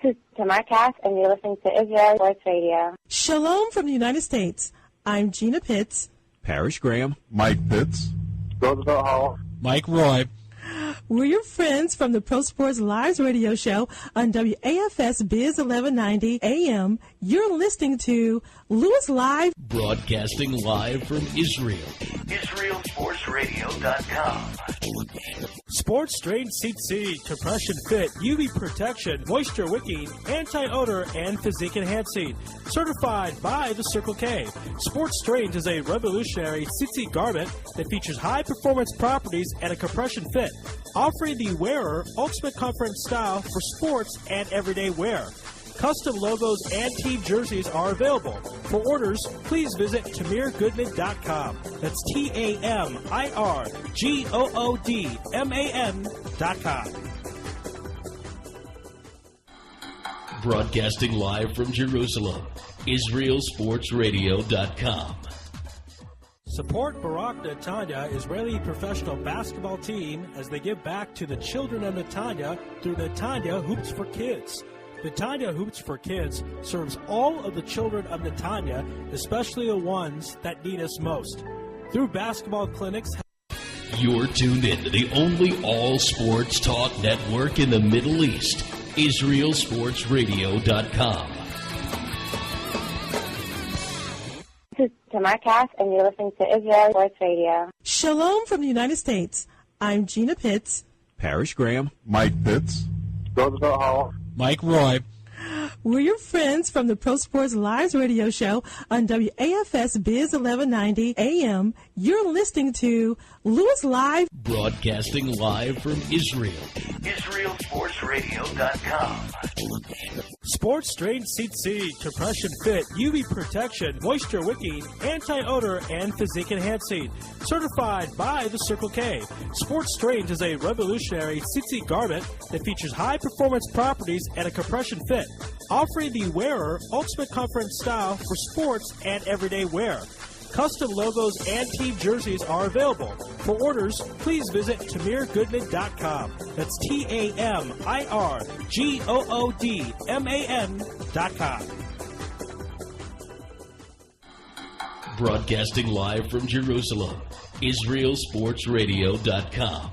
This is Tamar Cass, and you're listening to Israel Sports Radio. Shalom from the United States. I'm Gina Pitts. Parrish Graham. Mike Pitts. Roosevelt Hall. Mike Roy. We're your friends from the Pro Sports Lives radio show on WAFS Biz 1190 AM. You're listening to Louis Live. Broadcasting live from Israel. IsraelSportsRadio.com. Sports Strain CC, compression fit, UV protection, moisture wicking, anti-odor, and physique enhancing. Certified by the Circle K. Sports Strain is a revolutionary CC garment that features high performance properties and a compression fit, offering the wearer ultimate comfort and style for sports and everyday wear. Custom logos and team jerseys are available. For orders, please visit TamirGoodman.com. That's TamirGoodman.com. Broadcasting live from Jerusalem. IsraelSportsRadio.com. Support Barak Netanya, Israeli professional basketball team, as they give back to the children of Netanya through Netanya Hoops for Kids. Netanya Hoops for Kids serves all of the children of Netanya, especially the ones that need us most. Through basketball clinics. You're tuned in to the only all-sports talk network in the Middle East, IsraelSportsRadio.com. This is Tamar Cass, and you're listening to Israel Sports Radio. Shalom from the United States. I'm Gina Pitts. Parrish Graham. Mike Pitts. Roosevelt Hall. Mike Roy. We're your friends from the Pro Sports Lives radio show on WAFS Biz 1190 AM. You're listening to Louis Live. Broadcasting live from Israel. IsraelSportsRadio.com. Sports Strain CC, compression fit, UV protection, moisture wicking, anti-odor, and physique enhancing. Certified by the Circle K. Sports Strain is a revolutionary CC garment that features high performance properties and a compression fit, offering the wearer ultimate comfort and style for sports and everyday wear. Custom logos and team jerseys are available. For orders, please visit TamirGoodman.com. That's TamirGoodman.com. Broadcasting live from Jerusalem. IsraelSportsRadio.com.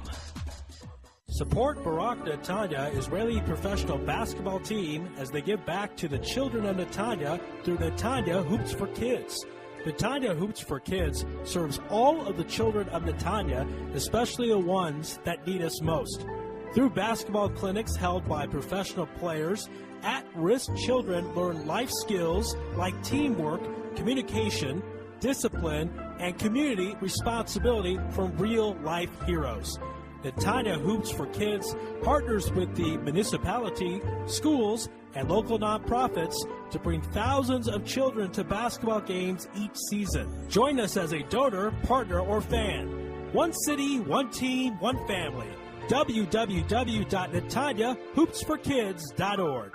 Support Barak Netanya, Israeli professional basketball team, as they give back to the children of Netanya through Netanya Hoops for Kids. Netanya Hoops for Kids serves all of the children of Netanya, especially the ones that need us most. Through basketball clinics held by professional players, at-risk children learn life skills like teamwork, communication, discipline, and community responsibility from real-life heroes. Netanya Hoops for Kids partners with the municipality, schools, and local nonprofits to bring thousands of children to basketball games each season. Join us as a donor, partner, or fan. One city, one team, one family. www.netanyahoopsforkids.org.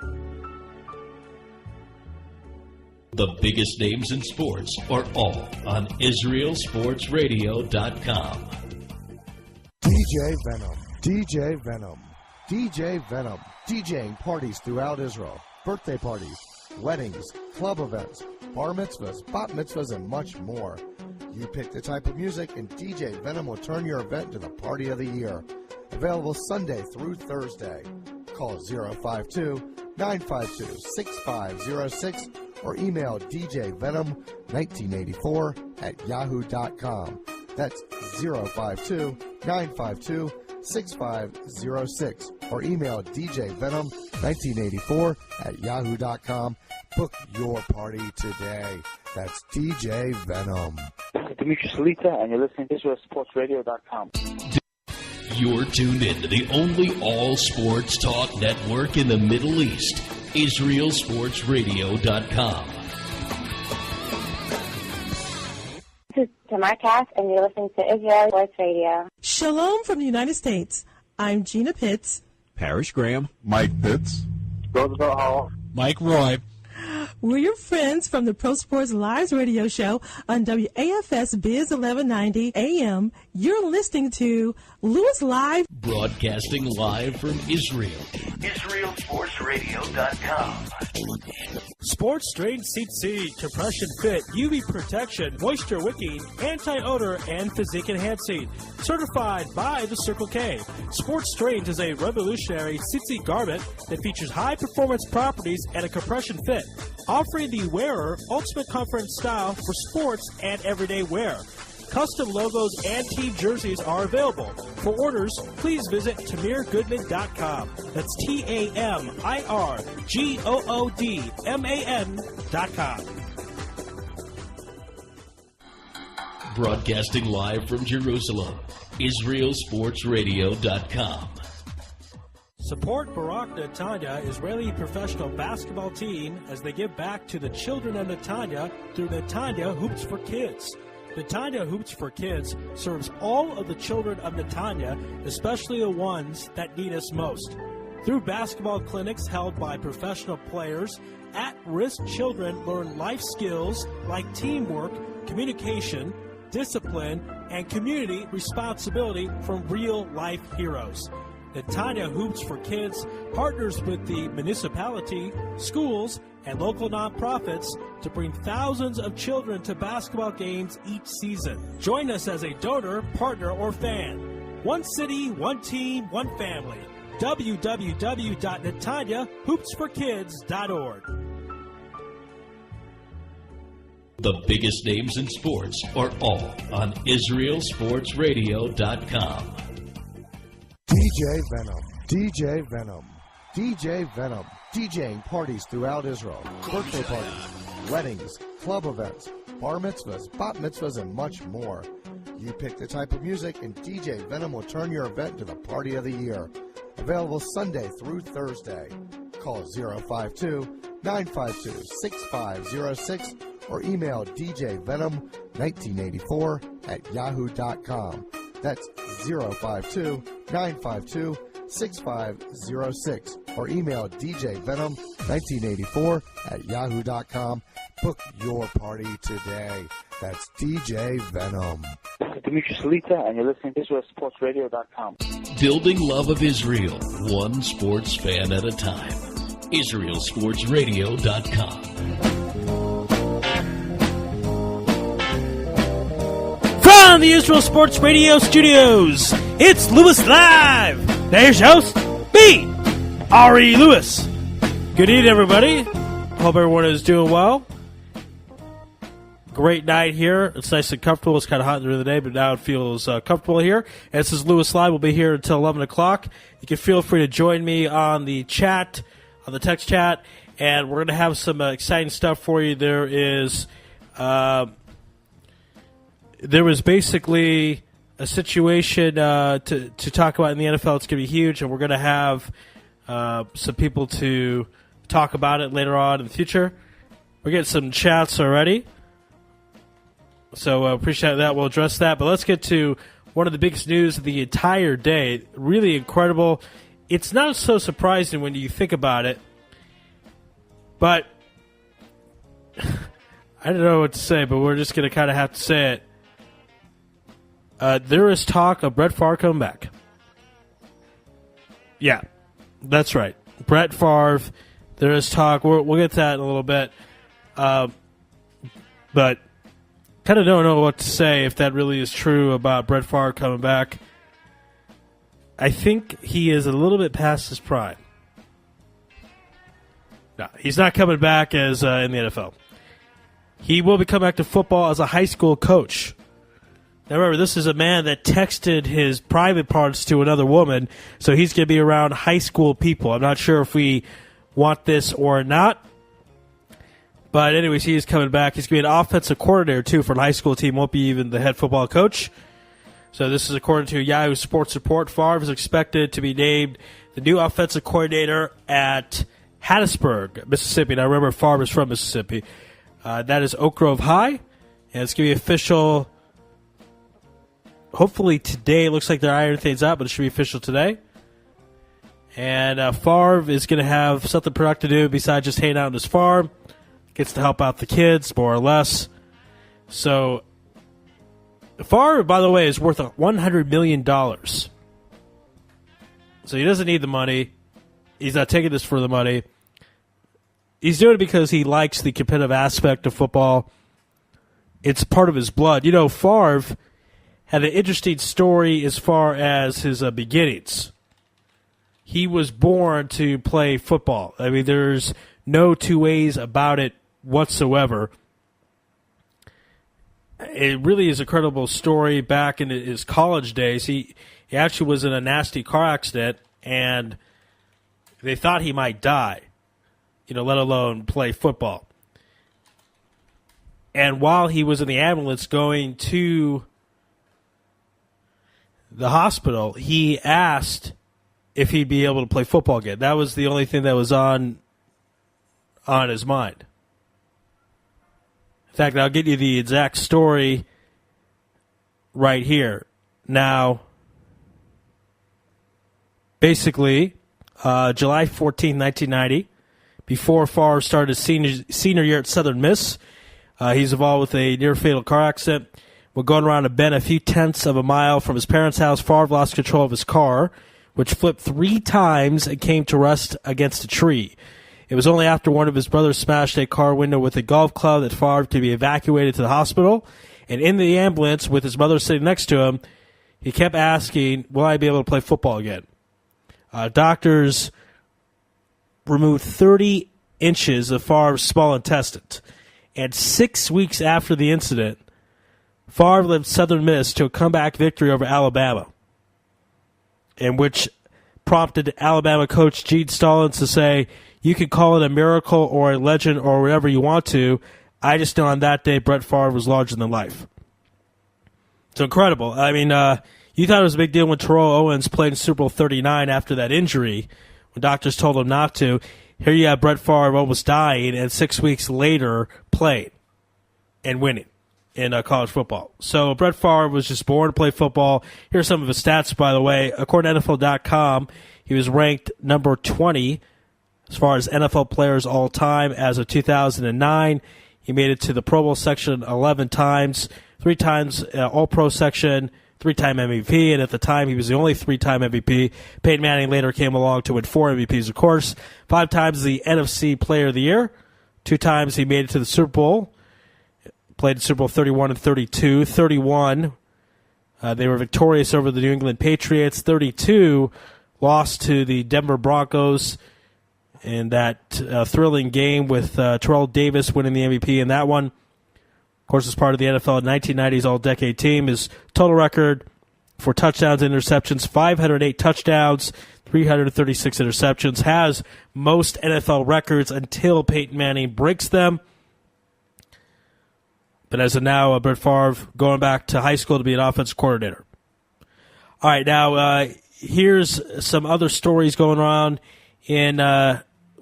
The biggest names in sports are all on IsraelSportsRadio.com. DJ Venom, DJ Venom, DJ Venom, DJing parties throughout Israel, birthday parties, weddings, club events, bar mitzvahs, bat mitzvahs, and much more. You pick the type of music, and DJ Venom will turn your event into the party of the year. Available Sunday through Thursday. Call 052-952-6506 or email djvenom1984@yahoo.com. That's 052-952-6506 or email djvenom1984@yahoo.com. Book your party today. That's DJ Venom. This is Dimitri Salita, and you're listening to IsraelSportsRadio.com. You're tuned in to the only all-sports talk network in the Middle East, IsraelSportsRadio.com. This is Tamar Cass, and you're listening to Israel Sports Radio. Shalom from the United States. I'm Gina Pitts. Parrish Graham. Mike Pitts. Roosevelt Hall. Mike Roy. We're your friends from the Pro Sports Lives radio show on WAFS Biz 1190 AM. You're listening to Louis Live. Broadcasting live from Israel. IsraelSportsRadio.com. Sports Strain Seat C, compression fit, UV protection, moisture wicking, anti-odor, and physique enhancing. Certified by the Circle K. Sports Strains is a revolutionary seat garment that features high-performance properties and a compression fit, offering the wearer ultimate comfort and style for sports and everyday wear. Custom logos and team jerseys are available. For orders, please visit TamirGoodman.com. That's TamirGoodman.com. Broadcasting live from Jerusalem. IsraelSportsRadio.com. Support Barak Netanya Israeli professional basketball team as they give back to the children of Netanya through Netanya Hoops for Kids. Netanya Hoops for Kids serves all of the children of Netanya, especially the ones that need us most. Through basketball clinics held by professional players, at-risk children learn life skills like teamwork, communication, discipline, and community responsibility from real-life heroes. Netanya Hoops for Kids partners with the municipality, schools, and local nonprofits to bring thousands of children to basketball games each season. Join us as a donor, partner, or fan. One city, one team, one family. www.netanyahoopsforkids.org. The biggest names in sports are all on IsraelSportsRadio.com. DJ Venom, DJ Venom, DJ Venom, DJing parties throughout Israel, birthday parties, weddings, club events, bar mitzvahs, bat mitzvahs, and much more. You pick the type of music, and DJ Venom will turn your event into the party of the year. Available Sunday through Thursday. Call 052-952-6506 or email djvenom1984@yahoo.com. That's 052-952-6506 or email djvenom1984@yahoo.com. Book your party today. That's DJ Venom. This is Dimitri Salita, and you're listening to IsraelSportsRadio.com. Building love of Israel, one sports fan at a time. IsraelSportsRadio.com. From the Israel Sports Radio studios, it's Louis Live. There's your host, me, Ari Louis. Good evening, everybody. Hope everyone is doing well. Great night here. It's nice and comfortable. It's kind of hot during the day, but now it feels comfortable here. And this is Louis Live. We'll be here until 11 o'clock. You can feel free to join me on the chat, on the text chat, and we're going to have some exciting stuff for you. There was basically a situation to talk about in the NFL. It's going to be huge, and we're going to have some people to talk about it later on in the future. We're getting some chats already, so appreciate that. We'll address that, but let's get to one of the biggest news of the entire day. Really incredible. It's not so surprising when you think about it, but I don't know what to say, but we're just going to kind of have to say it. There is talk of Brett Favre coming back. Yeah, that's right. Brett Favre, there is talk. We'll get to that in a little bit. But kind of don't know what to say if that really is true about Brett Favre coming back. I think he is a little bit past his prime. No, he's not coming back as in the NFL. He will be coming back to football as a high school coach. Now remember, this is a man that texted his private parts to another woman, so he's going to be around high school people. I'm not sure if we want this or not. But anyways, he is coming back. He's going to be an offensive coordinator, too, for a high school team. Won't be even the head football coach. So this is according to Yahoo Sports Report. Favre is expected to be named the new offensive coordinator at Hattiesburg, Mississippi. Now remember, Favre is from Mississippi. That is Oak Grove High. And it's going to be official hopefully today. It looks like they're ironing things out, but it should be official today. And Favre is going to have something productive to do besides just hanging out on his farm. gets to help out the kids, more or less. So, Favre, by the way, is worth $100 million. So he doesn't need the money. He's not taking this for the money. He's doing it because he likes the competitive aspect of football. It's part of his blood. You know, Favre had an interesting story as far as his beginnings. He was born to play football. I mean, there's no two ways about it whatsoever. It really is a credible story. Back in his college days, he actually was in a nasty car accident, and they thought he might die, let alone play football. And while he was in the ambulance going to the hospital, he asked if he'd be able to play football again. That was the only thing that was on his mind. In fact, I'll get you the exact story right here. Now, basically, July 14, 1990, before Favre started his senior year at Southern Miss, he's involved with a near-fatal car accident. While going around a bend a few tenths of a mile from his parents' house, Favre lost control of his car, which flipped 3 times and came to rest against a tree. It was only after one of his brothers smashed a car window with a golf club that Favre could be evacuated to the hospital. And in the ambulance, with his mother sitting next to him, he kept asking, will I be able to play football again? Doctors removed 30 inches of Favre's small intestine. And 6 weeks after the incident, Favre led Southern Miss to a comeback victory over Alabama, in which prompted Alabama coach Gene Stallings to say, you can call it a miracle or a legend or whatever you want to. I just know on that day Brett Favre was larger than life. It's incredible. I mean, you thought it was a big deal when Terrell Owens played in Super Bowl 39 after that injury, when doctors told him not to. Here you have Brett Favre almost dying, and 6 weeks later played and winning in college football. So Brett Favre was just born to play football. Here's some of his stats, by the way. According to NFL.com, he was ranked number 20 as far as NFL players all time as of 2009. He made it to the Pro Bowl section 11 times, 3 times All-Pro section, 3-time MVP, and at the time he was the only 3-time MVP. Peyton Manning later came along to win 4 MVPs, of course. 5 times the NFC Player of the Year. 2 times he made it to the Super Bowl. Played in Super Bowl 31 and 32. 31, they were victorious over the New England Patriots. 32, lost to the Denver Broncos in that thrilling game with Terrell Davis winning the MVP in that one. Of course, as part of the NFL 1990s All-Decade Team, his total record for touchdowns and interceptions, 508 touchdowns, 336 interceptions, has most NFL records until Peyton Manning breaks them. But as of now, Brett Favre going back to high school to be an offensive coordinator. All right, now here's some other stories going on in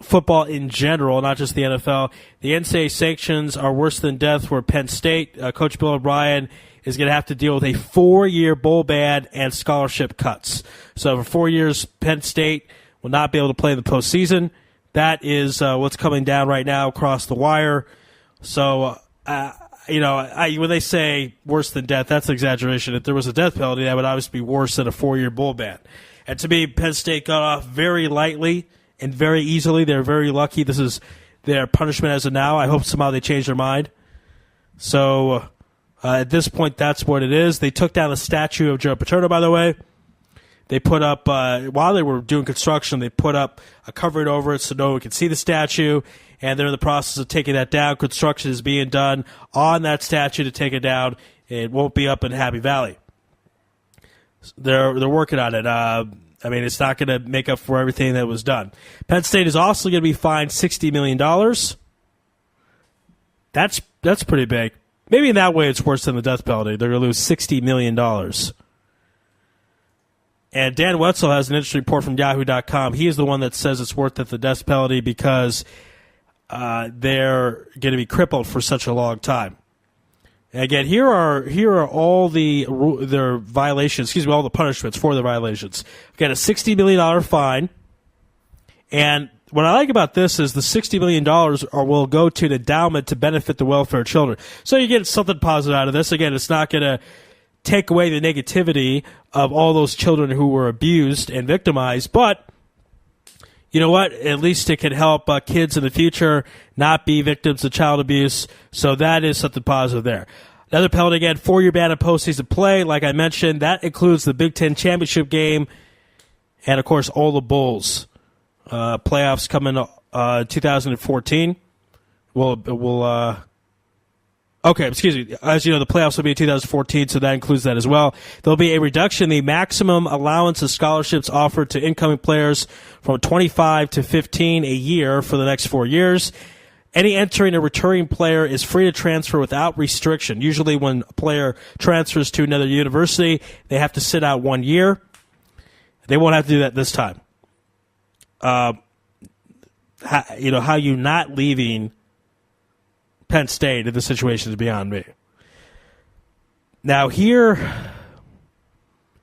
football in general, not just the NFL. The NCAA sanctions are worse than death for Penn State. Coach Bill O'Brien is going to have to deal with a 4-year bowl ban and scholarship cuts. So for 4 years, Penn State will not be able to play in the postseason. That is what's coming down right now across the wire. So, when they say worse than death, that's an exaggeration. If there was a death penalty, that would obviously be worse than a 4-year bowl ban. And to me, Penn State got off very lightly and very easily. They're very lucky. This is their punishment as of now. I hope somehow they change their mind. So at this point, that's what it is. They took down the statue of Joe Paterno, by the way. They put up, while they were doing construction, they put up a covering over it so no one could see the statue. And they're in the process of taking that down. Construction is being done on that statue to take it down. It won't be up in Happy Valley. They're working on it. It's not going to make up for everything that was done. Penn State is also going to be fined $60 million. That's pretty big. Maybe in that way it's worse than the death penalty. They're going to lose $60 million. And Dan Wetzel has an interesting report from Yahoo.com. He is the one that says it's worth it, the death penalty, because they're going to be crippled for such a long time. And again, here are all their violations. All the punishments for the violations. Again, a $60 million fine, and what I like about this is the $60 million will go to an endowment to benefit the welfare of children. So you get something positive out of this. Again, it's not going to take away the negativity of all those children who were abused and victimized, but you know what? At least it can help kids in the future not be victims of child abuse. So that is something positive there. Another penalty again, 4-year ban of postseason play. Like I mentioned, that includes the Big Ten championship game and, of course, all the bowls. Playoffs coming 2014. Okay, excuse me. As you know, the playoffs will be in 2014, so that includes that as well. There'll be a reduction in the maximum allowance of scholarships offered to incoming players from 25 to 15 a year for the next 4 years. Any entering or returning player is free to transfer without restriction. Usually when a player transfers to another university, they have to sit out 1 year. They won't have to do that this time. How you not leaving Penn State in this situation is beyond me. Now here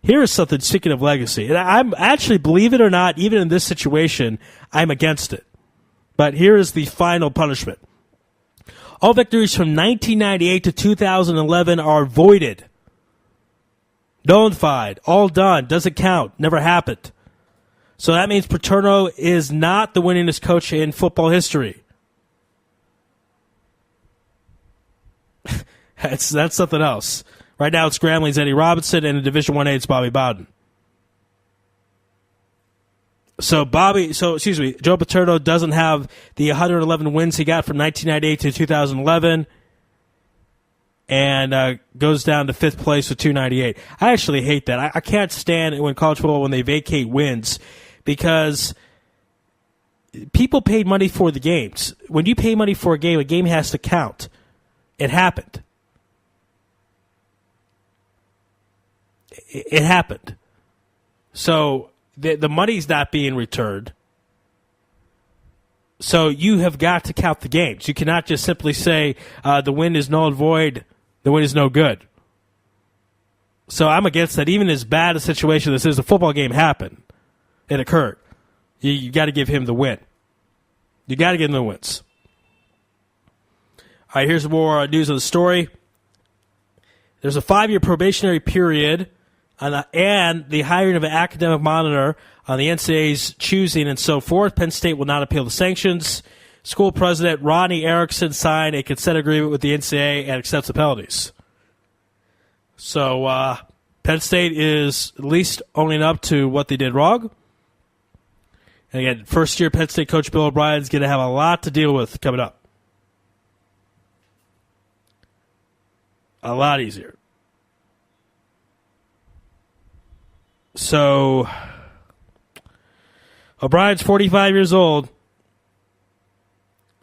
is something, speaking of legacy, and I'm actually, believe it or not, even in this situation, I'm against it. But here is the final punishment. All victories from 1998 to 2011 are voided. Nullified. All done. Doesn't count. Never happened. So that means Paterno is not the winningest coach in football history. That's something else. Right now it's Grambling, Eddie Robinson, and in Division I-A it's Bobby Bowden. Joe Paterno doesn't have the 111 wins he got from 1998 to 2011 and goes down to 5th place with 298. I actually hate that. I can't stand it when college football, when they vacate wins, because people paid money for the games. When you pay money for a game has to count. It happened. It happened. So the money's not being returned. So you have got to count the games. You cannot just simply say the win is null and void, the win is no good. So I'm against that. Even as bad a situation this is, the football game happened. It occurred. You got to give him the win. You got to give him the wins. All right, here's more news of the story. There's a 5-year probationary period and the hiring of an academic monitor on the NCAA's choosing and so forth. Penn State will not appeal the sanctions. School president Ronnie Erickson signed a consent agreement with the NCAA and accepts the penalties. So Penn State is at least owning up to what they did wrong. And again, first-year Penn State coach Bill O'Brien is going to have a lot to deal with coming up. A lot easier. So, O'Brien's 45 years old.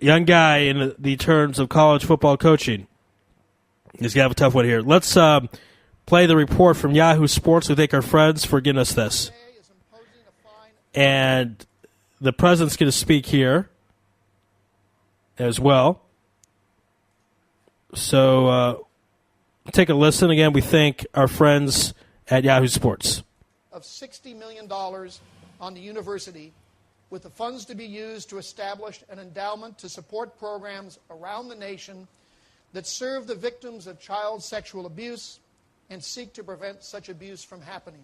Young guy in the terms of college football coaching. He's going to have a tough one here. Let's play the report from Yahoo Sports. We thank our friends for giving us this. And the president's going to speak here as well. So, take a listen. Again, we thank our friends at Yahoo Sports. Of $60 million on the university, with the funds to be used to establish an endowment to support programs around the nation that serve the victims of child sexual abuse and seek to prevent such abuse from happening.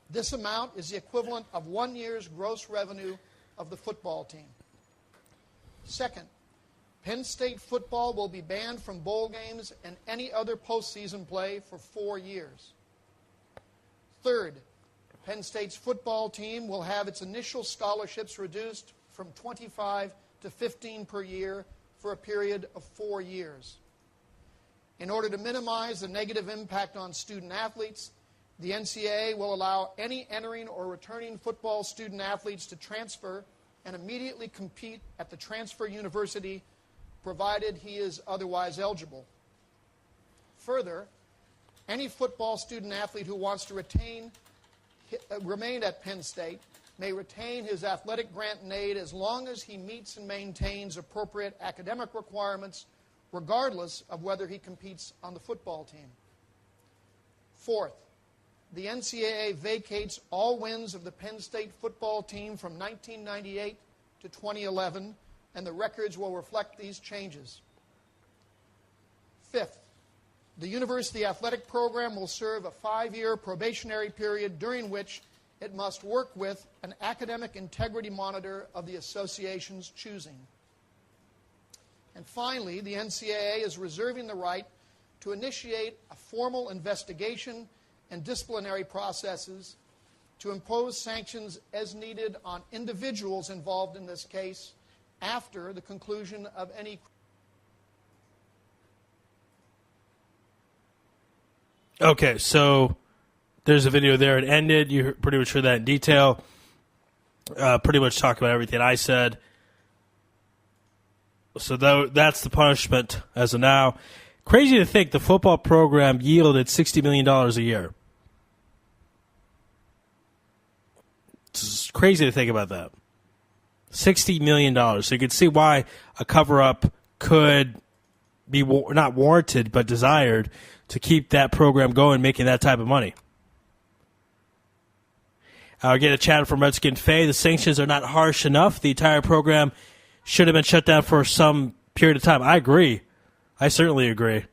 This amount is the equivalent of 1 year's gross revenue of the football team. Second, Penn State football will be banned from bowl games and any other postseason play for 4 years. Third, Penn State's football team will have its initial scholarships reduced from 25 to 15 per year for a period of 4 years. In order to minimize the negative impact on student athletes, the NCAA will allow any entering or returning football student athletes to transfer and immediately compete at the transfer university, provided he is otherwise eligible. Further, any football student athlete who wants to remain at Penn State may retain his athletic grant and aid as long as he meets and maintains appropriate academic requirements, regardless of whether he competes on the football team. Fourth, the NCAA vacates all wins of the Penn State football team from 1998 to 2011, and the records will reflect these changes. Fifth, the university athletic program will serve a 5-year probationary period during which it must work with an academic integrity monitor of the association's choosing. And finally, the NCAA is reserving the right to initiate a formal investigation and disciplinary processes to impose sanctions as needed on individuals involved in this case after the conclusion of any. Okay, so there's a video there. It ended. You pretty much heard that in detail. Pretty much talked about everything I said. So that's the punishment as of now. Crazy to think the football program yielded $60 million a year. It's crazy to think about that. $60 million. So you can see why a cover-up could be not warranted but desired to keep that program going, making that type of money. I get a chat from Redskin Faye. The sanctions are not harsh enough. The entire program should have been shut down for some period of time. I agree. I certainly agree.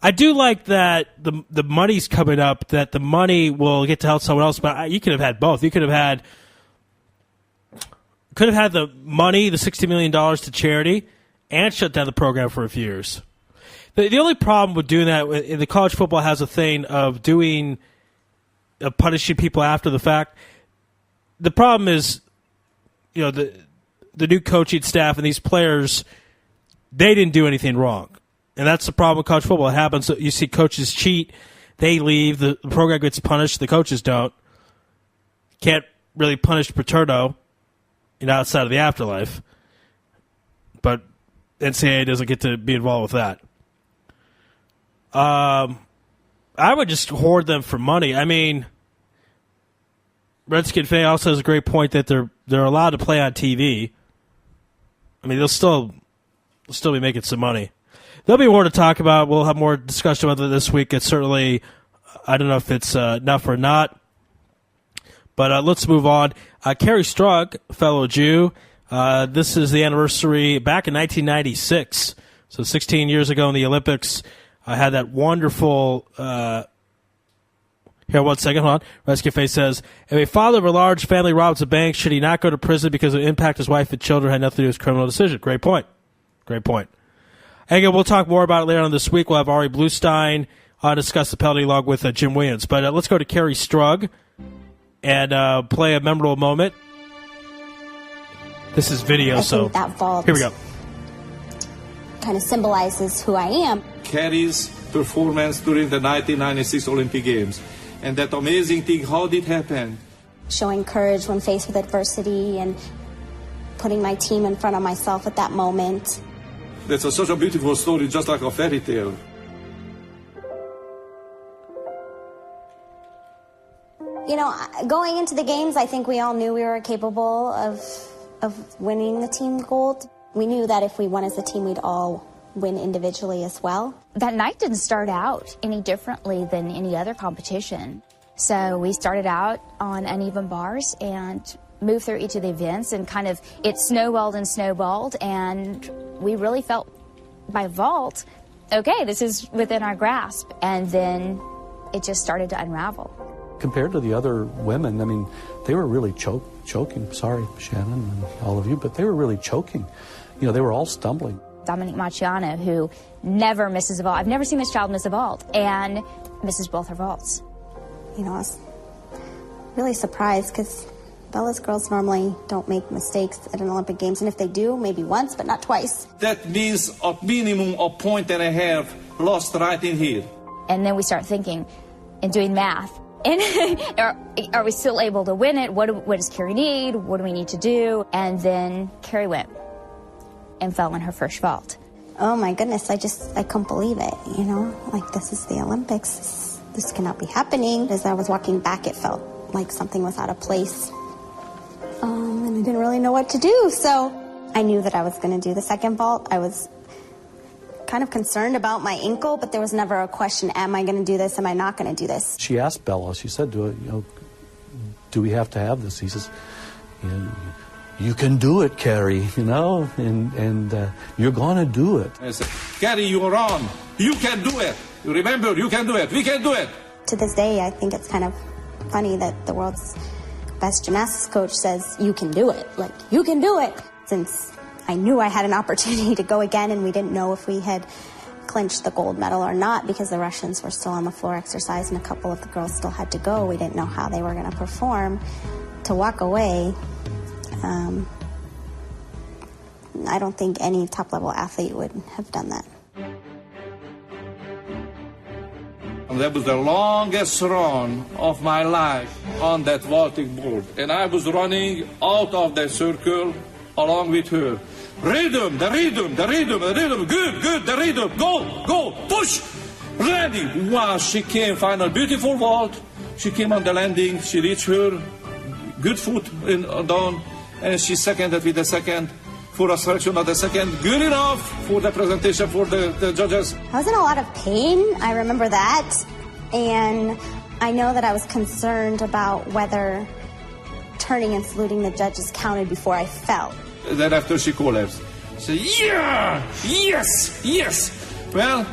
I do like that the money's coming up, that the money will get to help someone else, but you could have had both. You could have had the money, the $60 million to charity, and shut down the program for a few years. The only problem with doing that, in the college football has a thing of punishing people after the fact. The problem is, the new coaching staff and these players, they didn't do anything wrong. And that's the problem with college football. It happens. You see coaches cheat. They leave. The program gets punished. The coaches don't. Can't really punish Paterno, outside of the afterlife. But NCAA doesn't get to be involved with that. I would just hoard them for money. I mean, Redskin Faye also has a great point that they're allowed to play on TV. I mean, they'll still be making some money. There'll be more to talk about. We'll have more discussion about it this week. It's certainly, I don't know if it's enough or not. But let's move on. Carrie Strug, fellow Jew. This is the anniversary back in 1996. So 16 years ago in the Olympics. I had that wonderful... Here, one second, hold on. Rescue Face says, if a father of a large family robs a bank, should he not go to prison because it would impact his wife and children had nothing to do with his criminal decision? Great point. Great point. And again, we'll talk more about it later on this week. We'll have Ari Bluestein discuss the penalty log with Jim Williams. But let's go to Carrie Strug and play a memorable moment. This is video, so that vault here we go. Kind of symbolizes who I am. Carrie's performance during the 1996 Olympic Games. And that amazing thing, how did it happen? Showing courage when faced with adversity and putting my team in front of myself at that moment. That's such a beautiful story, just like a fairy tale. Going into the games, I think we all knew we were capable of winning the team gold. We knew that if we won as a team, we'd all win individually as well. That night didn't start out any differently than any other competition. So we started out on uneven bars and moved through each of the events, and it snowballed, and we really felt by vault, okay, this is within our grasp. And then it just started to unravel. Compared to the other women, I mean, they were really choking. Sorry, Shannon and all of you, but they were really choking. They were all stumbling. Dominique Marciano, who never misses a vault. I've never seen this child miss a vault, and misses both her vaults. I was really surprised because Bella's girls normally don't make mistakes at an Olympic Games, and if they do, maybe once, but not twice. That means a minimum of point and a half lost right in here. And then we start thinking and doing math. And are we still able to win it? What does Carrie need? What do we need to do? And then Carrie went and fell in her first vault. Oh my goodness, I couldn't believe it, this is the Olympics. This cannot be happening. As I was walking back, it felt like something was out of place. And I didn't really know what to do, so I knew that I was going to do the second vault. I was kind of concerned about my ankle, but there was never a question, am I going to do this, am I not going to do this? She asked Bella, she said, do we have to have this? He says, you can do it, Carrie, you know, and you're going to do it. I said, Carrie, you are on. You can do it. Remember, you can do it. We can do it. To this day, I think it's kind of funny that the world's best gymnastics coach says, you can do it. Like, you can do it. Since I knew I had an opportunity to go again, and we didn't know if we had clinched the gold medal or not because the Russians were still on the floor exercise and a couple of the girls still had to go. We didn't know how they were going to perform. To walk away, I don't think any top-level athlete would have done that. That was the longest run of my life on that vaulting board. And I was running out of the circle along with her. Rhythm, the rhythm, the rhythm, the rhythm. Good, good, the rhythm. Go, push. Ready. Wow, she came, final beautiful vault. She came on the landing. She reached her good foot down. And she seconded with the second. For a fraction of the second, good enough for the presentation for the judges. I was in a lot of pain, I remember that, and I know that I was concerned about whether turning and saluting the judges counted before I fell. Then after she collapsed, she said, yeah, yes. Well,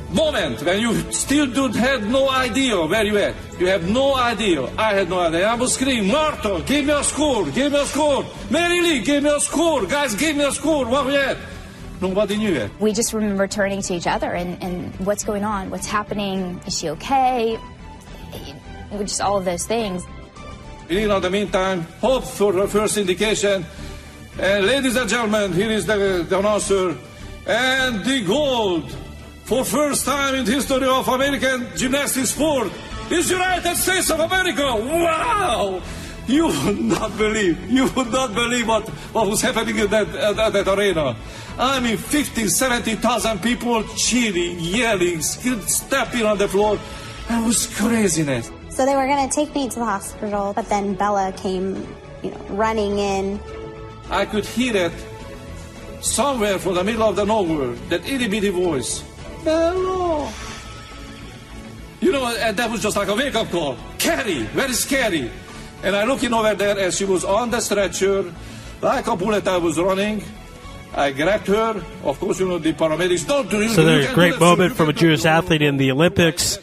moment when you still had no idea where you at. You have no idea. I had no idea. I was screaming, Marta, give me a score. Mary Lee, give me a score. Guys, give me a score. What we at? Nobody knew it. We just remember turning to each other and what's going on? What's happening? Is she okay? Just all of those things. In the meantime, hope for the first indication. And ladies and gentlemen, here is the announcer. And the gold for first time in the history of American gymnastics sport is United States of America. Wow! You would not believe what was happening in that arena. I mean, 50,000, 70,000 people cheering, yelling, stepping on the floor. It was craziness. So they were going to take me to the hospital, but then Bella came, running in. I could hear it somewhere from the middle of the nowhere, that itty-bitty voice. Bella! And that was just like a wake-up call. Carrie, where is Carrie? And I looking over there as she was on the stretcher, like a bullet I was running. I grabbed her. Of course, the paramedics don't do it. So there's a great moment from a Jewish athlete in the Olympics.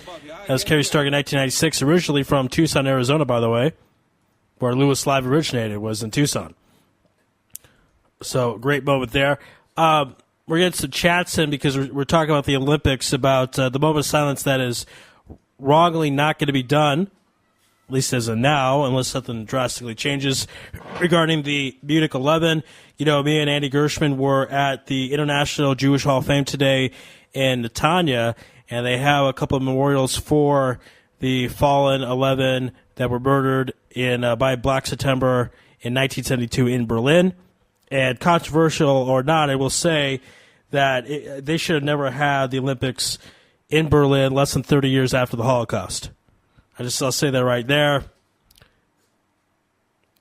As Carrie Stark in 1996, originally from Tucson, Arizona, by the way, where Louis Live originated, was in Tucson. So, great moment there. We're getting some chats in because we're talking about the Olympics, about the moment of silence that is wrongly not going to be done, at least as of now, unless something drastically changes regarding the Munich 11. Me and Andy Gershman were at the International Jewish Hall of Fame today in Netanya, and they have a couple of memorials for the fallen 11 that were murdered by Black September in 1972 in Berlin. And controversial or not, I will say that they should have never had the Olympics in Berlin less than 30 years after the Holocaust. I'll say that right there.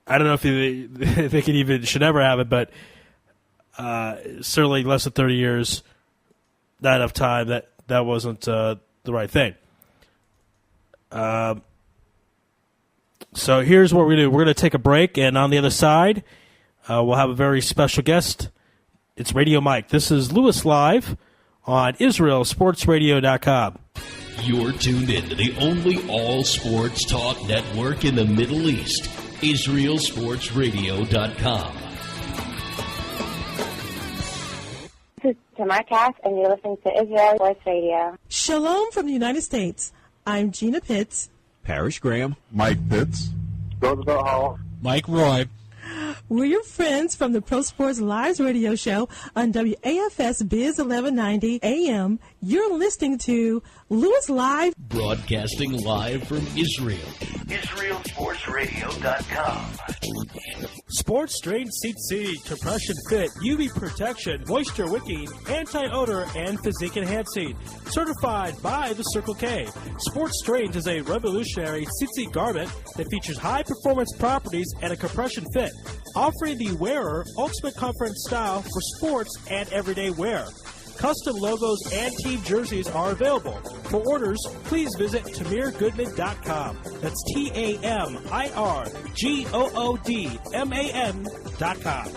I don't know if they should ever have it, but certainly less than 30 years, not enough time. That wasn't the right thing. So here's what we're going to do. We're going to take a break, and on the other side, we'll have a very special guest. It's Radio Mike. This is Louis Live on IsraelSportsRadio.com. You're tuned in to the only all-sports talk network in the Middle East, IsraelSportsRadio.com. This is Tamar Cass, and you're listening to Israel Sports Radio. Shalom from the United States. I'm Gina Pitts. Parrish Graham. Mike Pitts. Roosevelt Hall. Mike Roy. We're your friends from the Pro Sports Lives radio show on WAFS Biz 1190 AM. You're listening to Louis Live. Broadcasting live from Israel. IsraelSportsRadio.com. Sports Strain Seat C, compression fit, UV protection, moisture wicking, anti-odor, and physique enhancing. Certified by the Circle K. Sports Strains is a revolutionary seat garment that features high performance properties and a compression fit, offering the wearer ultimate comfort and style for sports and everyday wear. Custom logos and team jerseys are available. For orders, please visit TamirGoodman.com. That's TamirGoodman.com.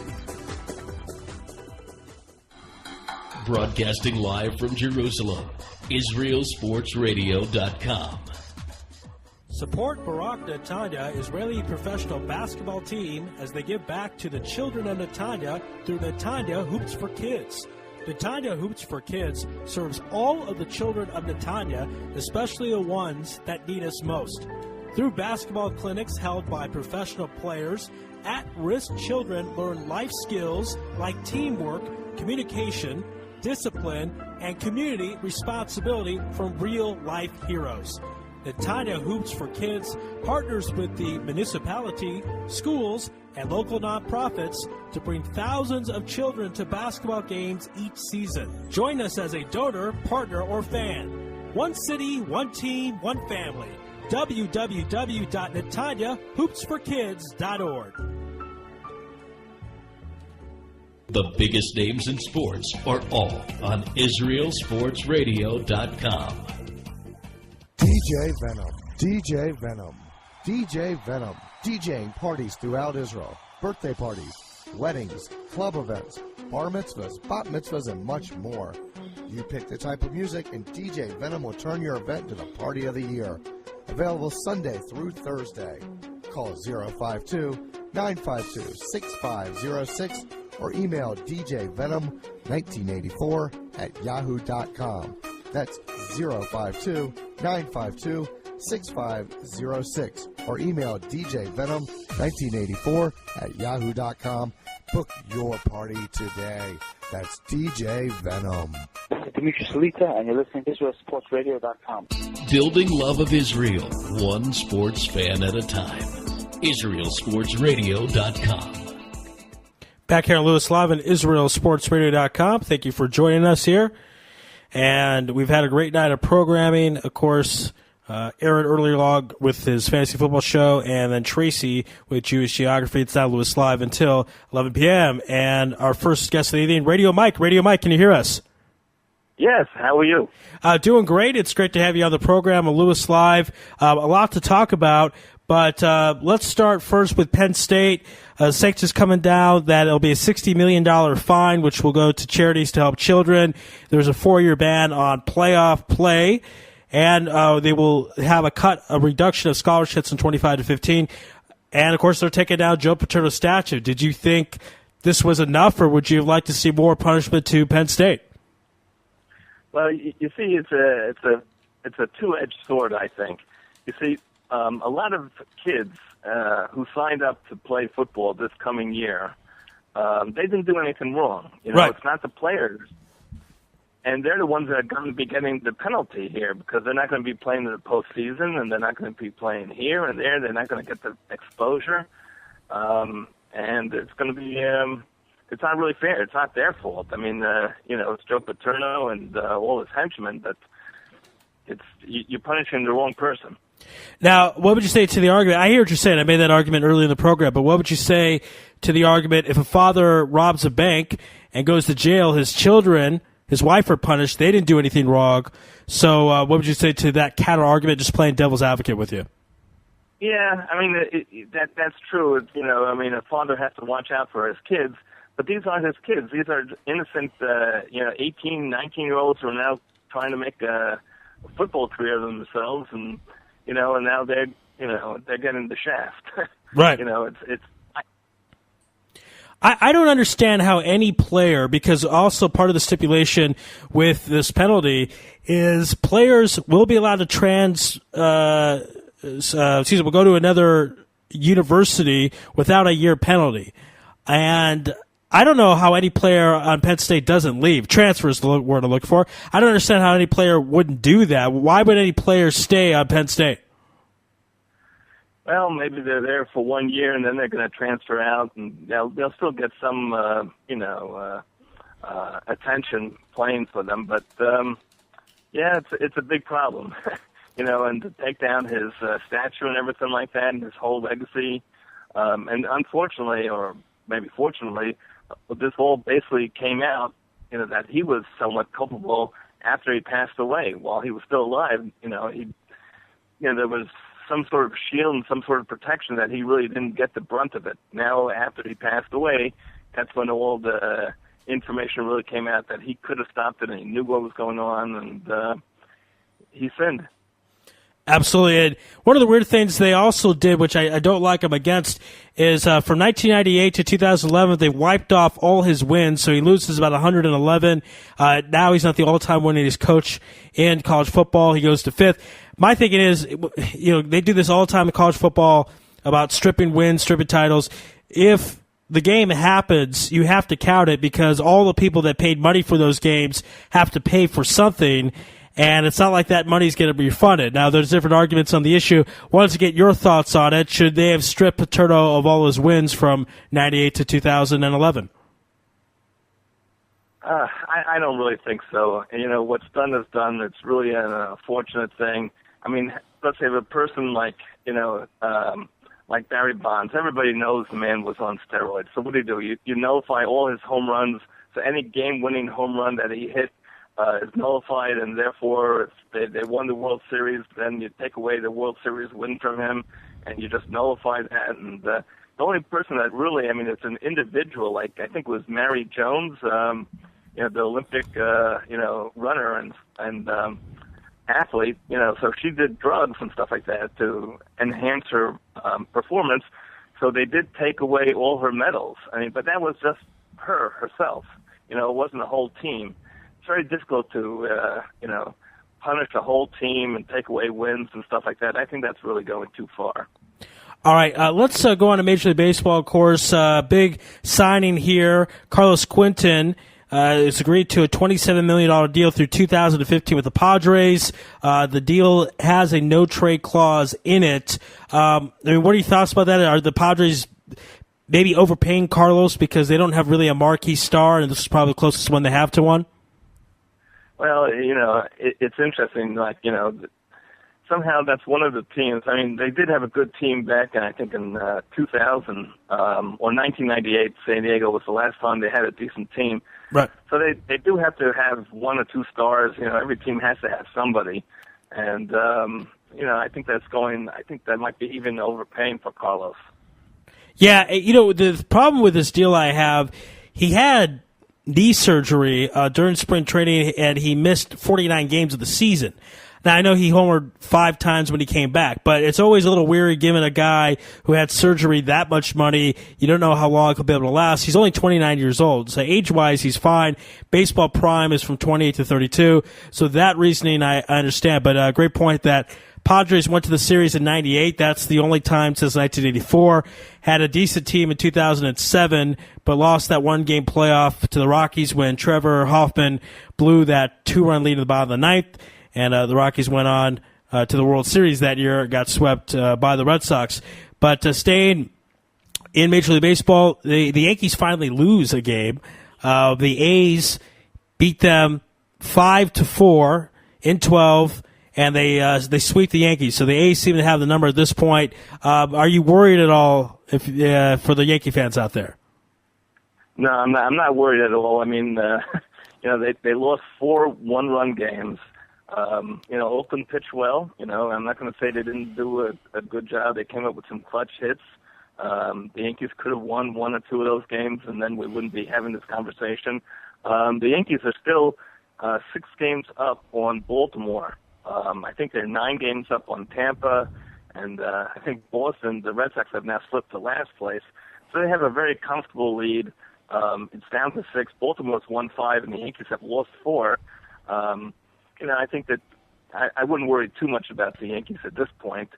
Broadcasting live from Jerusalem, IsraelSportsRadio.com. Support Barak Netanya, Israeli professional basketball team, as they give back to the children of Netanya through Netanya Hoops for Kids. Netanya Hoops for Kids serves all of the children of Netanya, especially the ones that need us most. Through basketball clinics held by professional players, at-risk children learn life skills like teamwork, communication, discipline, and community responsibility from real-life heroes. Netanya Hoops for Kids partners with the municipality, schools, and local nonprofits to bring thousands of children to basketball games each season. Join us as a donor, partner, or fan. One city, one team, one family. www.netanyahoopsforkids.org. The biggest names in sports are all on IsraelSportsRadio.com. DJ Venom, DJ Venom, DJ Venom, DJing parties throughout Israel, birthday parties, weddings, club events, bar mitzvahs, bat mitzvahs, and much more. You pick the type of music, and DJ Venom will turn your event into the party of the year. Available Sunday through Thursday. Call 052-952-6506 or email djvenom1984@yahoo.com. That's 052-952-6506 or email djvenom1984@yahoo.com. Book your party today. That's DJ Venom. This is Dimitri Salita, and you're listening to IsraelSportsRadio.com. Building love of Israel, one sports fan at a time. IsraelSportsRadio.com. Back here on Louis Live on IsraelSportsRadio.com. Thank you for joining us here. And we've had a great night of programming. Of course, Aaron Early with his fantasy football show, and then Tracy with Jewish Geography. It's now Louis Live until 11 p.m. And our first guest of the evening, Radio Mike. Radio Mike, can you hear us? Yes, how are you? Doing great. It's great to have you on the program on Louis Live. A lot to talk about, but let's start first with Penn State. Sanctions coming down that it'll be a $60 million fine, which will go to charities to help children. There's a 4-year ban on playoff play, and they will have a reduction of scholarships from 25 to 15. And, of course, they're taking down Joe Paterno's statue. Did you think this was enough, or would you like to see more punishment to Penn State? Well, you see, it's a two-edged sword, I think. You see, a lot of kids who signed up to play football this coming year, they didn't do anything wrong. You know, right. It's not the players. And they're the ones that are going to be getting the penalty here because they're not going to be playing in the postseason, and they're not going to be playing here and there. They're not going to get the exposure. And it's going to be it's not really fair. It's not their fault. I mean, it's Joe Paterno and all his henchmen, but you're punishing the wrong person. Now, what would you say to the argument? I hear what you're saying. I made that argument earlier in the program, but what would you say to the argument if a father robs a bank and goes to jail, his children, his wife are punished, they didn't do anything wrong, so what would you say to that counter argument, just playing devil's advocate with you? Yeah, I mean, that's true. A father has to watch out for his kids, but these aren't his kids. These are innocent, 18, 19-year-olds who are now trying to make a football career of themselves, and now they're getting the shaft. Right. I don't understand how any player, because also part of the stipulation with this penalty is players will be allowed to will go to another university without a year penalty. And I don't know how any player on Penn State doesn't leave. Transfer is the word to look for. I don't understand how any player wouldn't do that. Why would any player stay on Penn State? Well, maybe they're there for 1 year and then they're going to transfer out, and they'll still get some, attention playing for them. But it's a big problem, and to take down his statue and everything like that, and his whole legacy. And unfortunately, or maybe fortunately, this all basically came out that he was somewhat culpable after he passed away. While he was still alive, there was some sort of shield and some sort of protection that he really didn't get the brunt of it. Now, after he passed away, that's when all the information really came out that he could have stopped it and he knew what was going on, and he sinned. Absolutely. And one of the weird things they also did, which I don't like him against, is from 1998 to 2011, they wiped off all his wins. So he loses about 111. Now he's not the all-time winningest coach in college football. He goes to 5th. My thinking is, they do this all the time in college football about stripping wins, stripping titles. If the game happens, you have to count it because all the people that paid money for those games have to pay for something. And it's not like that money's going to be refunded. Now, there's different arguments on the issue. Wanted to get your thoughts on it. Should they have stripped Paterno of all his wins from 98 to 2011? I don't really think so. And, what's done is done. It's really an unfortunate thing. I mean, let's say a person like Barry Bonds, everybody knows the man was on steroids. So what do? You nullify all his home runs. So any game-winning home run that he hit is nullified, and therefore if they won the World Series, then you take away the World Series win from him, and you just nullify that. And the only person that really, it's an individual, like I think it was Mary Jones, the Olympic, runner and athlete, so she did drugs and stuff like that to enhance her performance. So they did take away all her medals. But that was just herself. It wasn't a whole team. It's very difficult to, punish a whole team and take away wins and stuff like that. I think that's really going too far. All right, let's go on to Major League Baseball, of course. Big signing here. Carlos Quentin has agreed to a $27 million deal through 2015 with the Padres. The deal has a no-trade clause in it. What are your thoughts about that? Are the Padres maybe overpaying Carlos because they don't have really a marquee star, and this is probably the closest one they have to one? Well, it's interesting, somehow that's one of the teams. They did have a good team back, I think, in 2000 or 1998. San Diego was the last time they had a decent team. Right. So they do have to have one or two stars. Every team has to have somebody. And, I think that might be even overpaying for Carlos. Yeah, the problem with this deal I have, he had knee surgery during spring training, and he missed 49 games of the season. Now, I know he homered 5 times when he came back, but it's always a little weary giving a guy who had surgery that much money. You don't know how long he'll be able to last. He's only 29 years old, so age-wise, he's fine. Baseball prime is from 28 to 32, so that reasoning I understand. But great point that Padres went to the series in 98. That's the only time since 1984. Had a decent team in 2007, but lost that one-game playoff to the Rockies when Trevor Hoffman blew that 2-run lead in the bottom of the 9th. And the Rockies went on to the World Series that year, got swept by the Red Sox. But staying in Major League Baseball, the Yankees finally lose a game. The A's beat them 5-4 in 12, and they sweep the Yankees. So the A's seem to have the number at this point. Are you worried at all for the Yankee fans out there? No, I'm not worried at all. They lost 4 one-run games. Oakland pitched well. I'm not going to say they didn't do a good job. They came up with some clutch hits. The Yankees could have won 1 or 2 of those games, and then we wouldn't be having this conversation. The Yankees are still 6 games up on Baltimore. I think they're 9 games up on Tampa, and I think Boston, the Red Sox have now slipped to last place. So they have a very comfortable lead. It's down to 6. Baltimore's won 5, and the Yankees have lost 4. I think that I wouldn't worry too much about the Yankees at this point.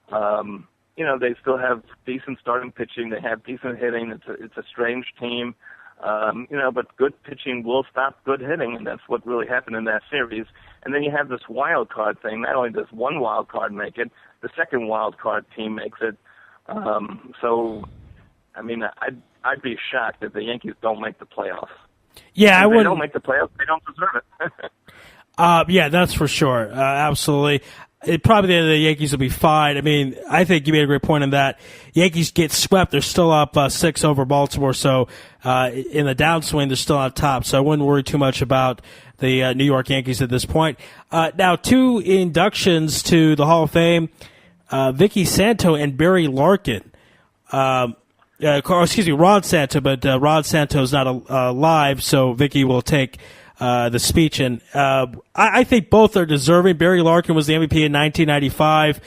They still have decent starting pitching. They have decent hitting. It's a strange team. But good pitching will stop good hitting, and that's what really happened in that series. And then you have this wild card thing. Not only does one wild card make it, the second wild card team makes it. I'd be shocked if the Yankees don't make the playoffs. Yeah, if they don't make the playoffs, they don't deserve it. Yeah, that's for sure. Absolutely. probably the end of the Yankees will be fine. I mean, I think you made a great point on that. Yankees get swept. They're still up 6 over Baltimore, so in the downswing, they're still on top. So I wouldn't worry too much about the New York Yankees at this point. Now, 2 inductions to the Hall of Fame, Vicky Santo and Barry Larkin. Ron Santo, but Ron Santo's not alive, so Vicky will take the speech. And I think both are deserving. Barry Larkin was the MVP in 1995,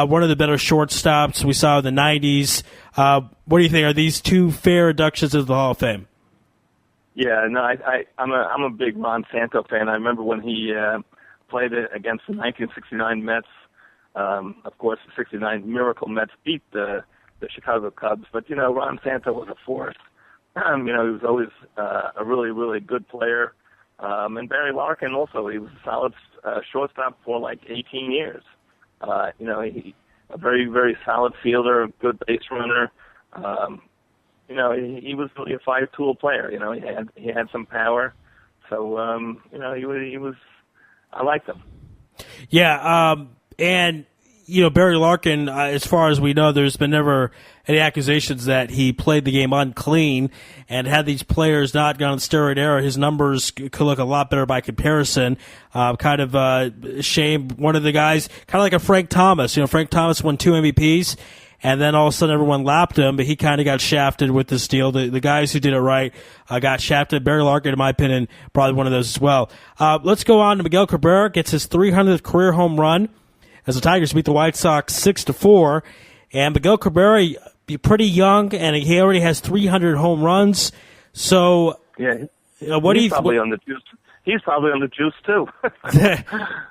one of the better shortstops we saw in the 90s. What do you think? Are these 2 fair inductions to the Hall of Fame? Yeah, no, I'm a big Ron Santo fan. I remember when he played against the 1969 Mets. Of course, the 69 Miracle Mets beat the Chicago Cubs, but Ron Santo was a force. He was always a really, really good player. And Barry Larkin also, he was a solid shortstop for like 18 years. He a very, very solid fielder, good base runner. He was really a 5-tool player. He had some power. So he was. I liked him. Yeah, and Barry Larkin, as far as we know, there's been never any accusations that he played the game unclean, and had these players not gone on steroid era, his numbers could look a lot better by comparison. Kind of shame. One of the guys, kind of like a Frank Thomas. Frank Thomas won 2 MVPs, and then all of a sudden everyone lapped him, but he kind of got shafted with this deal. The guys who did it right got shafted. Barry Larkin, in my opinion, probably one of those as well. Let's go on to Miguel Cabrera, gets his 300th career home run as the Tigers beat the White Sox 6-4. And Miguel Cabrera, pretty young, and he already has 300 home runs. So, yeah, what do you? He's probably on the juice too.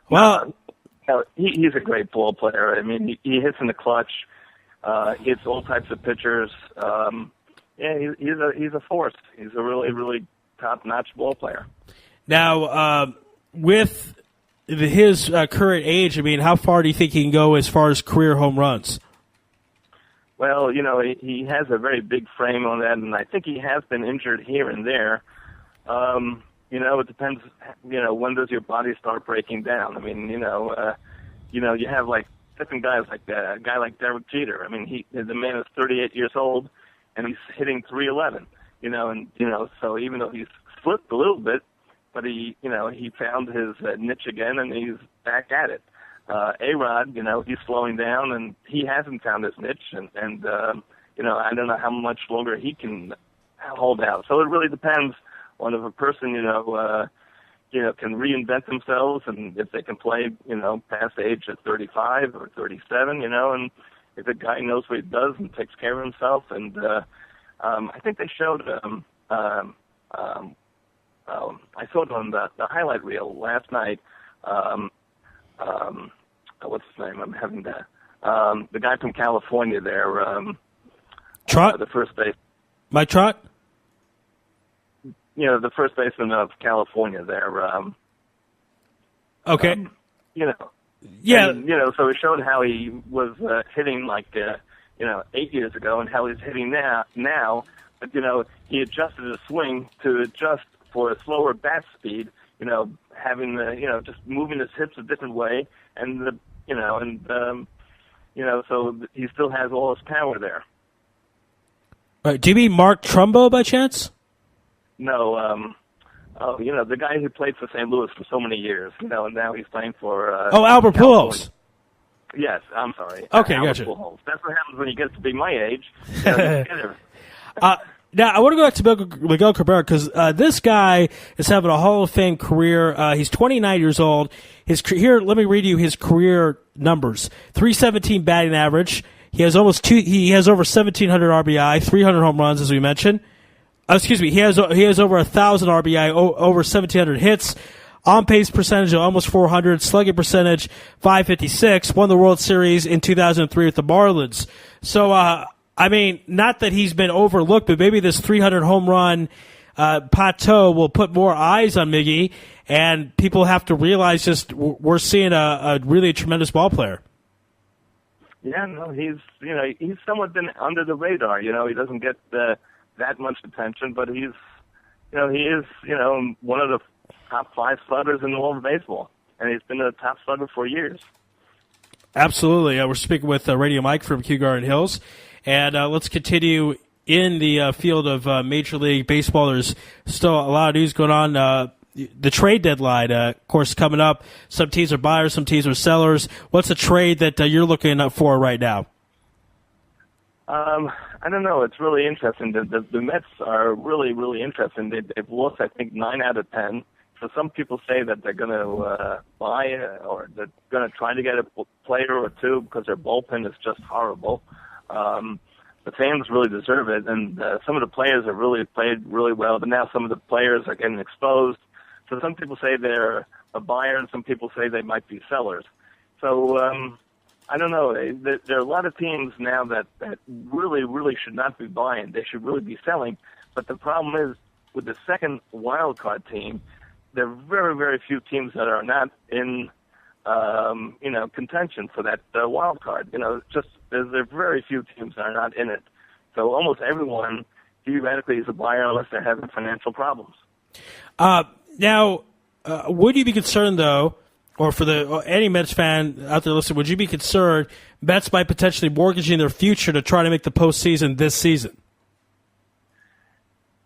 Well, he's a great ball player. I mean, he hits in the clutch. He hits all types of pitchers. He's a force. He's a really, really top-notch ball player. Now, with his current age, I mean, how far do you think he can go as far as career home runs? Well, he has a very big frame on that, and I think he has been injured here and there. It depends, when does your body start breaking down? I mean, you have like different guys, like a guy like Derek Jeter. I mean, the man is 38 years old, and he's hitting .311. So even though he's slipped a little bit, but he found his niche again, and he's back at it. A-Rod, he's slowing down, and he hasn't found his niche, and I don't know how much longer he can hold out. So it really depends on if a person, can reinvent themselves, and if they can play, past the age of 35 or 37, and if the guy knows what he does and takes care of himself. And I think they showed, I saw it on the highlight reel last night. What's his name? I'm having that. The guy from California there. Trot? The first base. Mike Trot? The first baseman of California there. Okay. Yeah. And, so it showed how he was hitting like, 8 years ago and how he's hitting now. But, he adjusted his swing to adjust for a slower bat speed, having the, just moving his hips a different way. And, so he still has all his power there. Do you mean Mark Trumbo by chance? No, the guy who played for St. Louis for so many years, and now he's playing for... Albert Pujols. Yes, I'm sorry. Okay, Albert gotcha. Pujols. That's what happens when you get to be my age. Now, I want to go back to Miguel Cabrera because this guy is having a Hall of Fame career. He's 29 years old. Here, let me read you his career numbers: .317 batting average. He has He has over 1,700 RBI, 300 home runs, as we mentioned. He has over 1,000 RBI, over 1,700 hits. On pace percentage of almost 400, slugging percentage 556. Won the World Series in 2003 with the Marlins. So, I mean, not that he's been overlooked, but maybe this 300 home run plateau will put more eyes on Miggy, and people have to realize just we're seeing a really tremendous ball player. Yeah, no, he's somewhat been under the radar. He doesn't get that much attention, but he is one of the top 5 sluggers in all of baseball, and he's been a top slugger for years. Absolutely. We're speaking with Radio Mike from Kew Garden Hills. And let's continue in the field of Major League Baseball. There's still a lot of news going on. The trade deadline, of course, coming up. Some teams are buyers, some teams are sellers. What's a trade that you're looking for right now? I don't know. It's really interesting. The Mets are really, really interesting. They've lost, I think, 9 out of 10. So some people say that they're going to buy or they're going to try to get a player or two because their bullpen is just horrible. The fans really deserve it, and some of the players have really played really well, but now some of the players are getting exposed. So some people say they're a buyer, and some people say they might be sellers. So I don't know. There are a lot of teams now that really, really should not be buying. They should really be selling. But the problem is, with the second wild card team, there are very, very few teams that are not in, contention for that wild card. There are very few teams that are not in it. So almost everyone theoretically is a buyer unless they're having financial problems. Now, would you be concerned, though, or for any Mets fan out there listening, would you be concerned Mets might potentially mortgaging their future to try to make the postseason this season?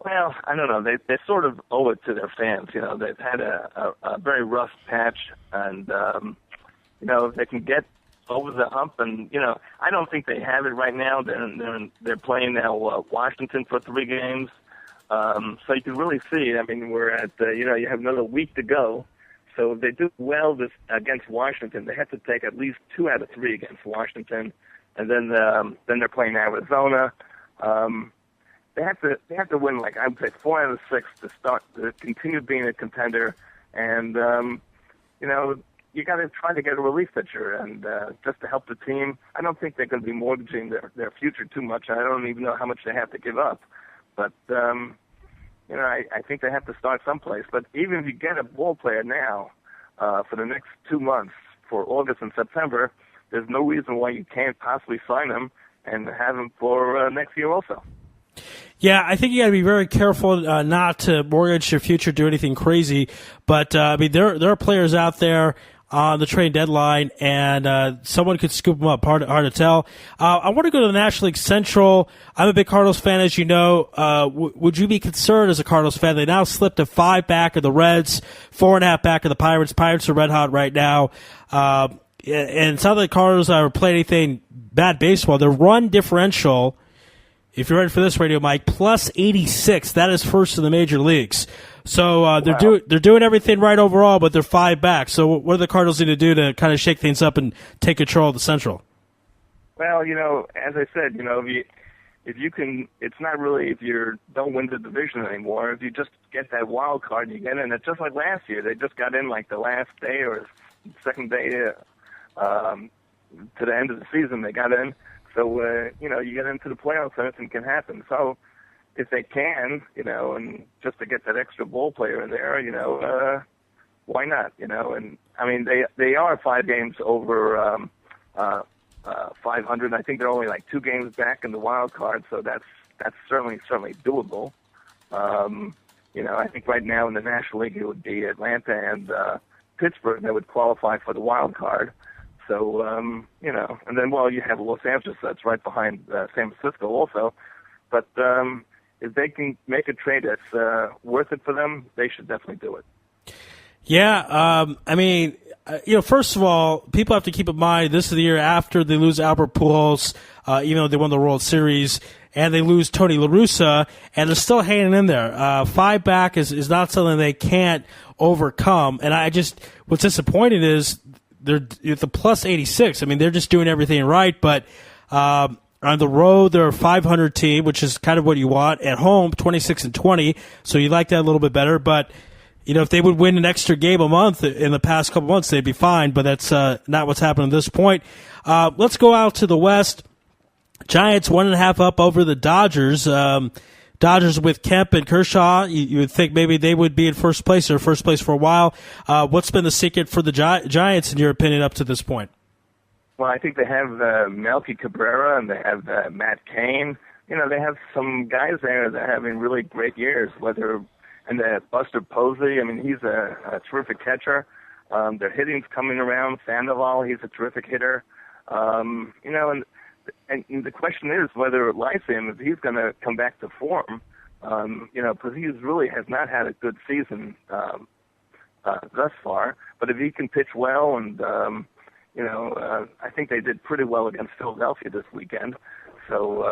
Well, I don't know. They sort of owe it to their fans. They've had a very rough patch, and if they can get over the hump, and I don't think they have it right now. They're playing now Washington for 3 games, so you can really see. I mean, we're at you have another week to go. So if they do well against Washington, they have to take at least 2 out of 3 against Washington, and then they're playing Arizona. They have to win, like I would say, 4 out of 6 to continue being a contender, and you got to try to get a relief pitcher, and just to help the team. I don't think they're going to be mortgaging their future too much. I don't even know how much they have to give up, but I think they have to start someplace. But even if you get a ball player now for the next 2 months, for August and September, there's no reason why you can't possibly sign him and have him for next year also. Yeah, I think you got to be very careful not to mortgage your future, do anything crazy. But I mean, there are players out there on the trade deadline, and someone could scoop them up. Hard to tell. I want to go to the National League Central. I'm a big Cardinals fan, as you know. Would you be concerned as a Cardinals fan? They now slipped to 5 back of the Reds, 4.5 back of the Pirates. Pirates are red hot right now. And it's not that the Cardinals are playing anything bad baseball. Their run differential, if you're ready for this, Radio Mike, plus 86. That is first in the major leagues. So they're doing everything right overall, but they're 5 back. So what do the Cardinals need to do to kind of shake things up and take control of the Central? Well, as I said, if you can, it's not really if you don't win the division anymore. If you just get that wild card, you get in. It's just like last year. They just got in like the last day or second day to the end of the season. They got in. So, you get into the playoffs, anything can happen. So, if they can, and just to get that extra ball player in there, why not, And, I mean, they are 5 games over 500. I think they're only like 2 games back in the wild card, so that's certainly doable. I think right now in the National League it would be Atlanta and Pittsburgh that would qualify for the wild card. So, and then, you have Los Angeles that's right behind San Francisco also. But if they can make a trade that's worth it for them, they should definitely do it. Yeah, I mean, first of all, people have to keep in mind this is the year after they lose Albert Pujols, even though they won the World Series, and they lose Tony La Russa, and they're still hanging in there. 5 back is not something they can't overcome. And what's disappointing is they're at the plus 86. I mean, they're just doing everything right, but on the road, they're a 500 team, which is kind of what you want. At home, 26-20, so you like that a little bit better. But, if they would win an extra game a month in the past couple months, they'd be fine, but that's not what's happening at this point. Let's go out to the West. Giants 1.5 up over the Dodgers. Dodgers with Kemp and Kershaw, you would think maybe they would be in first place or first place for a while. What's been the secret for the Giants, in your opinion, up to this point? Well, I think they have Melky Cabrera and they have Matt Cain. They have some guys there that are having really great years, and Buster Posey, I mean, he's a terrific catcher. Their hitting's coming around. Sandoval, he's a terrific hitter. And the question is whether Lyceum, if he's going to come back to form, because he really has not had a good season thus far. But if he can pitch well, and I think they did pretty well against Philadelphia this weekend. So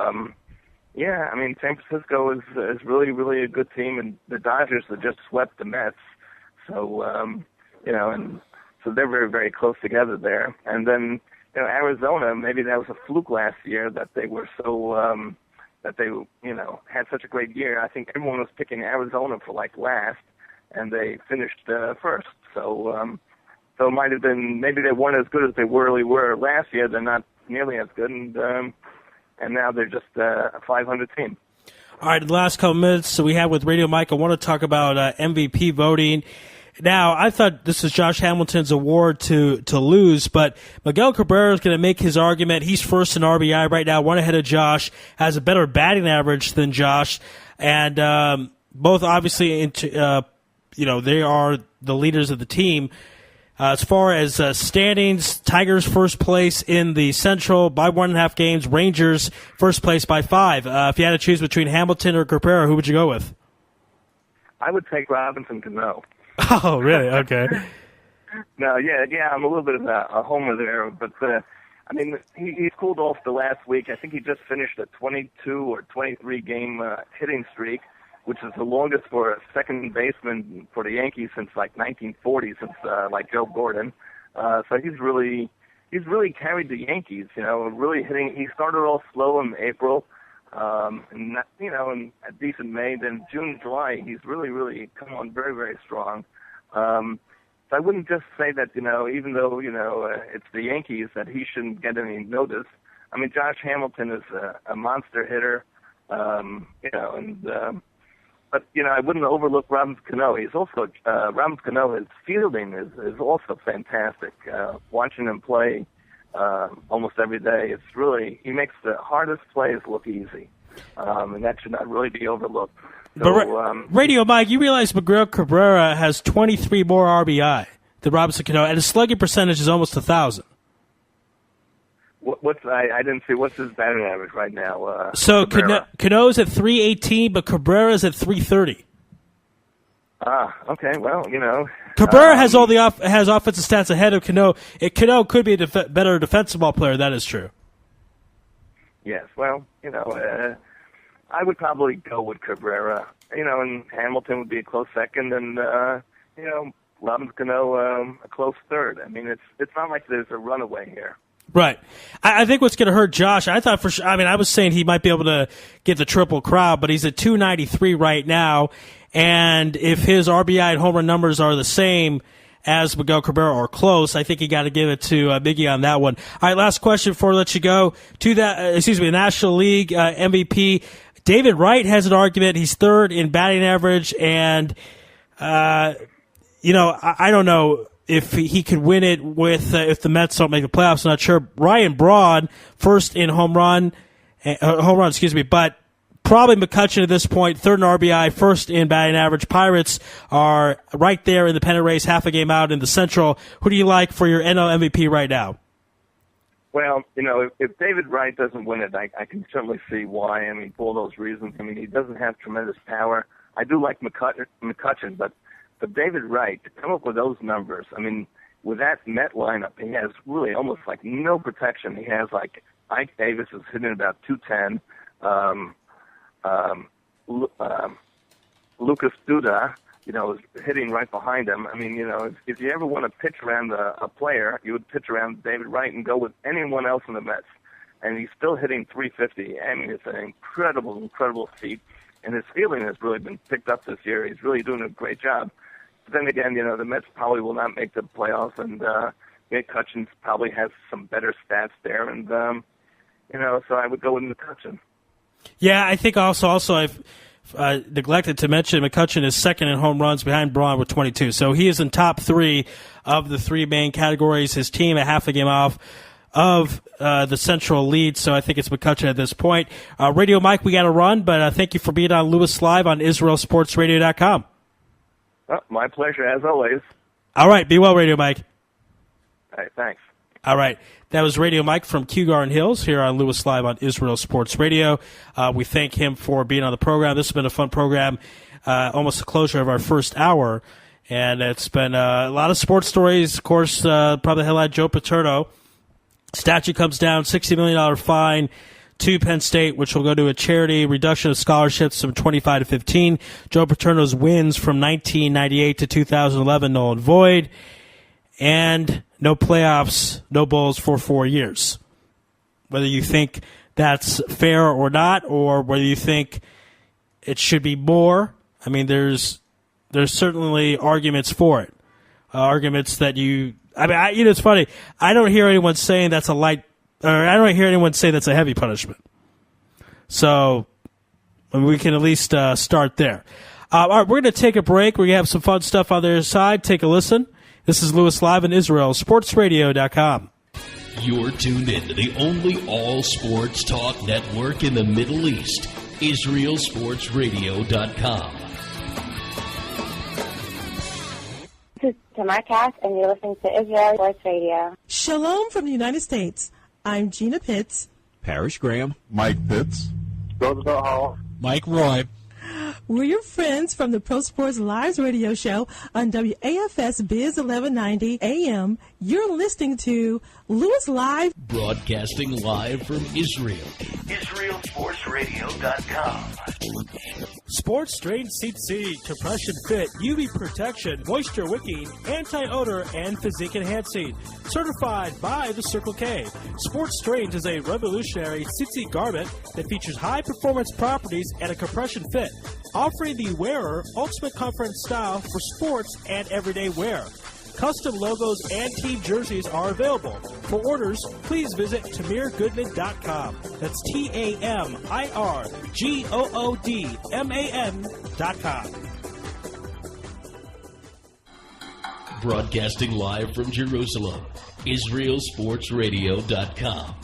San Francisco is really, really a good team, and the Dodgers have just swept the Mets. So and so they're very, very close together there. And then Arizona, maybe that was a fluke last year that they were so that they had such a great year. I think everyone was picking Arizona for last, and they finished first. So it might have been, maybe they weren't as good as they really were last year. They're not nearly as good, and now they're just a 500 team. All right, the last couple minutes we have with Radio Mike, I want to talk about MVP voting. Now, I thought this was Josh Hamilton's award to lose, but Miguel Cabrera is going to make his argument. He's first in RBI right now, one ahead of Josh, has a better batting average than Josh, and both obviously, they are the leaders of the team. As far as standings, Tigers first place in the Central by 1.5 games. Rangers first place by 5. If you had to choose between Hamilton or Cabrera, who would you go with? I would take Robinson Cano. Oh, really? Okay. No, yeah, I'm a little bit of a homer there, but he's cooled off the last week. I think he just finished a 22 or 23 game hitting streak, which is the longest for a second baseman for the Yankees since 1940, since Joe Gordon. So he's really carried the Yankees. Really hitting. He started off slow in April. In a decent May, then June, July, he's really come on very, very strong. So I wouldn't just say that, even though, it's the Yankees, that he shouldn't get any notice. I mean, Josh Hamilton is a monster hitter, but I wouldn't overlook Robinson Cano. He's also, Robinson Cano, his fielding is also fantastic. Watching him play, almost every day. It's really, he makes the hardest plays look easy, and that should not really be overlooked. So, but Radio Mike, you realize Miguel Cabrera has 23 more RBI than Robinson Cano, and his slugging percentage is almost 1,000. I didn't see what's his batting average right now. So Cano's at 318, but Cabrera's at 330. Okay. Well, Cabrera has all has offensive stats ahead of Cano. Cano could be a better defensive ball player. That is true. Yes. Well, I would probably go with Cabrera. And Hamilton would be a close second, and Robinson Cano a close third. I mean, it's not like there's a runaway here. Right. I think what's going to hurt Josh, I thought for sure, I was saying he might be able to get the triple crowd, but he's at 293 right now. And if his RBI and home run numbers are the same as Miguel Cabrera or close, I think you got to give it to Miggy on that one. All right, last question before I let you go. The National League MVP. David Wright has an argument. He's third in batting average, and, I don't know if he could win it with if the Mets don't make the playoffs. I'm not sure. Ryan Braun, first in home run, but probably McCutchen at this point, third in RBI, first in batting average. Pirates are right there in the pennant race, half a game out in the Central. Who do you like for your NL MVP right now? Well, if David Wright doesn't win it, I can certainly see why. I mean, for all those reasons. I mean, he doesn't have tremendous power. I do like McCutchen, but David Wright, to come up with those numbers, I mean, with that Met lineup, he has really almost no protection. He has Ike Davis is hitting about 210. Lucas Duda, is hitting right behind him. I mean, if you ever want to pitch around a player, you would pitch around David Wright and go with anyone else in the Mets. And he's still hitting 350. I mean, it's an incredible feat. And his fielding has really been picked up this year. He's really doing a great job. But then again, the Mets probably will not make the playoffs, and McCutchen probably has some better stats there. And, so I would go with McCutchen. Yeah, I think also I've neglected to mention McCutchen is second in home runs behind Braun with 22. So he is in top 3 of the 3 main categories. His team a half a game off of the Central lead, so I think it's McCutchen at this point. Radio Mike, we got to run, but thank you for being on Louis Live on IsraelSportsRadio.com. My pleasure, as always. All right, be well, Radio Mike. All right, thanks. All right. That was Radio Mike from Kew Garden Hills here on Louis Live on Israel Sports Radio. We thank him for being on the program. This has been a fun program, almost the closure of our first hour. And it's been a lot of sports stories. Of course, probably the headline, Joe Paterno. Statute comes down, $60 million fine to Penn State, which will go to a charity, reduction of scholarships from 25 to 15. Joe Paterno's wins from 1998 to 2011, null and void. And no playoffs, no bowls for 4 years. Whether you think that's fair or not, or whether you think it should be more, I mean, there's certainly arguments for it. Arguments that it's funny. I don't hear anyone saying that's a light, or I don't hear anyone say that's a heavy punishment. So we can at least start there. All right, we're going to take a break. We're going to have some fun stuff on the other side. Take a listen. This is Louis Live in Israel, sportsradio.com. You're tuned in to the only all-sports talk network in the Middle East, IsraelSportsRadio.com. This is Tamar Cass, and you're listening to Israel Sports Radio. Shalom from the United States. I'm Gina Pitts. Parrish Graham. Mike Pitts. Roosevelt Hall. Mike Roy. We're your friends from the Pro Sports Lives radio show on WAFS Biz 1190 AM. You're listening to Louis Live. Broadcasting live from Israel. IsraelSportsRadio.com. Sports Strain CC, compression fit, UV protection, moisture wicking, anti-odor, and physique enhancing. Certified by the Circle K. Sports Strain is a revolutionary CC garment that features high performance properties and a compression fit, offering the wearer ultimate comfort and style for sports and everyday wear. Custom logos and team jerseys are available. For orders, please visit TamirGoodman.com. That's TamirGoodman.com. Broadcasting live from Jerusalem, IsraelSportsRadio.com.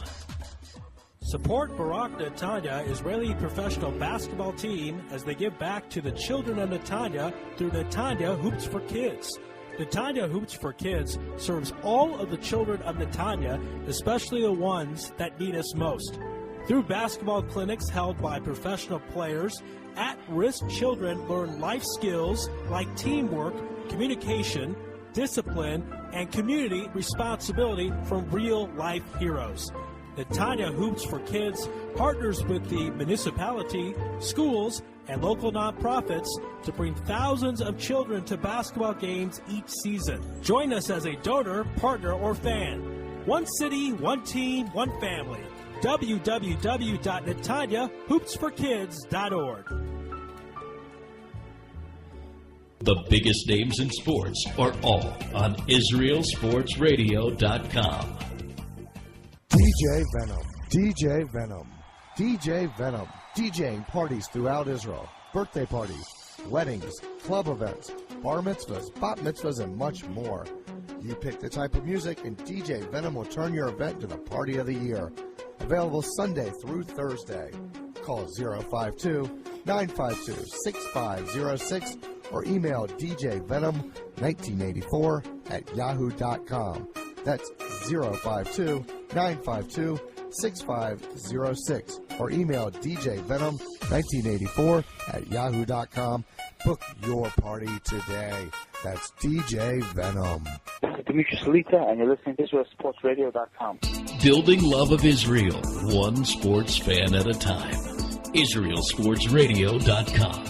Support Barak Netanya, Israeli professional basketball team, as they give back to the children of Netanya through Netanya Hoops for Kids. Netanya Hoops for Kids serves all of the children of Netanya, especially the ones that need us most. Through basketball clinics held by professional players, at-risk children learn life skills like teamwork, communication, discipline, and community responsibility from real-life heroes. Netanya Hoops for Kids partners with the municipality, schools, and local nonprofits to bring thousands of children to basketball games each season. Join us as a donor, partner, or fan. One city, one team, one family. www.netanyahoopsforkids.org. The biggest names in sports are all on IsraelSportsRadio.com. DJ Venom, DJ Venom, DJ Venom, DJing parties throughout Israel, birthday parties, weddings, club events, bar mitzvahs, bat mitzvahs, and much more. You pick the type of music, and DJ Venom will turn your event into the party of the year. Available Sunday through Thursday. Call 052-952-6506 or email djvenom1984@yahoo.com. That's 052-952-6506 or email djvenom1984@yahoo.com. Book your party today. That's DJ Venom. This is Demetrius Salita, and you're listening to IsraelSportsRadio.com. Building love of Israel, one sports fan at a time. IsraelSportsRadio.com.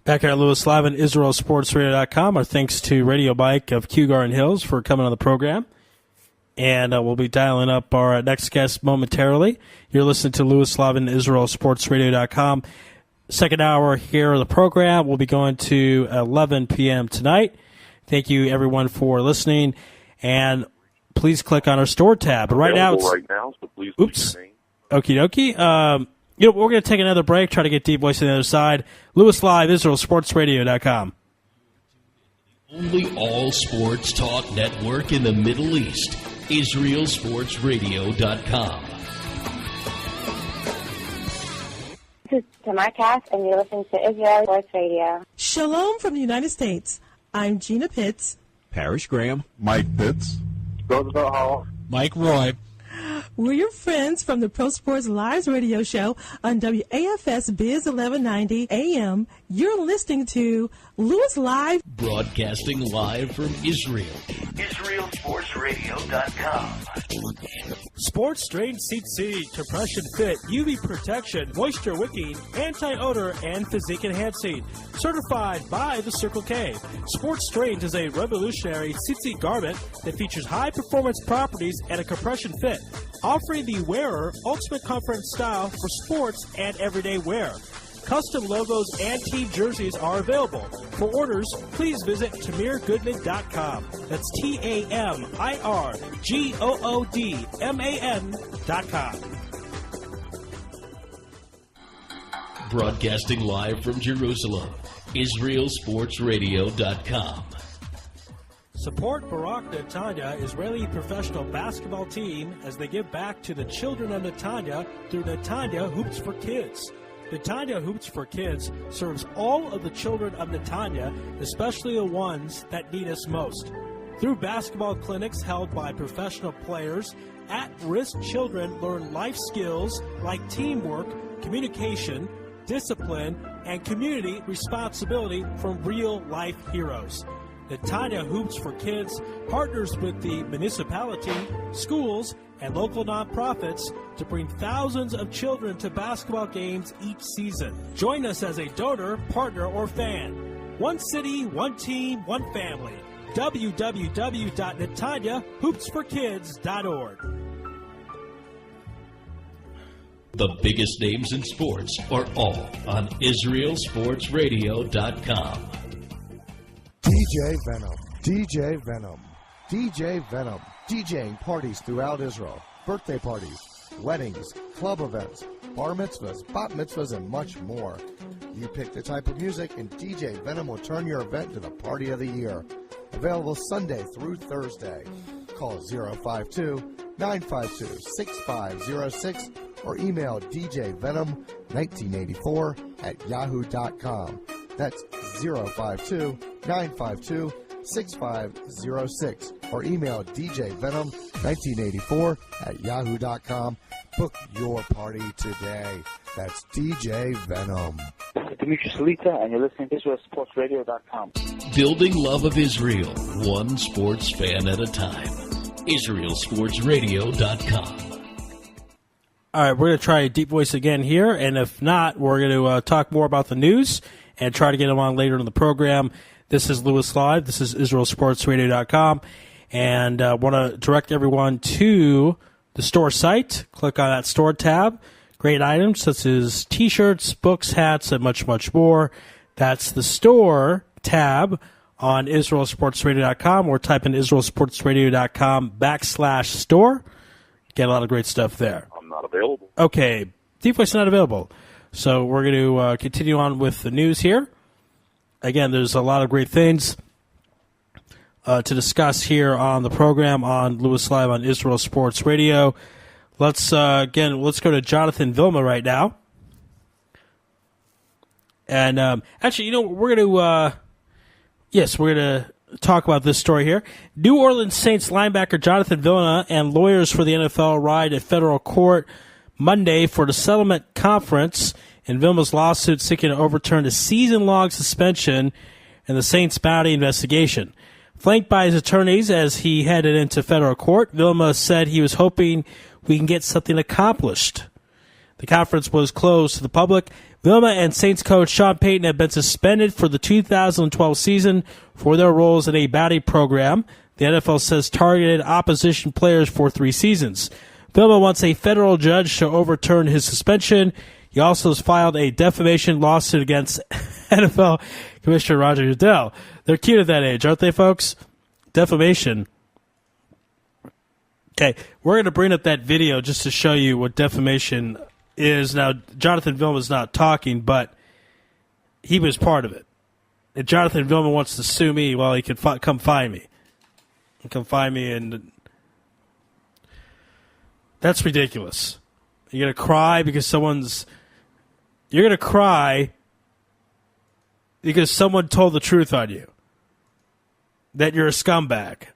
Back here at Louis Live and IsraelSportsRadio.com. Our thanks to Radio Mike of Kew Garden Hills for coming on the program. And we'll be dialing up our next guest momentarily. You're listening to Louis Live and IsraelSportsRadio.com. Second hour here of the program. We'll be going to 11 p.m. tonight. Thank you, everyone, for listening. And please click on our store tab. But right now, it's... Right now, so please oops. Okie dokie. We're going to take another break, try to get Deep Voice on the other side. Louis Live, IsraelSportsRadio.com. Only all sports talk network in the Middle East, IsraelSportsRadio.com. This is Tamar Cass, and you're listening to Israel Sports Radio. Shalom from the United States. I'm Gina Pitts. Parrish Graham. Mike Pitts. Roosevelt Hall. Mike Roy. We're your friends from the Pro Sports Lives radio show on WAFS Biz 1190 AM. You're listening to Louis Live. Broadcasting live from Israel. IsraelSportsRadio.com. Sports Drain Seat Seat, Compression Fit, UV Protection, Moisture Wicking, Anti-Odor, and Physique Enhancing. Certified by the Circle K. Sports Drain is a revolutionary seat garment that features high-performance properties and a compression fit, offering the wearer ultimate comfort and style for sports and everyday wear. Custom logos and team jerseys are available. For orders, please visit TamirGoodman.com. That's TamirGoodman.com. Broadcasting live from Jerusalem. IsraelSportsRadio.com. Support Barak Netanya, Israeli professional basketball team, as they give back to the children of Netanya through Netanya Hoops for Kids. Netanya Hoops for Kids serves all of the children of Netanya, especially the ones that need us most. Through basketball clinics held by professional players, at-risk children learn life skills like teamwork, communication, discipline, and community responsibility from real-life heroes. Netanya Hoops for Kids partners with the municipality, schools, and local nonprofits to bring thousands of children to basketball games each season. Join us as a donor, partner, or fan. One city, one team, one family. www.netanyahoopsforkids.org. The biggest names in sports are all on IsraelSportsRadio.com. DJ Venom, DJ Venom, DJ Venom, DJing parties throughout Israel, birthday parties, weddings, club events, bar mitzvahs, bat mitzvahs, and much more. You pick the type of music, and DJ Venom will turn your event to the party of the year. Available Sunday through Thursday. Call 052-952-6506 or email djvenom1984@yahoo.com. That's 052-952-6506 or email djvenom1984@yahoo.com. Book your party today. That's DJ Venom. This is Dimitri Salita, and you're listening to IsraelSportsRadio.com. Building love of Israel, one sports fan at a time. IsraelSportsRadio.com. All right, we're going to try a deep voice again here, and if not, we're going to talk more about the news and try to get him on later in the program. This is Louis Live. This is IsraelSportsRadio.com, and I want to direct everyone to the store site. Click on that store tab. Great items such as T-shirts, books, hats, and much, much more. That's the store tab on IsraelSportsRadio.com, or type in IsraelSportsRadio.com/store. Get a lot of great stuff there. I'm not available. Okay, Deep Voice not available. So we're going to continue on with the news here. Again, there's a lot of great things to discuss here on the program on Louis Live on Israel Sports Radio. Let's go to Jonathan Vilma right now. And actually, we're going to talk about this story here. New Orleans Saints linebacker Jonathan Vilma and lawyers for the NFL arrived at federal court Monday for the settlement conference in Vilma's lawsuit seeking to overturn a season-long suspension in the Saints bounty investigation. Flanked by his attorneys as he headed into federal court, Vilma said he was hoping we can get something accomplished. The conference was closed to the public. Vilma and Saints coach Sean Payton have been suspended for the 2012 season for their roles in a bounty program the NFL says targeted opposition players for 3 seasons. Vilma wants a federal judge to overturn his suspension. He also has filed a defamation lawsuit against NFL Commissioner Roger Goodell. They're cute at that age, aren't they, folks? Defamation. Okay, we're going to bring up that video just to show you what defamation is. Now, Jonathan Vilma is not talking, but he was part of it. If Jonathan Vilma wants to sue me, well, he can come find me. He can come find me, and that's ridiculous. You're going to cry because You're going to cry because someone told the truth on you. That you're a scumbag.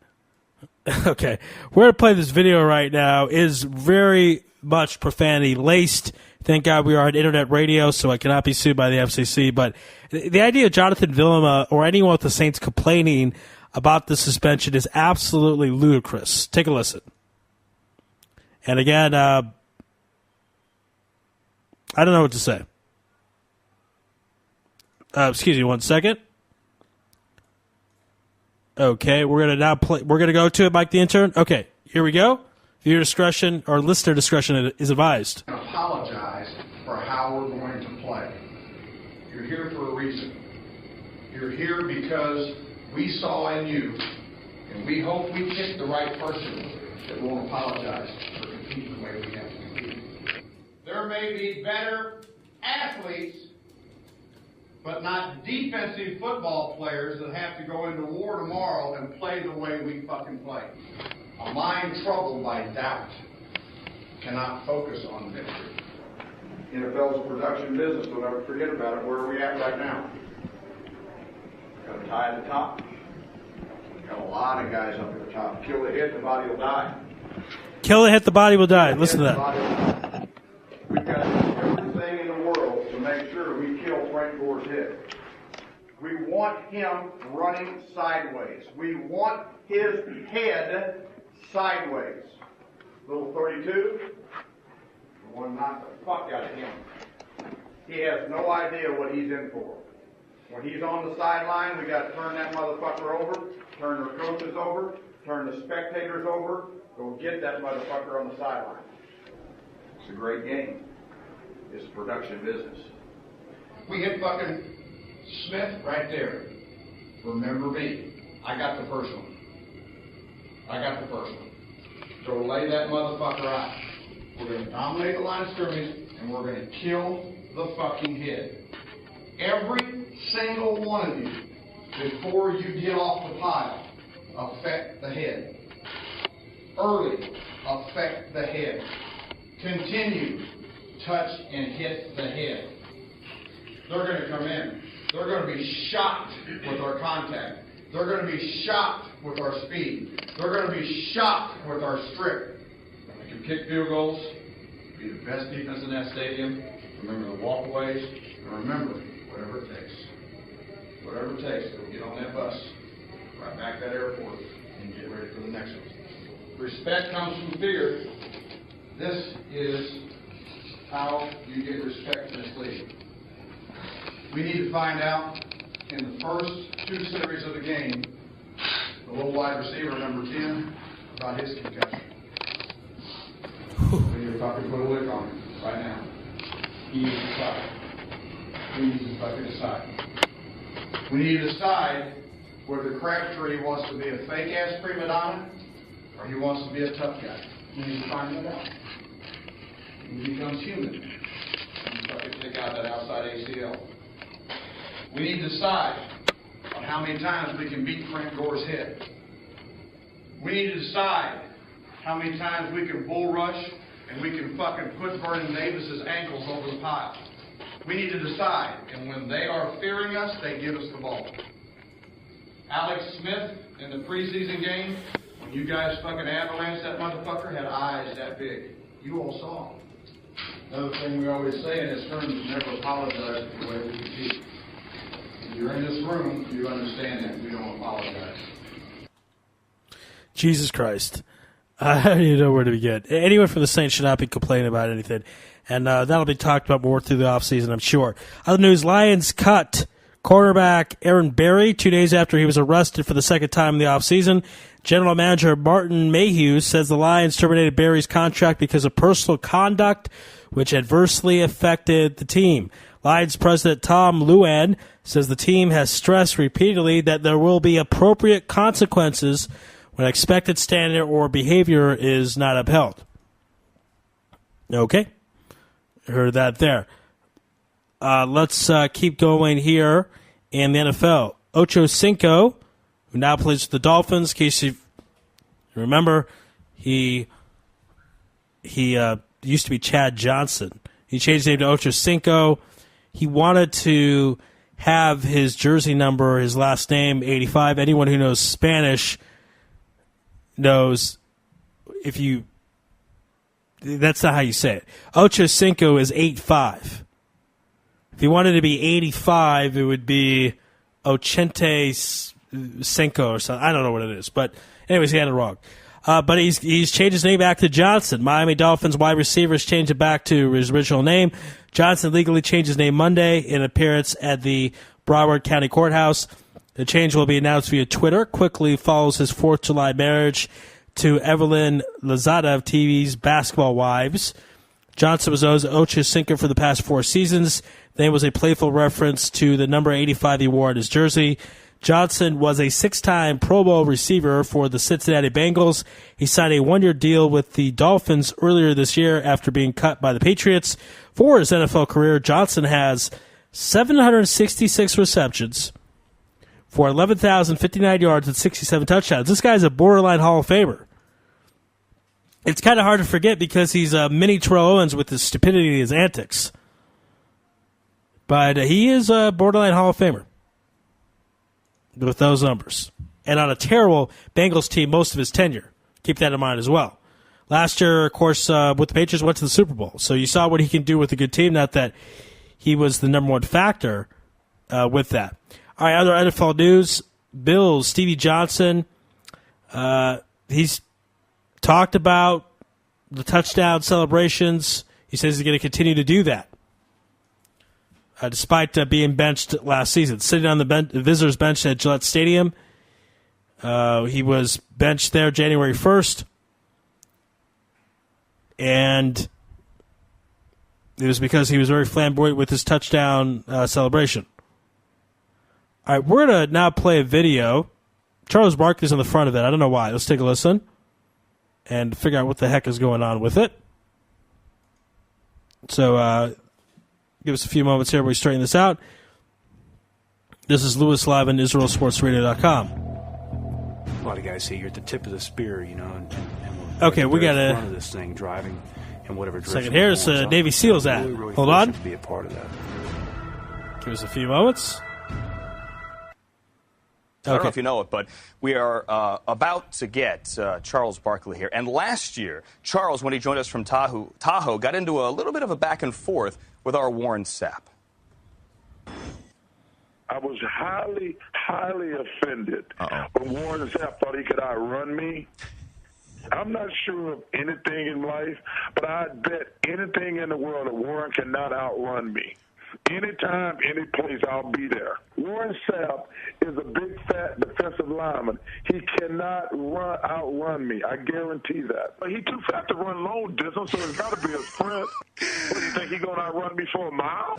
Okay, we're going to play this video right now. It is very much profanity laced. Thank God we are on internet radio, so I cannot be sued by the FCC. But the idea of Jonathan Vilma or anyone with the Saints complaining about the suspension is absolutely ludicrous. Take a listen. And again, I don't know what to say. Excuse me 1 second. Okay, we're going to now play. We're going to go to it, Mike the intern. Okay, here we go. Viewer discretion or listener discretion is advised. Apologize for how we're going to play. You're here for a reason. You're here because we saw in you, and we hope we picked the right person that won't apologize for competing the way we have to compete. There may be better athletes, but not defensive football players that have to go into war tomorrow and play the way we fucking play. A mind troubled by doubt cannot focus on victory. NFL's a production business. Don't ever forget about it. Where are we at right now? Got a tie at the top. Got a lot of guys up at the top. Kill the hit, the body will die. Kill the hit, the body will die. Listen to that. We've got everything in the world to make sure we kill Frank Gore's head. We want him running sideways. We want his head sideways. Little 32, we want to knock the fuck out of him. He has no idea what he's in for. When he's on the sideline, we got to turn that motherfucker over, turn the coaches over, turn the spectators over, go get that motherfucker on the sideline. It's a great game. It's a production business. We hit fucking Smith right there. Remember me. I got the first one. Go lay that motherfucker out. We're going to dominate the line of scrimmage, and we're going to kill the fucking head. Every single one of you, before you get off the pile, affect the head. Early, affect the head. Continue, touch and hit the head. They're going to come in. They're going to be shocked with our contact. They're going to be shocked with our speed. They're going to be shocked with our strip. We can kick field goals, be the best defense in that stadium. Remember the walkaways, and remember, whatever it takes. Whatever it takes, we'll get on that bus, right back to that airport, and get ready for the next one. Respect comes from fear. This is how you get respect in this league. We need to find out in the first 2 series of the game, the little wide receiver, number 10, about his concussion. We need to fucking put a lick on him right now. He needs to decide. We need to fucking decide. We need to decide whether Crabtree wants to be a fake-ass prima donna or he wants to be a tough guy. We need to find that out. When he becomes human, you fucking take out that outside ACL. We need to decide on how many times we can beat Frank Gore's head. We need to decide how many times we can bull rush and we can fucking put Vernon Davis's ankles over the pile. We need to decide, and when they are fearing us, they give us the ball. Alex Smith in the preseason game, when you guys fucking avalanched that motherfucker, had eyes that big. You all saw him. Another thing we always say in this room is never apologize for the way we compete. If you're in this room, you understand that. We don't apologize. Jesus Christ. I don't even know where to begin. Anyone from the Saints should not be complaining about anything. And that'll be talked about more through the offseason, I'm sure. Other news, Lions cut cornerback Aaron Berry 2 days after he was arrested for the second time in the offseason. General Manager Martin Mayhew says the Lions terminated Berry's contract because of personal conduct, which adversely affected the team. Lions President Tom Luan says the team has stressed repeatedly that there will be appropriate consequences when expected standard or behavior is not upheld. Okay. Heard that there. Let's keep going here in the NFL. Ocho Cinco, who now plays for the Dolphins. In case you remember, he used to be Chad Johnson. He changed his name to Ocho Cinco. He wanted to have his jersey number, his last name, 85. Anyone who knows Spanish knows that's not how you say it. Ocho Cinco is 8'5". If you wanted to be 85, it would be Ochente Cinco or something. I don't know what it is. But anyways, he had it wrong. But he's changed his name back to Johnson. Miami Dolphins wide receivers changed it back to his original name. Johnson legally changed his name Monday in an appearance at the Broward County Courthouse. The change will be announced via Twitter. Quickly follows his 4th of July marriage to Evelyn Lozada of TV's Basketball Wives. Johnson was Ocho Cinco for the past 4 seasons. The name was a playful reference to the number 85 he wore on his jersey. Johnson was a 6-time Pro Bowl receiver for the Cincinnati Bengals. He signed a 1-year deal with the Dolphins earlier this year after being cut by the Patriots. For his NFL career, Johnson has 766 receptions for 11,059 yards and 67 touchdowns. This guy's a borderline Hall of Famer. It's kind of hard to forget because he's a mini Terrell Owens with his stupidity and his antics. But he is a borderline Hall of Famer with those numbers. And on a terrible Bengals team most of his tenure. Keep that in mind as well. Last year, of course, with the Patriots, went to the Super Bowl. So you saw what he can do with a good team. Not that he was the number one factor with that. All right, other NFL news. Bills, Stevie Johnson, he's talked about the touchdown celebrations. He says he's going to continue to do that. Despite being benched last season. Sitting on the visitors' bench at Gillette Stadium. He was benched there January 1st. And it was because he was very flamboyant with his touchdown celebration. All right, we're going to now play a video. Charles Barkley's on the front of it. I don't know why. Let's take a listen and figure out what the heck is going on with it. So, give us a few moments here while we straighten this out. This is Louis live on IsraelSportsRadio.com. A lot of guys say you're at the tip of the spear, you know. And okay, we got to front of this thing driving in whatever direction. Second, here's Navy SEALs at. Really Hold on. To be a part of that. Give us a few moments. I don't know if you know it, but we are about to get Charles Barkley here. And last year, Charles, when he joined us from Tahoe, got into a little bit of a back and forth with our Warren Sapp. I was highly, highly offended when Warren Sapp thought he could outrun me. I'm not sure of anything in life, but I'd bet anything in the world that Warren cannot outrun me. Anytime, any place, I'll be there. Warren Sapp is a big, fat defensive lineman. He cannot outrun me. I guarantee that. But he's too fat to run long distance, so it's got to be a sprint. What, do you think he's going to outrun me for a mile?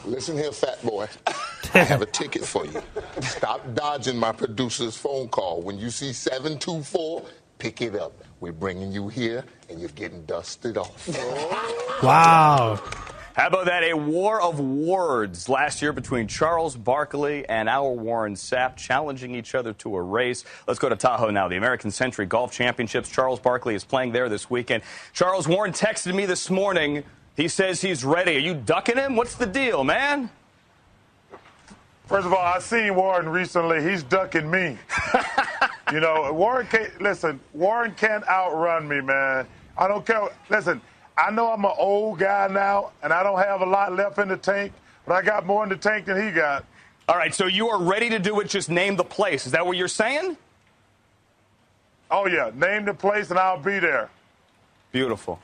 Listen here, fat boy. I have a ticket for you. Stop dodging my producer's phone call. When you see 724, pick it up. We're bringing you here, and you're getting dusted off. Wow. How about that? A war of words last year between Charles Barkley and our Warren Sapp, challenging each other to a race. Let's go to Tahoe now. The American Century Golf Championships. Charles Barkley is playing there this weekend. Charles, Warren texted me this morning. He says he's ready. Are you ducking him? What's the deal, man? First of all, I seen Warren recently. He's ducking me. You know, Warren can't outrun me, man. I don't care. Listen. I know I'm an old guy now, and I don't have a lot left in the tank, but I got more in the tank than he got. All right, so you are ready to do it, just name the place. Is that what you're saying? Oh, yeah. Name the place, and I'll be there. Beautiful.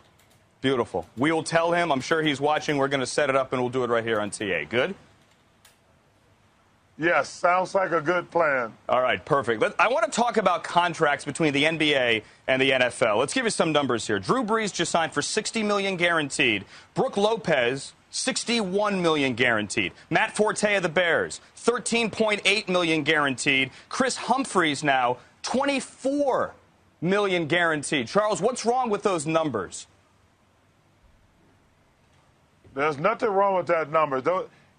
Beautiful. We will tell him. I'm sure he's watching. We're going to set it up, and we'll do it right here on TA. Good? Yes, sounds like a good plan. All right, perfect. I want to talk about contracts between the NBA and the NFL. Let's give you some numbers here. Drew Brees just signed for $60 million guaranteed. Brooke Lopez, $61 million guaranteed. Matt Forte of the Bears, $13.8 million guaranteed. Chris Humphries now, $24 million guaranteed. Charles, what's wrong with those numbers? There's nothing wrong with that number.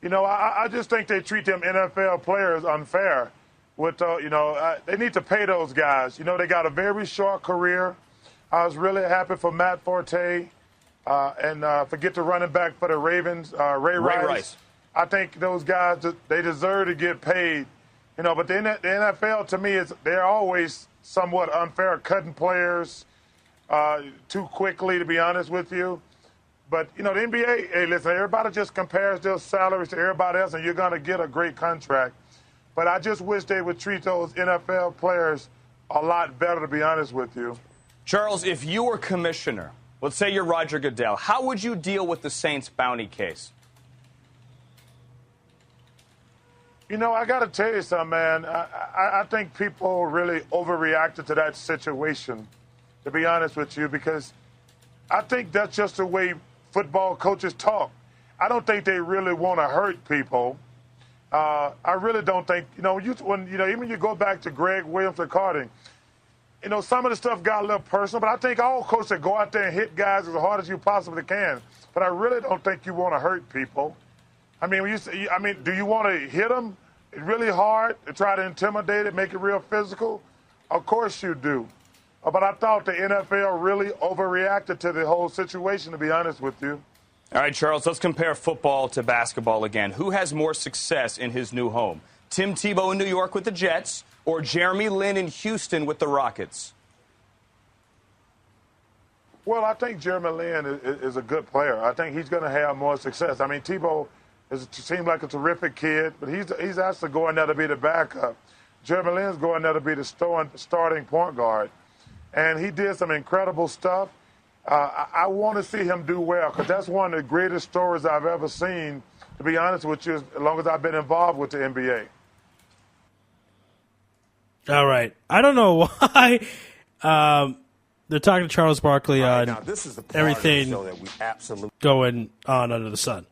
You know, I just think they treat them NFL players unfair. They need to pay those guys. You know, they got a very short career. I was really happy for Matt Forte and forget the running back for the Ravens, Ray Rice. I think those guys, they deserve to get paid. But the NFL, to me, they're always somewhat unfair, cutting players too quickly, to be honest with you. But, the NBA, hey, listen, everybody just compares their salaries to everybody else, and you're going to get a great contract. But I just wish they would treat those NFL players a lot better, to be honest with you. Charles, if you were commissioner, let's say you're Roger Goodell, how would you deal with the Saints bounty case? I got to tell you something, man. I think people really overreacted to that situation, to be honest with you, because I think that's just the way football coaches talk. I don't think they really want to hurt people. I really don't think, even you go back to Greg Williams and Carding, some of the stuff got a little personal, but I think all coaches go out there and hit guys as hard as you possibly can. But I really don't think you want to hurt people. I mean, do you want to hit them really hard to try to intimidate it, make it real physical? Of course you do. But I thought the NFL really overreacted to the whole situation, to be honest with you. All right, Charles, let's compare football to basketball again. Who has more success in his new home? Tim Tebow in New York with the Jets or Jeremy Lin in Houston with the Rockets? Well, I think Jeremy Lin is a good player. I think he's going to have more success. I mean, Tebow seems like a terrific kid, but he's actually going there to be the backup. Jeremy Lin's going there to be the starting point guard. And he did some incredible stuff. I want to see him do well because that's one of the greatest stories I've ever seen, to be honest with you, as long as I've been involved with the NBA. All right. I don't know why they're talking to Charles Barkley on everything going on under the sun.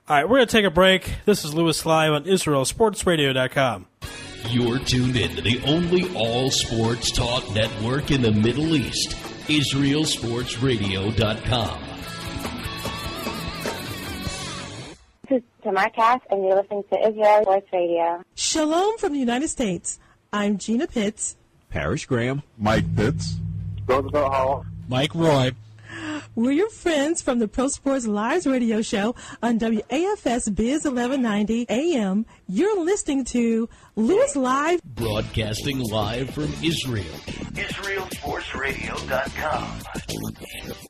All right, we're going to take a break. This is Louis Live on IsraelSportsRadio.com. You're tuned in to the only all-sports talk network in the Middle East, IsraelSportsRadio.com. This is Tamar Cass, and you're listening to Israel Sports Radio. Shalom from the United States. I'm Gina Pitts. Parrish Graham. Mike Pitts. Roosevelt Hall. Mike Roy. We're your friends from the Pro Sports Lives radio show on WAFS Biz 1190 AM. You're listening to Louis Live. Broadcasting live from Israel. IsraelSportsRadio.com.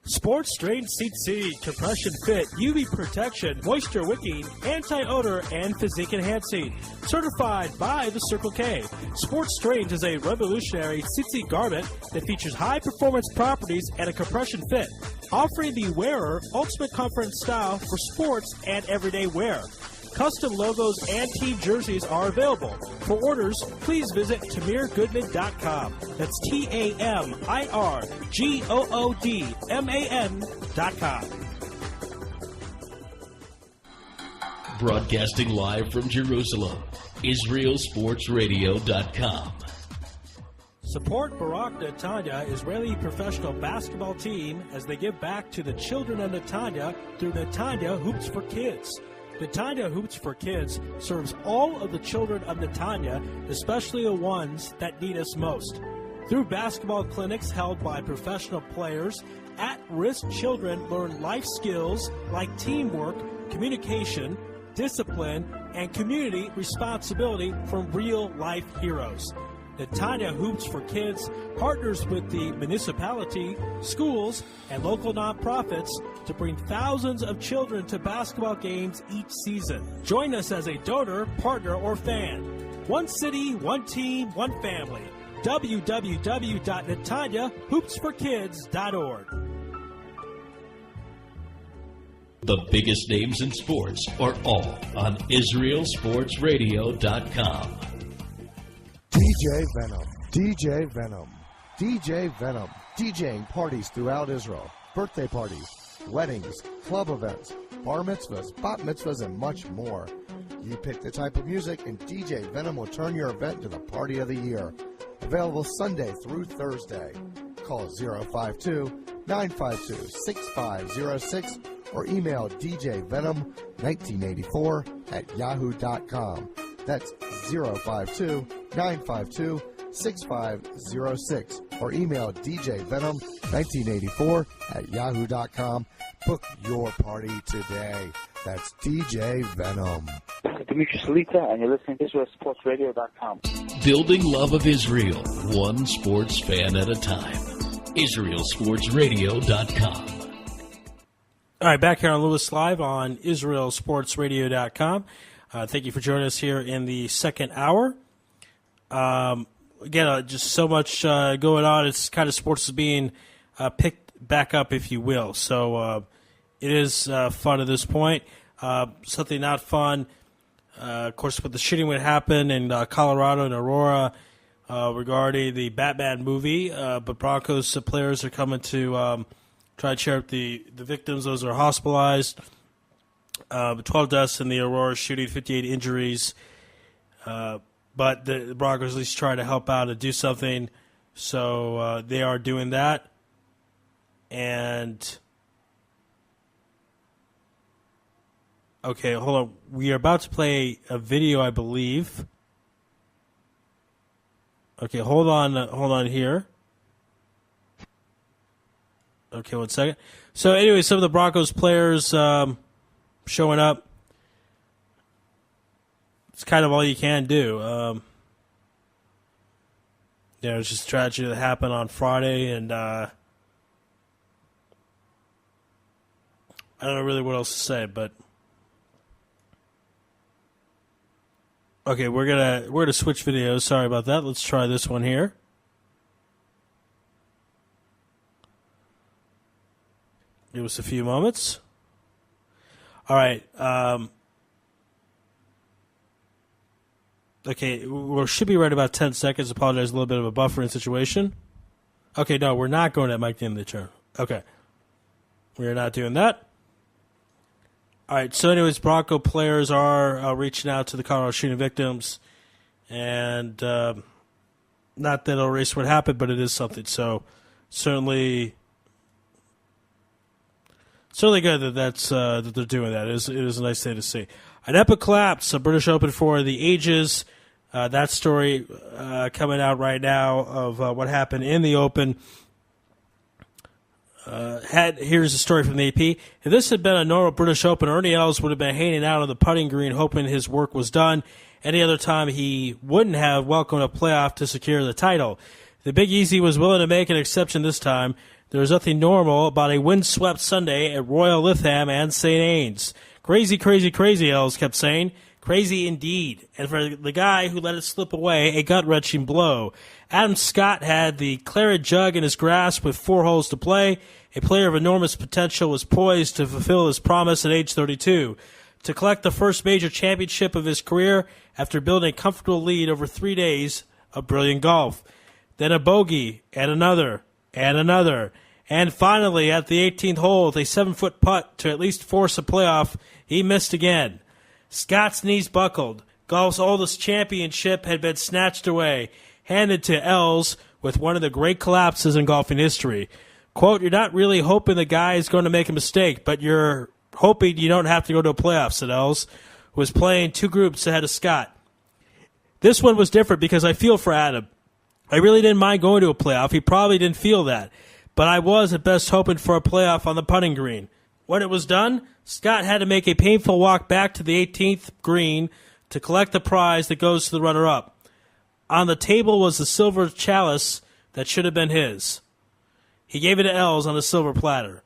Sports Strain CC, compression fit, UV protection, moisture wicking, anti-odor, and physique enhancing. Certified by the Circle K. Sports Strain is a revolutionary CC garment that features high performance properties and a compression fit, offering the wearer ultimate comfort and style for sports and everyday wear. Custom logos and team jerseys are available. For orders, please visit TamirGoodman.com. That's TamirGoodman.com. Broadcasting live from Jerusalem, IsraelSportsRadio.com. Support Barak Netanya, Israeli professional basketball team, as they give back to the children of Netanya through Netanya Hoops for Kids. Netanya Hoops for Kids serves all of the children of Netanya, especially the ones that need us most. Through basketball clinics held by professional players, at-risk children learn life skills like teamwork, communication, discipline, and community responsibility from real-life heroes. Netanya Hoops for Kids partners with the municipality, schools, and local nonprofits to bring thousands of children to basketball games each season. Join us as a donor, partner, or fan. One city, one team, one family. www.netanyahoopsforkids.org. The biggest names in sports are all on IsraelSportsRadio.com. DJ Venom, DJ Venom, DJ Venom, DJing parties throughout Israel, birthday parties, weddings, club events, bar mitzvahs, bat mitzvahs, and much more. You pick the type of music and DJ Venom will turn your event into the party of the year. Available Sunday through Thursday. Call 052-952-6506 or email djvenom1984@yahoo.com. That's 052-952-6506 or email djvenom1984@yahoo.com. Book your party today. That's DJ Venom. Dimitri Salita, and you're listening to IsraelSportsRadio.com. Building love of Israel, one sports fan at a time. IsraelSportsRadio.com. All right, back here on Louis Live on IsraelSportsRadio.com. Thank you for joining us here in the second hour. Again, just so much going on. It's kind of sports is being picked back up, if you will. So it is fun at this point. Something not fun, of course, with the shooting that happened in Colorado and Aurora regarding the Batman movie. But Broncos players are coming to try to cheer up the victims. Those are hospitalized. 12 deaths in the Aurora shooting, 58 injuries. But the Broncos at least try to help out and do something. So they are doing that. And, okay, hold on. We are about to play a video, I believe. Okay, hold on here. Okay, 1 second. So anyway, some of the Broncos players showing up. It's kind of all you can do. It's just a tragedy that happened on Friday, and I don't know really what else to say, but okay, we're gonna switch videos. Sorry about that. Let's try this one here. Give us a few moments. All right. Okay, we should be right about 10 seconds. Apologize, a little bit of a buffering situation. Okay, no, we're not going at Mike the end of the turn. Okay. We are not doing that. All right, so anyways, Bronco players are reaching out to the Colorado shooting victims. And not that it'll erase what happened, but it is something. So certainly good that they're doing that. It is a nice thing to see. An epic collapse, a British Open for the ages. That story coming out right now of what happened in the Open. Here's a story from the AP. If this had been a normal British Open, Ernie Els would have been hanging out on the putting green hoping his work was done. Any other time, he wouldn't have welcomed a playoff to secure the title. The Big Easy was willing to make an exception this time. There was nothing normal about a windswept Sunday at Royal Lytham and St. Ains. Crazy, crazy, crazy, Els kept saying. Crazy indeed. And for the guy who let it slip away, a gut-wrenching blow. Adam Scott had the claret jug in his grasp with 4 holes to play. A player of enormous potential was poised to fulfill his promise at age 32. To collect the first major championship of his career after building a comfortable lead over 3 days of brilliant golf. Then a bogey, and another, and another. And finally, at the 18th hole, with a 7-foot putt to at least force a playoff, he missed again. Scott's knees buckled. Golf's oldest championship had been snatched away, handed to Els with one of the great collapses in golfing history. Quote, you're not really hoping the guy is going to make a mistake, but you're hoping you don't have to go to a playoff, said Els, who was playing 2 groups ahead of Scott. This one was different because I feel for Adam. I really didn't mind going to a playoff. He probably didn't feel that. But I was at best hoping for a playoff on the putting green. When it was done, Scott had to make a painful walk back to the 18th green to collect the prize that goes to the runner-up. On the table was the silver chalice that should have been his. He gave it to Els on a silver platter.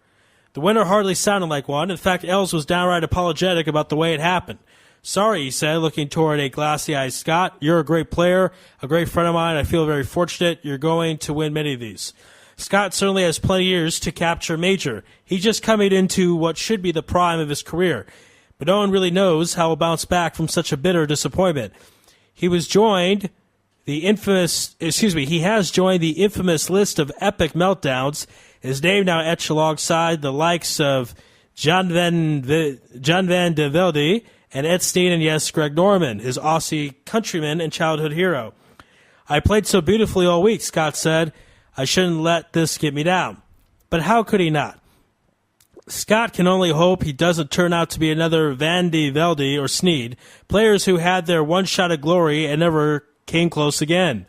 The winner hardly sounded like one. In fact, Els was downright apologetic about the way it happened. Sorry, he said, looking toward a glassy-eyed Scott. You're a great player, a great friend of mine. I feel very fortunate. You're going to win many of these. Scott certainly has plenty of years to capture a major. He's just coming into what should be the prime of his career. But no one really knows how he'll bounce back from such a bitter disappointment. He has joined the infamous list of epic meltdowns. His name now etched alongside the likes of John Van de Velde and Ed Steen and, yes, Greg Norman, his Aussie countryman and childhood hero. I played so beautifully all week, Scott said. I shouldn't let this get me down. But how could he not? Scott can only hope he doesn't turn out to be another Van de Velde or Sneed, players who had their one shot at glory and never came close again.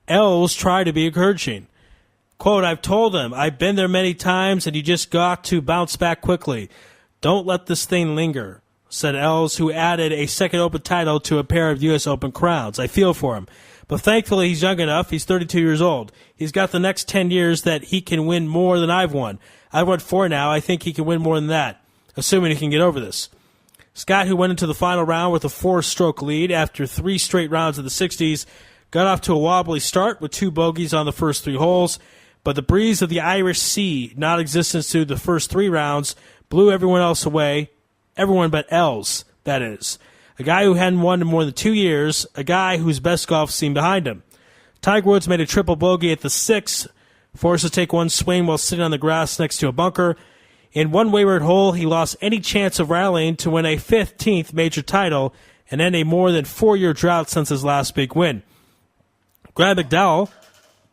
Els tried to be encouraging. Quote, I've told him, I've been there many times and you just got to bounce back quickly. Don't let this thing linger. said Els, who added a second Open title to a pair of U.S. Open crowns. I feel for him. But thankfully, he's young enough. He's 32 years old. He's got the next 10 years that he can win more than I've won. I've won 4 now. I think he can win more than that, assuming he can get over this. Scott, who went into the final round with a 4-stroke lead after 3 straight rounds of the 60s, got off to a wobbly start with 2 bogeys on the first 3 holes, but the breeze of the Irish Sea, non-existent through the first 3 rounds, blew everyone else away, everyone but Els, that is. A guy who hadn't won in more than 2 years, a guy whose best golf seemed behind him. Tiger Woods made a triple bogey at the 6th, forced to take one swing while sitting on the grass next to a bunker. In one wayward hole, he lost any chance of rallying to win a 15th major title and end a more than 4-year drought since his last big win. Graham McDowell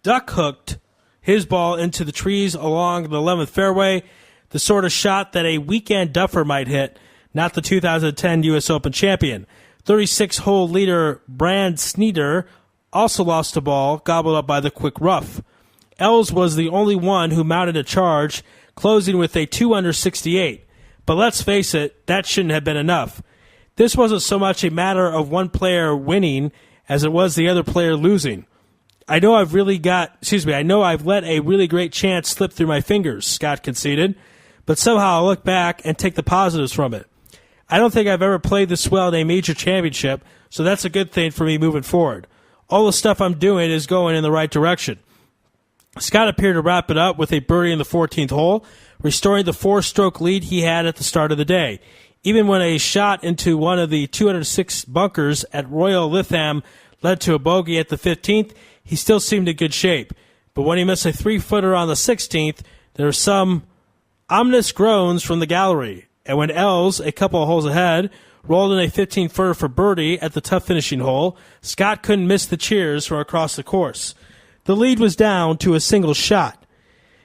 duck-hooked his ball into the trees along the 11th fairway, the sort of shot that a weekend duffer might hit, not the 2010 U.S. Open champion. 36-hole leader Brand Sneeder also lost a ball, gobbled up by the quick rough. Els was the only one who mounted a charge, closing with a 2-under 68. But let's face it, that shouldn't have been enough. This wasn't so much a matter of one player winning as it was the other player losing. I know I've let a really great chance slip through my fingers, Scott conceded, but somehow I'll look back and take the positives from it. I don't think I've ever played this well in a major championship, so that's a good thing for me moving forward. All the stuff I'm doing is going in the right direction. Scott appeared to wrap it up with a birdie in the 14th hole, restoring the 4-stroke lead he had at the start of the day. Even when a shot into one of the 206 bunkers at Royal Lytham led to a bogey at the 15th, he still seemed in good shape. But when he missed a 3-footer on the 16th, there were some ominous groans from the gallery. And when Els, a couple of holes ahead, rolled in a 15-footer for birdie at the tough finishing hole, Scott couldn't miss the cheers from across the course. The lead was down to a single shot.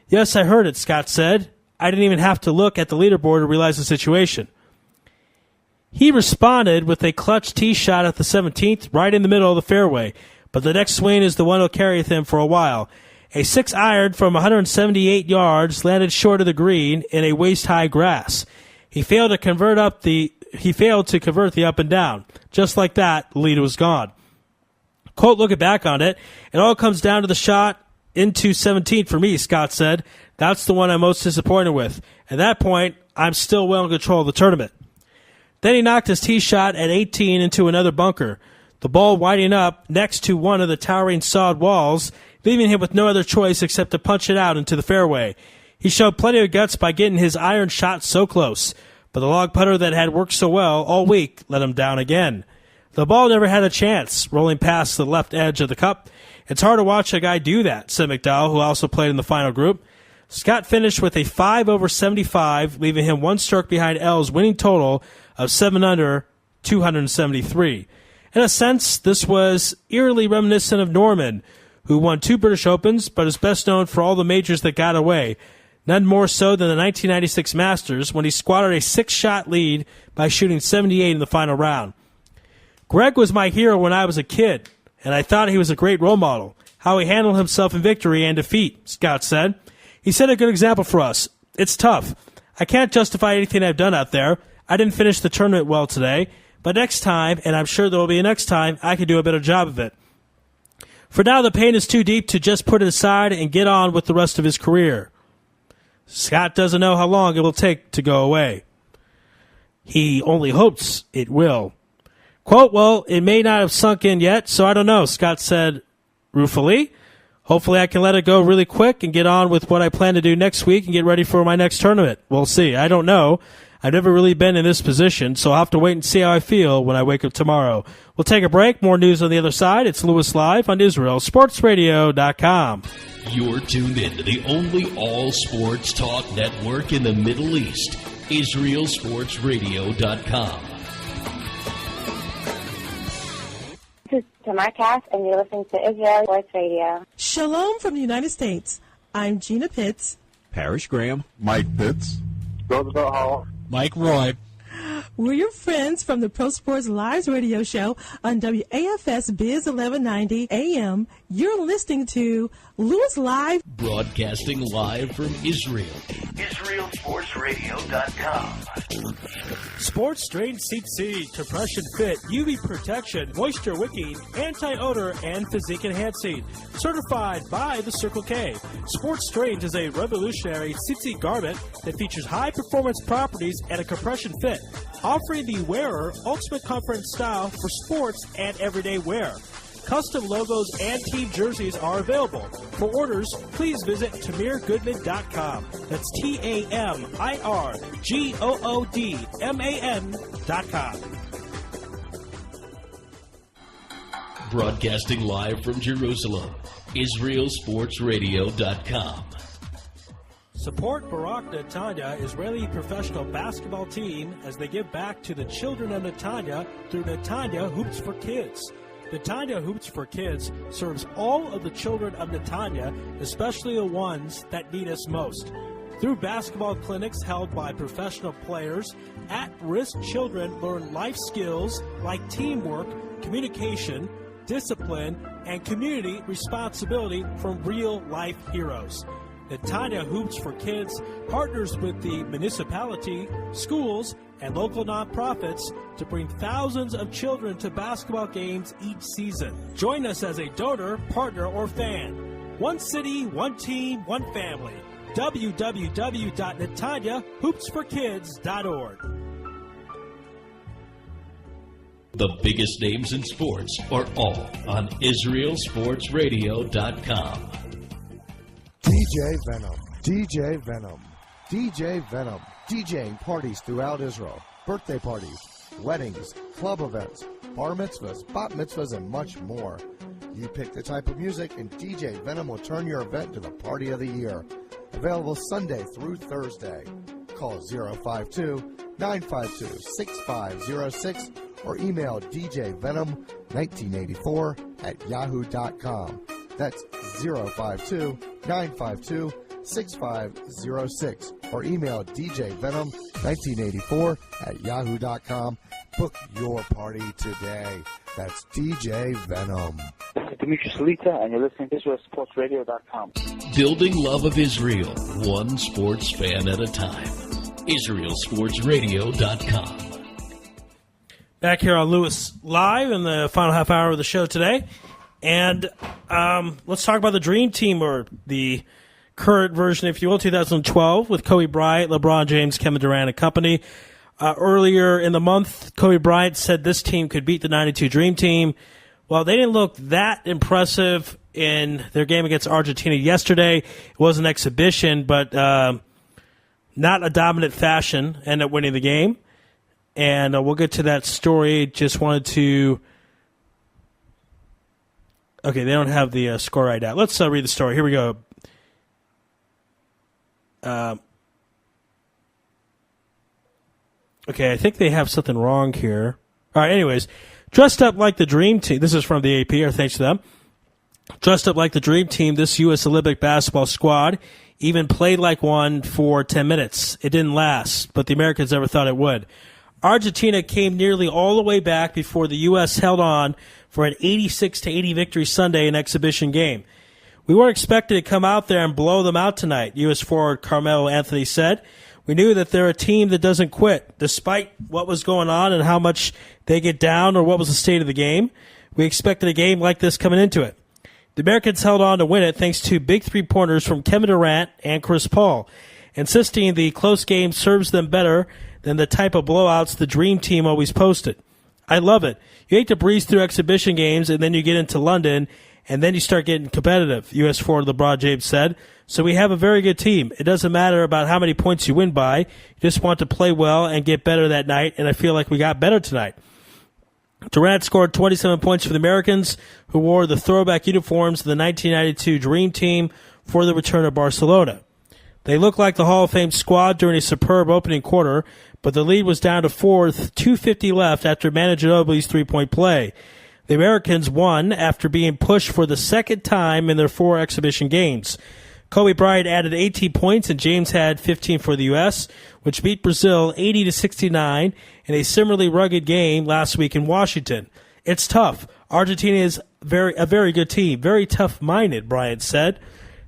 Yes, I heard it, Scott said. I didn't even have to look at the leaderboard to realize the situation. He responded with a clutch tee shot at the 17th, right in the middle of the fairway, but the next swing is the one he'll carry with him for a while. A 6-iron from 178 yards landed short of the green in a waist-high grass. He failed to convert the up and down. Just like that, the lead was gone. Quote, looking back on it, it all comes down to the shot into 17 for me, Scott said. That's the one I'm most disappointed with. At that point, I'm still well in control of the tournament. Then he knocked his tee shot at 18 into another bunker, the ball winding up next to one of the towering sod walls, leaving him with no other choice except to punch it out into the fairway. He showed plenty of guts by getting his iron shot so close, but the log putter that had worked so well all week let him down again. The ball never had a chance, rolling past the left edge of the cup. It's hard to watch a guy do that, said McDowell, who also played in the final group. Scott finished with a 5 over 75, leaving him 1 stroke behind Els' winning total of 7 under 273. In a sense, this was eerily reminiscent of Norman, who won 2 British Opens, but is best known for all the majors that got away. None more so than the 1996 Masters, when he squatted a 6-shot lead by shooting 78 in the final round. Greg was my hero when I was a kid, and I thought he was a great role model. How he handled himself in victory and defeat, Scott said. He set a good example for us. It's tough. I can't justify anything I've done out there. I didn't finish the tournament well today, but next time, and I'm sure there will be a next time, I can do a better job of it. For now, the pain is too deep to just put it aside and get on with the rest of his career. Scott doesn't know how long it will take to go away. He only hopes it will. Quote, well, it may not have sunk in yet, so I don't know, Scott said ruefully. Hopefully I can let it go really quick and get on with what I plan to do next week and get ready for my next tournament. We'll see. I don't know. I've never really been in this position, so I'll have to wait and see how I feel when I wake up tomorrow. We'll take a break. More news on the other side. It's Louis Live on IsraelSportsRadio.com. You're tuned in to the only all-sports talk network in the Middle East, IsraelSportsRadio.com. This is Tamar Cass, and you're listening to Israel Sports Radio. Shalom from the United States. I'm Gina Pitts. Parrish Graham. Mike Pitts. Roosevelt Hall. Mike Roy. We're your friends from the Pro Sports Lives radio show on WAFS Biz 1190 AM. You're listening to Louis Live. Broadcasting live from Israel. IsraelSportsRadio.com. Sports Strain Seat C, compression fit, UV protection, moisture wicking, anti-odor, and physique enhancing. Certified by the Circle K. Sports Strange is a revolutionary seat garment that features high performance properties and a compression fit, offering the wearer ultimate comfort and style for sports and everyday wear. Custom logos and team jerseys are available. For orders, please visit TamirGoodman.com. That's TamirGoodman.com. Broadcasting live from Jerusalem, IsraelSportsRadio.com. Support Barak Netanya, Israeli professional basketball team, as they give back to the children of Netanya through Netanya Hoops for Kids. Netanya Hoops for Kids serves all of the children of Netanya, especially the ones that need us most. Through basketball clinics held by professional players, at-risk children learn life skills like teamwork, communication, discipline, and community responsibility from real-life heroes. Netanya Hoops for Kids partners with the municipality, schools, and local nonprofits to bring thousands of children to basketball games each season. Join us as a donor, partner, or fan. One city, one team, one family. www.NetanyaHoopsForKids.org. The biggest names in sports are all on IsraelSportsRadio.com. DJ Venom, DJ Venom, DJ Venom, DJing parties throughout Israel, birthday parties, weddings, club events, bar mitzvahs, bat mitzvahs, and much more. You pick the type of music, and DJ Venom will turn your event into the party of the year. Available Sunday through Thursday. Call 052-952-6506 or email djvenom1984@yahoo.com. That's 052-952-6506 or email djvenom1984@yahoo.com. Book your party today. That's DJ Venom. This is Demetrius Salita, and you're listening to IsraelSportsRadio.com. Building love of Israel, one sports fan at a time. IsraelSportsRadio.com. Back here on Louis Live in the final half hour of the show today. And let's talk about the Dream Team, or the current version, if you will, 2012, with Kobe Bryant, LeBron James, Kevin Durant, and company. Earlier in the month, Kobe Bryant said this team could beat the 92 Dream Team. Well, they didn't look that impressive in their game against Argentina yesterday. It was an exhibition, but not a dominant fashion. Ended up winning the game. And we'll get to that story. Just wanted to... Okay, they don't have the score right now. Let's read the story. Here we go. Okay, I think they have something wrong here. All right, anyways. Dressed up like the Dream Team. This is from the AP, or thanks to them. Dressed up like the Dream Team, this U.S. Olympic basketball squad even played like one for 10 minutes. It didn't last, but the Americans never thought it would. Argentina came nearly all the way back before the U.S. held on for an 86-80 victory Sunday in exhibition game. We weren't expected to come out there and blow them out tonight, U.S. forward Carmelo Anthony said. We knew that they're a team that doesn't quit, despite what was going on and how much they get down or what was the state of the game. We expected a game like this coming into it. The Americans held on to win it thanks to big three-pointers from Kevin Durant and Chris Paul, insisting the close game serves them better than the type of blowouts the Dream Team always posted. I love it. You hate to breeze through exhibition games, and then you get into London, and then you start getting competitive, U.S. forward LeBron James said. So we have a very good team. It doesn't matter about how many points you win by. You just want to play well and get better that night, and I feel like we got better tonight. Durant scored 27 points for the Americans, who wore the throwback uniforms of the 1992 Dream Team for the return of Barcelona. They looked like the Hall of Fame squad during a superb opening quarter, but the lead was down to 4 with 2:50 left after Manu Ginobili's three-point play. The Americans won after being pushed for the second time in their 4 exhibition games. Kobe Bryant added 18 points, and James had 15 for the U.S., which beat Brazil 80-69 in a similarly rugged game last week in Washington. It's tough. Argentina is a very good team, very tough-minded, Bryant said.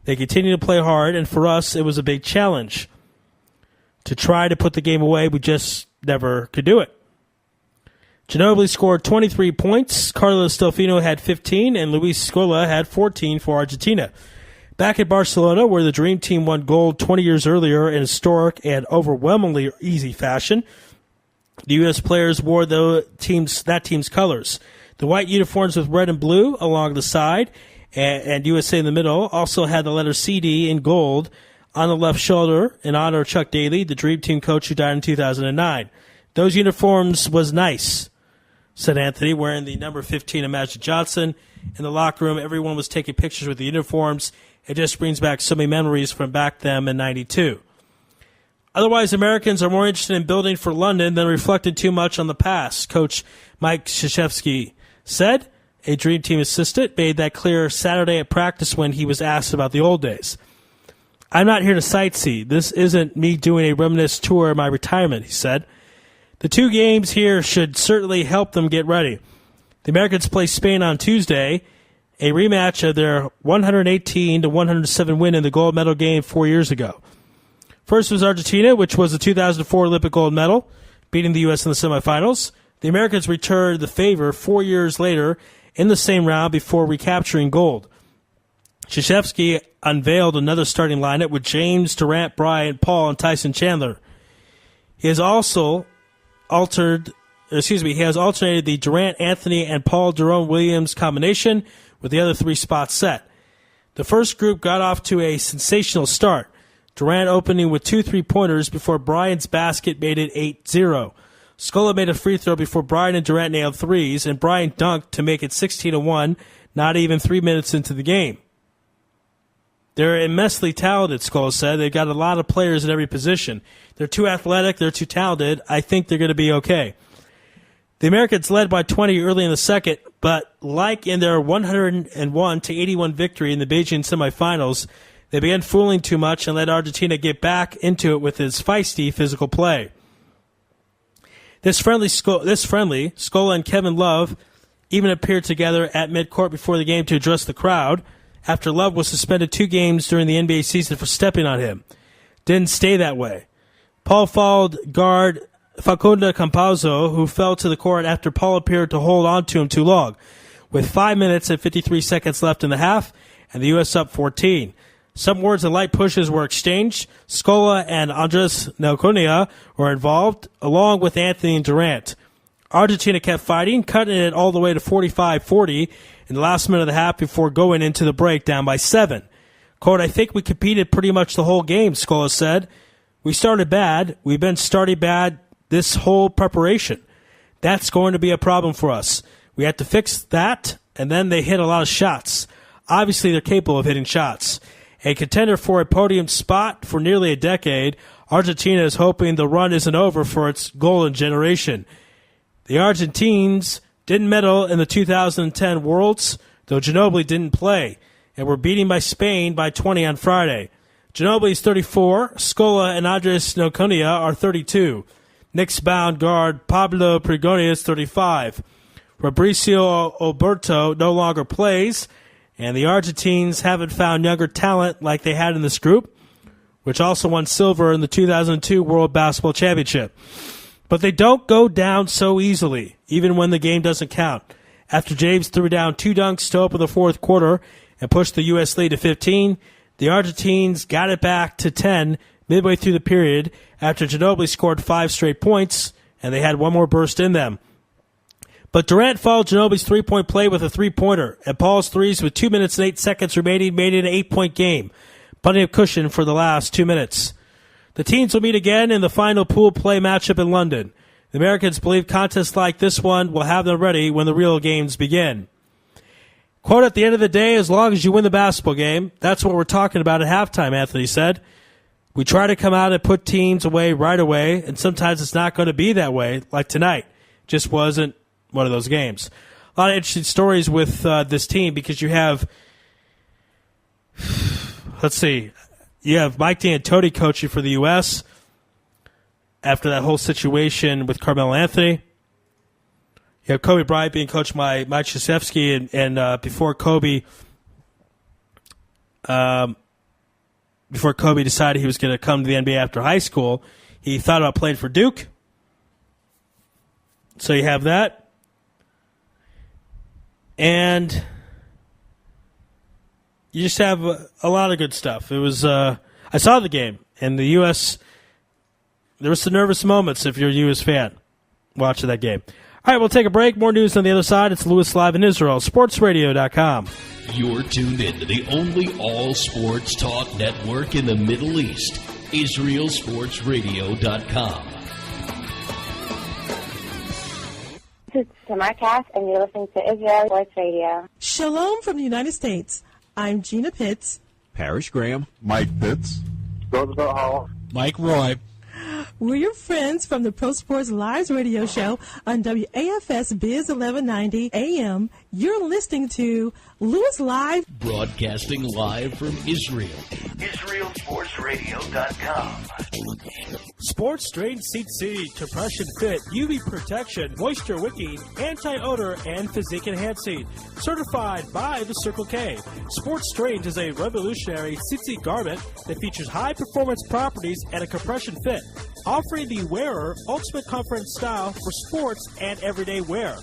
They continue to play hard, and for us, it was a big challenge. To try to put the game away, we just never could do it. Ginobili scored 23 points, Carlos Delfino had 15, and Luis Scola had 14 for Argentina. Back at Barcelona, where the Dream Team won gold 20 years earlier in historic and overwhelmingly easy fashion, the U.S. players wore that team's colors. The white uniforms with red and blue along the side and USA in the middle also had the letter CD in gold on the left shoulder in honor of Chuck Daly, the Dream Team coach who died in 2009. Those uniforms was nice, said Anthony, wearing the number 15 of Magic Johnson. In the locker room, everyone was taking pictures with the uniforms. It just brings back so many memories from back then in 92. Otherwise, Americans are more interested in building for London than reflected too much on the past, Coach Mike Krzyzewski said. A Dream Team assistant made that clear Saturday at practice when he was asked about the old days. I'm not here to sightsee. This isn't me doing a reminisce tour of my retirement, he said. The 2 games here should certainly help them get ready. The Americans play Spain on Tuesday, a rematch of their 118-107 win in the gold medal game 4 years ago. First was Argentina, which was the 2004 Olympic gold medal, beating the U.S. in the semifinals. The Americans returned the favor 4 years later in the same round before recapturing gold. Krzyzewski unveiled another starting lineup with James, Durant, Bryant, Paul, and Tyson Chandler. He has alternated the Durant, Anthony, and Paul Jerome Williams combination with the other 3 spots set. The first group got off to a sensational start. Durant opening with 2 3-pointers before Bryant's basket made it 8-0. Scola made a free throw before Bryant and Durant nailed threes, and Bryant dunked to make it 16-1, not even 3 minutes into the game. They're immensely talented, Scola said. They've got a lot of players at every position. They're too athletic. They're too talented. I think they're going to be okay. The Americans led by 20 early in the second, but like in their 101-81 victory in the Beijing semifinals, they began fooling too much and let Argentina get back into it with its feisty physical play. This friendly, Scola and Kevin Love even appeared together at midcourt before the game to address the crowd after Love was suspended 2 games during the NBA season for stepping on him. Didn't stay that way. Paul fouled guard Facundo Campazzo, who fell to the court after Paul appeared to hold on to him too long. With 5 minutes and 53 seconds left in the half, and the U.S. up 14. Some words and light pushes were exchanged. Scola and Andres Nelconia were involved, along with Anthony and Durant. Argentina kept fighting, cutting it all the way to 45-40 in the last minute of the half before going into the break down by 7. Quote, I think we competed pretty much the whole game, Scola said. We started bad. We've been starting bad this whole preparation. That's going to be a problem for us. We had to fix that, and then they hit a lot of shots. Obviously, they're capable of hitting shots. A contender for a podium spot for nearly a decade, Argentina is hoping the run isn't over for its golden generation. The Argentines didn't medal in the 2010 Worlds, though Ginobili didn't play, and were beaten by Spain by 20 on Friday. Ginobili is 34. Scola and Andres Nelconia are 32. Knicks-bound guard Pablo Pregoni is 35. Fabricio Oberto no longer plays, and the Argentines haven't found younger talent like they had in this group, which also won silver in the 2002 World Basketball Championship. But they don't go down so easily, even when the game doesn't count. After James threw down 2 dunks to open the fourth quarter and pushed the U.S. lead to 15, the Argentines got it back to 10 midway through the period after Ginobili scored 5 straight points, and they had one more burst in them. But Durant followed Ginobili's 3-point play with a 3-pointer, and Paul's threes with 2 minutes and 8 seconds remaining made it an 8-point game. Plenty of cushion for the last 2 minutes. The teams will meet again in the final pool play matchup in London. The Americans believe contests like this one will have them ready when the real games begin. Quote, at the end of the day, as long as you win the basketball game, that's what we're talking about at halftime, Anthony said. We try to come out and put teams away right away, and sometimes it's not going to be that way, like tonight. Just wasn't one of those games. A lot of interesting stories with this team because you have let's see. You have Mike D'Antoni coaching for the U.S. after that whole situation with Carmelo Anthony. You have Kobe Bryant being coached by Mike Krzyzewski, and before Kobe decided he was going to come to the NBA after high school, he thought about playing for Duke. So you have that. And you just have a lot of good stuff. It was I saw the game, and the U.S., there were some nervous moments if you're a U.S. fan watching that game. All right, we'll take a break. More news on the other side. It's Louis Live in Israel, sportsradio.com. You're tuned in to the only all-sports talk network in the Middle East, IsraelSportsRadio.com. This is Tamar Cass, and you're listening to Israel Sports Radio. Shalom from the United States. I'm Gina Pitts. Parrish Graham. Mike Pitts. Roosevelt Hall. Mike Roy. We're your friends from the Pro Sports Lives radio show on WAFS Biz 1190 AM. You're listening to Louis Live. Broadcasting live from Israel. IsraelSportsRadio.com. Sports Strain CC, compression fit, UV protection, moisture wicking, anti-odor, and physique enhancing. Certified by the Circle K. Sports Strain is a revolutionary CC garment that features high-performance properties and a compression fit, offering the wearer ultimate comfort and style for sports and everyday wear.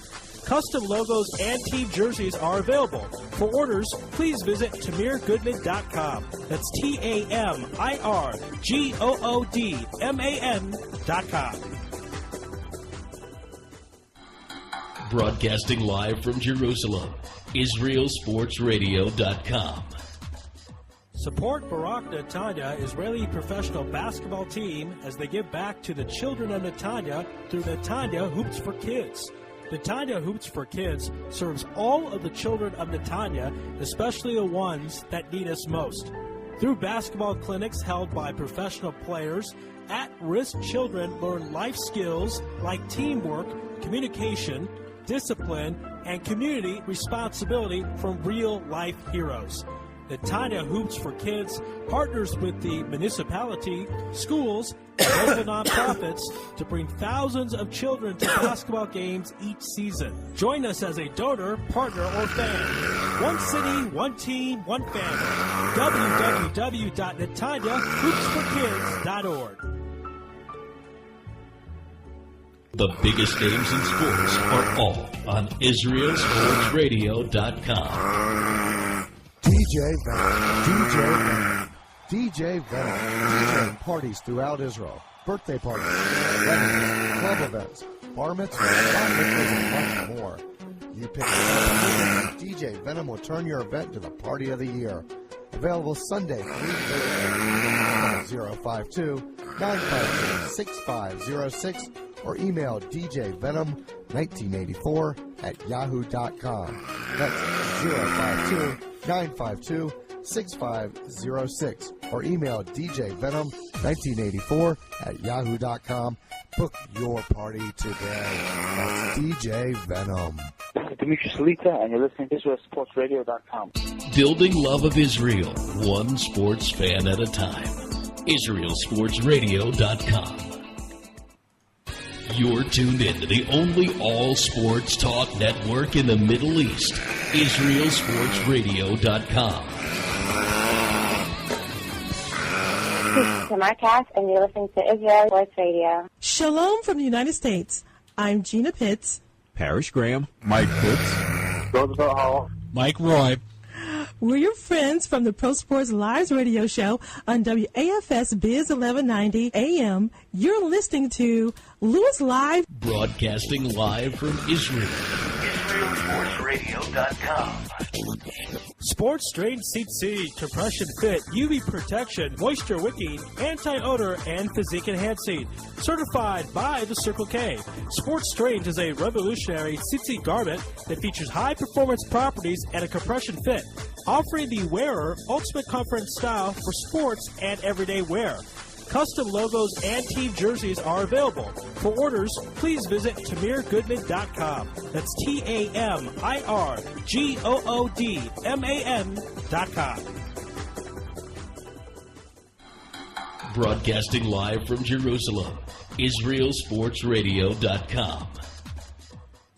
Custom logos and team jerseys are available. For orders, please visit TamirGoodman.com. That's TamirGoodman.com. Broadcasting live from Jerusalem, IsraelSportsRadio.com. Support Barak Netanya Israeli professional basketball team as they give back to the children of Netanya through Netanya Hoops for Kids. Netanya Hoops for Kids serves all of the children of Netanya, especially the ones that need us most. Through basketball clinics held by professional players, at-risk children learn life skills like teamwork, communication, discipline, and community responsibility from real-life heroes. Netanya Hoops for Kids partners with the municipality, schools, and local nonprofits to bring thousands of children to basketball games each season. Join us as a donor, partner, or fan. One city, one team, one family. www.netanyahoopsforkids.org. The biggest names in sports are all on IsraelSportsRadio.com. DJ Venom. DJ Venom. DJing parties throughout Israel. Birthday parties, weddings, club events, bar mitzvahs, bat mitzvahs, and much more. You pick it up, DJ Venom will turn your event into the party of the year. Available Sunday, 052-952-6506 or email djvenom1984@yahoo.com. That's 052-952-6506 or email djvenom1984@yahoo.com. Book your party today. That's DJ Venom. This is Dimitri Salita, and you're listening to IsraelSportsRadio.com. Building love of Israel, one sports fan at a time. IsraelSportsRadio.com. You're tuned in to the only all-sports talk network in the Middle East, IsraelSportsRadio.com. This is Tamar Cass, and you're listening to Israel Sports Radio. Shalom from the United States. I'm Gina Pitts. Parrish Graham. Mike Pitts. Roosevelt Hall. Mike Roy. We're your friends from the Pro Sports Lives radio show on WAFS Biz 1190 AM. You're listening to Louis Live. Broadcasting live from Israel. IsraelSportsRadio.com. Sports Strain CC, compression fit, UV protection, moisture wicking, anti-odor, and physique enhancing. Certified by the Circle K. Sports Strain is a revolutionary CC garment that features high-performance properties and a compression fit, offering the wearer ultimate comfort and style for sports and everyday wear. Custom logos and team jerseys are available. For orders, please visit TamirGoodman.com. That's TamirGoodman.com. Broadcasting live from Jerusalem, IsraelSportsRadio.com.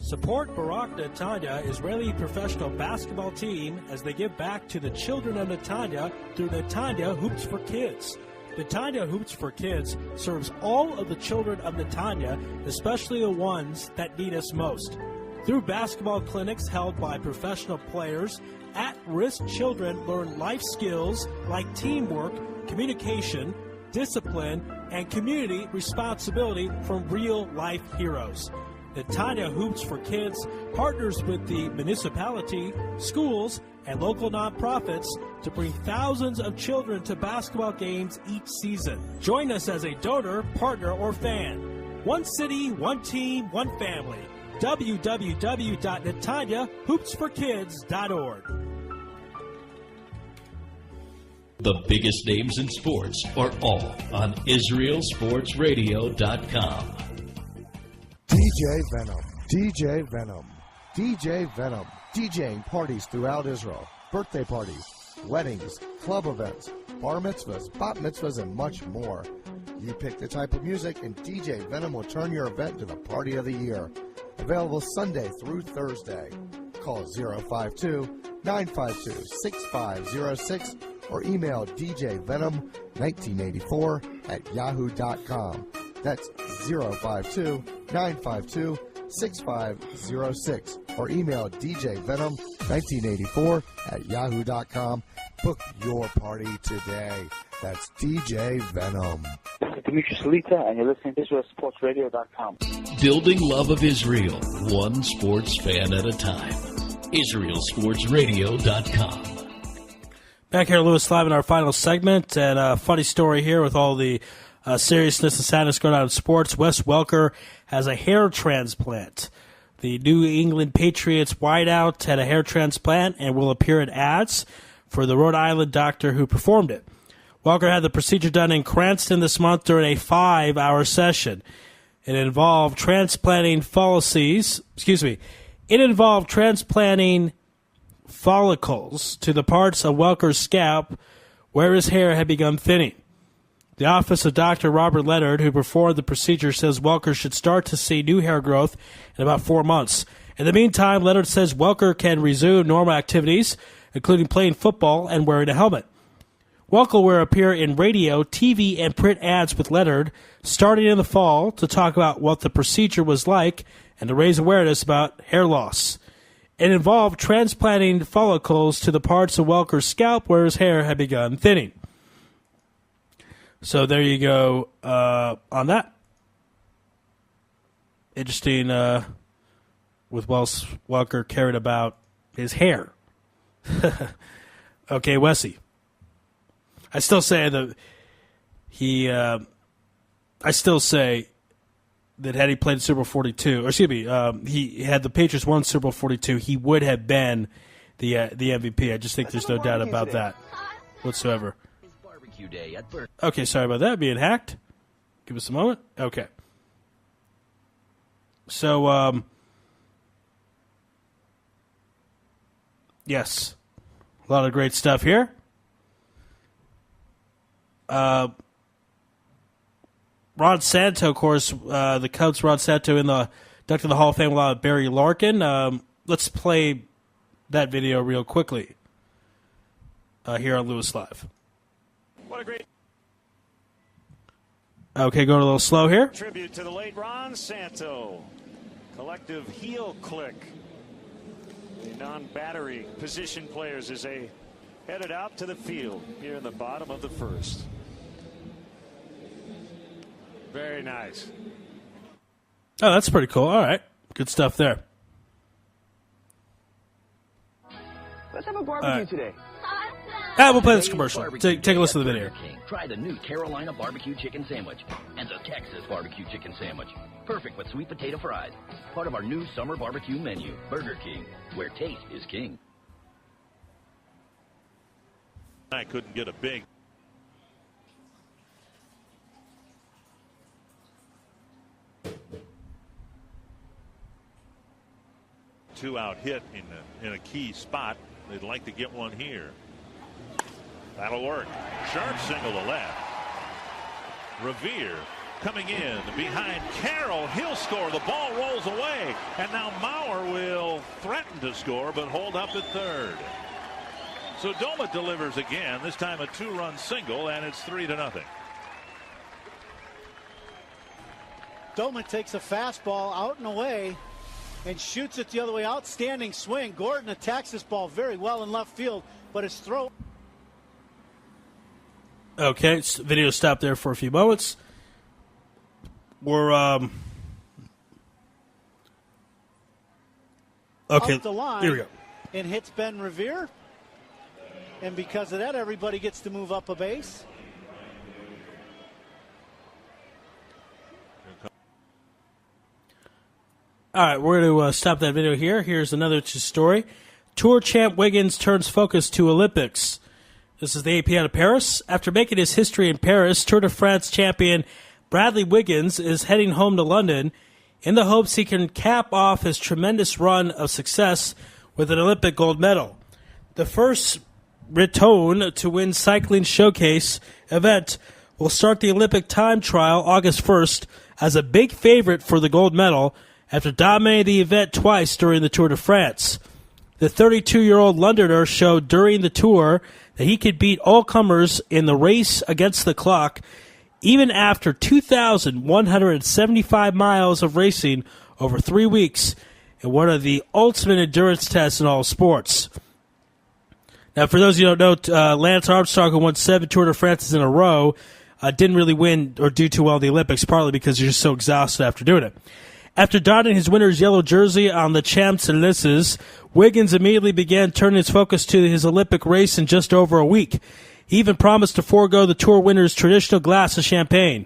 Support Barak Netanya, Israeli professional basketball team, as they give back to the children of Netanya through Netanya Hoops for Kids. Netanya Hoops for Kids serves all of the children of Netanya, especially the ones that need us most. Through basketball clinics held by professional players, at-risk children learn life skills like teamwork, communication, discipline, and community responsibility from real-life heroes. Netanya Hoops for Kids partners with the municipality, schools, and local nonprofits to bring thousands of children to basketball games each season. Join us as a donor, partner, or fan. One city, one team, one family. www.netanyahoopsforkids.org. The biggest names in sports are all on IsraelSportsRadio.com. DJ Venom, DJ Venom, DJ Venom, DJing parties throughout Israel, birthday parties, weddings, club events, bar mitzvahs, bat mitzvahs, and much more. You pick the type of music, and DJ Venom will turn your event to the party of the year. Available Sunday through Thursday. Call 052-952-6506 or email djvenom1984@yahoo.com. That's 052-952-6506 or email djvenom1984@yahoo.com. Book your party today. That's DJ Venom. This is Dimitri Salita, and you're listening to IsraelSportsRadio.com. Building love of Israel, one sports fan at a time. IsraelSportsRadio.com. Back here, Louis Live in our final segment, and a funny story here with all the seriousness and sadness going on in sports. Wes Welker has a hair transplant. The New England Patriots wideout had a hair transplant and will appear in ads for the Rhode Island doctor who performed it. Welker had the procedure done in Cranston this month during a 5-hour session. It involved transplanting follicles to the parts of Welker's scalp where his hair had begun thinning. The office of Dr. Robert Leonard, who performed the procedure, says Welker should start to see new hair growth in about 4 months. In the meantime, Leonard says Welker can resume normal activities, including playing football and wearing a helmet. Welker will appear in radio, TV, and print ads with Leonard starting in the fall to talk about what the procedure was like and to raise awareness about hair loss. It involved transplanting follicles to the parts of Welker's scalp where his hair had begun thinning. So there you go on that. Interesting with Welker caring about his hair. Okay, Wessie. I still say that he had he played Super Bowl 42, or excuse me, he had the Patriots won Super Bowl 42, he would have been the MVP. I just think there's no doubt about that whatsoever. Okay, sorry about that being hacked. Give us a moment. Okay. So, yes, a lot of great stuff here. Ron Santo, of course, the Cubs, Ron Santo inducted in the Hall of Fame along with Barry Larkin. Let's play that video real quickly here on Louis Live. What a great Okay, going a little slow here. tribute to the late Ron Santo. Collective heel click. The non-battery position players as they headed out to the field here in the bottom of the first. Very nice. Oh, that's pretty cool. All right. Good stuff there. Let's have a barbecue today. We'll play this commercial. Take a listen to the video. Try the new Carolina barbecue chicken sandwich and the Texas barbecue chicken sandwich. Perfect with sweet potato fries. Part of our new summer barbecue menu, Burger King, where taste is king. I couldn't get a big. Two-out hit in a key spot. They'd like to get one here. That'll work. Sharp single to left. Revere coming in behind Carroll. He'll score. The ball rolls away. And now Maurer will threaten to score, but hold up at third. So Doma delivers again, this time a 2-run single, and it's 3-0. Doma takes a fastball out and away and shoots it the other way. Outstanding swing. Gordon attacks this ball very well in left field, but his throw. Okay, video stopped there for a few moments. We're okay. Up the line, here we go. And hits Ben Revere, and because of that, everybody gets to move up a base. All right, we're going to stop that video here. Here's another story. Tour champ Wiggins turns focus to Olympics. This is the AP out of Paris. After making his history in Paris, Tour de France champion Bradley Wiggins is heading home to London in the hopes he can cap off his tremendous run of success with an Olympic gold medal. The first Breton to win cycling showcase event will start the Olympic time trial August 1st as a big favorite for the gold medal after dominating the event twice during the Tour de France. The 32-year-old Londoner showed during the tour that he could beat all comers in the race against the clock, even after 2,175 miles of racing over 3 weeks in one of the ultimate endurance tests in all sports. Now, for those of you who don't know, Lance Armstrong, who won 7 Tour de France in a row, didn't really win or do too well in the Olympics, partly because you're just so exhausted after doing it. After donning his winner's yellow jersey on the Champs-Élysées, Wiggins immediately began turning his focus to his Olympic race in just over a week. He even promised to forego the Tour winner's traditional glass of champagne.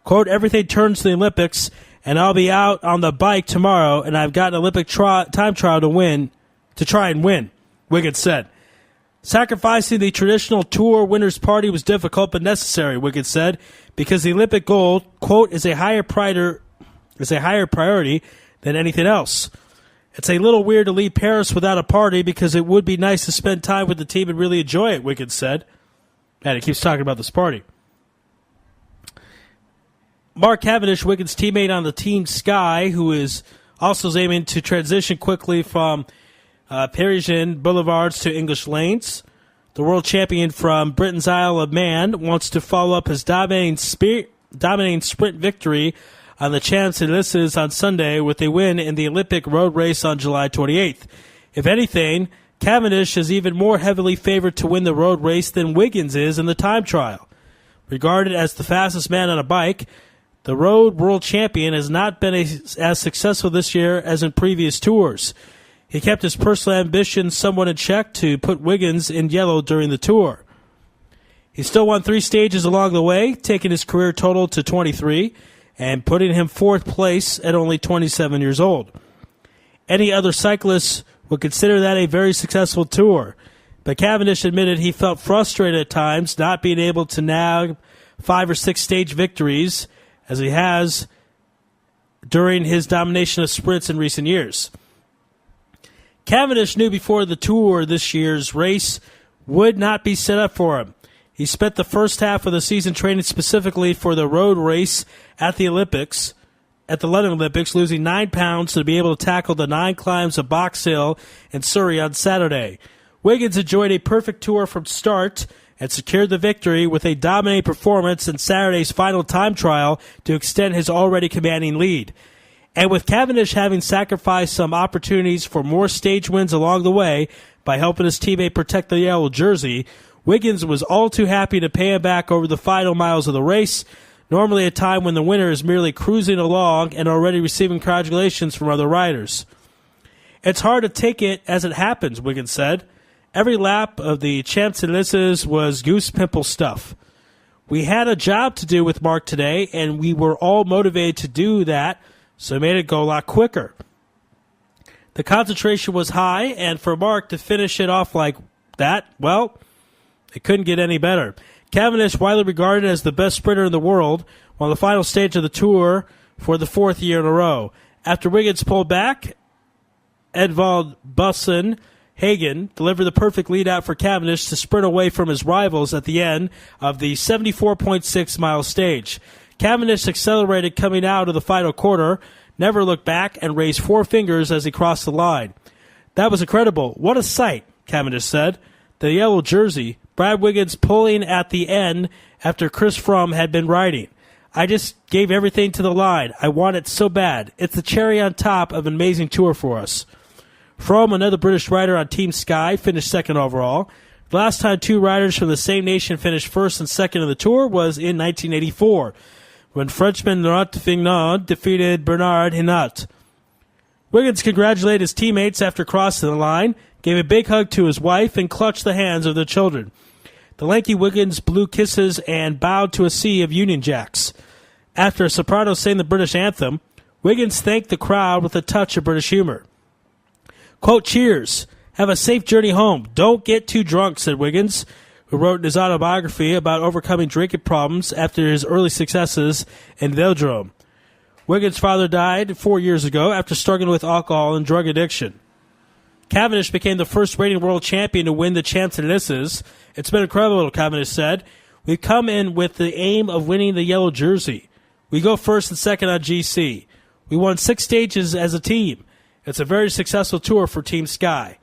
Quote, everything turns to the Olympics, and I'll be out on the bike tomorrow, and I've got an Olympic time trial to try and win, Wiggins said. Sacrificing the traditional Tour winners' party was difficult but necessary, Wiggins said, because the Olympic gold, quote, is a higher priority than anything else. It's a little weird to leave Paris without a party because it would be nice to spend time with the team and really enjoy it, Wiggins said. And he keeps talking about this party. Mark Cavendish, Wiggins' teammate on the Team Sky, who is also aiming to transition quickly from Parisian boulevards to English lanes. The world champion from Britain's Isle of Man wants to follow up his dominating sprint victory on the Champs-Élysées on Sunday with a win in the Olympic road race on July 28th. If anything, Cavendish is even more heavily favored to win the road race than Wiggins is in the time trial. Regarded as the fastest man on a bike, the road world champion has not been as successful this year as in previous tours. He kept his personal ambitions somewhat in check to put Wiggins in yellow during the tour. He still won 3 stages along the way, taking his career total to 23, and putting him 4th place at only 27 years old. Any other cyclist would consider that a very successful tour, but Cavendish admitted he felt frustrated at times not being able to nab 5 or 6 stage victories as he has during his domination of sprints in recent years. Cavendish knew before the tour this year's race would not be set up for him. He spent the first half of the season training specifically for the road race at the London Olympics, losing 9 pounds to be able to tackle the 9 climbs of Box Hill in Surrey on Saturday. Wiggins enjoyed a perfect tour from start and secured the victory with a dominating performance in Saturday's final time trial to extend his already commanding lead. And with Cavendish having sacrificed some opportunities for more stage wins along the way by helping his teammate protect the yellow jersey, Wiggins was all too happy to pay him back over the final miles of the race, normally a time when the winner is merely cruising along and already receiving congratulations from other riders. It's hard to take it as it happens, Wiggins said. Every lap of the Champs-Élysées was goose pimple stuff. We had a job to do with Mark today, and we were all motivated to do that, so it made it go a lot quicker. The concentration was high, and for Mark to finish it off like that, well, it couldn't get any better. Cavendish, widely regarded as the best sprinter in the world, won the final stage of the tour for the 4th year in a row. After Wiggins pulled back, Edvald Bussen Hagen delivered the perfect lead-out for Cavendish to sprint away from his rivals at the end of the 74.6-mile stage. Cavendish accelerated coming out of the final quarter, never looked back, and raised 4 fingers as he crossed the line. "That was incredible. What a sight," Cavendish said. The yellow jersey, Brad Wiggins pulling at the end after Chris Froome had been riding. "I just gave everything to the line. I want it so bad. It's the cherry on top of an amazing tour for us." Froome, another British rider on Team Sky, finished second overall. The last time 2 riders from the same nation finished first and second in the tour was in 1984, when Frenchman Laurent Fignon defeated Bernard Hinault. Wiggins congratulated his teammates after crossing the line, gave a big hug to his wife, and clutched the hands of their children. The lanky Wiggins blew kisses and bowed to a sea of Union Jacks. After a soprano sang the British anthem, Wiggins thanked the crowd with a touch of British humor. Quote, "Cheers. Have a safe journey home. Don't get too drunk," said Wiggins, who wrote in his autobiography about overcoming drinking problems after his early successes in Velodrome. Wiggins' father died 4 years ago after struggling with alcohol and drug addiction. Cavendish became the first reigning world champion to win the Champs-Élysées. "It's been incredible," Cavendish said. "We've come in with the aim of winning the yellow jersey. We go first and second on GC. We won 6 stages as a team. It's a very successful tour for Team Sky.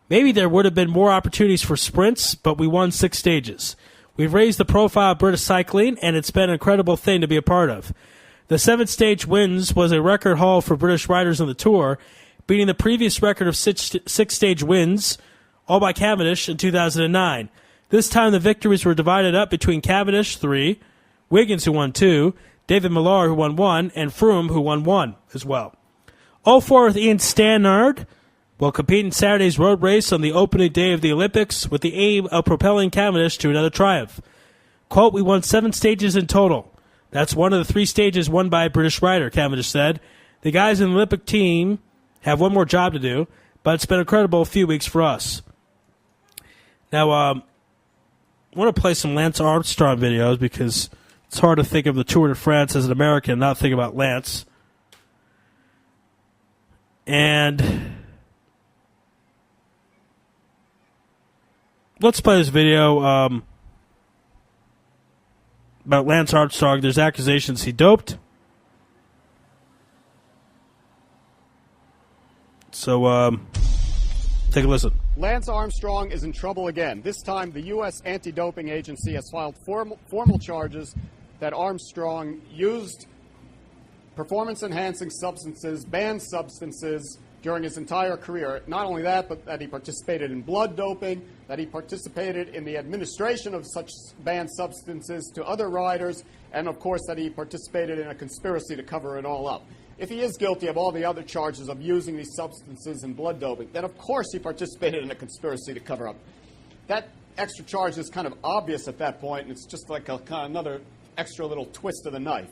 Maybe there would have been more opportunities for sprints, but we won 6 stages. We've raised the profile of British cycling, and it's been an incredible thing to be a part of." The 7-stage wins was a record haul for British riders on the tour, beating the previous record of 6-stage wins, all by Cavendish in 2009. This time the victories were divided up between Cavendish, 3, Wiggins, who won 2, David Millar, who won 1, and Froome, who won 1 as well. All 4 with Ian Stannard will compete in Saturday's road race on the opening day of the Olympics with the aim of propelling Cavendish to another triumph. Quote, "We won 7 stages in total. That's one of the 3 stages won by a British rider," Cavendish said. "The guys in the Olympic team have one more job to do, but it's been an incredible few weeks for us." Now, I want to play some Lance Armstrong videos because it's hard to think of the Tour de France as an American and not think about Lance. And let's play this video about Lance Armstrong. There's accusations he doped. So take a listen. Lance Armstrong is in trouble again. This time, the U.S. Anti-Doping Agency has filed formal charges that Armstrong used performance-enhancing substances, banned substances, during his entire career. Not only that, but that he participated in blood doping, that he participated in the administration of such banned substances to other riders, and of course that he participated in a conspiracy to cover it all up. If he is guilty of all the other charges of using these substances in blood doping, then of course he participated in a conspiracy to cover up. That extra charge is kind of obvious at that point, and it's just like another extra little twist of the knife.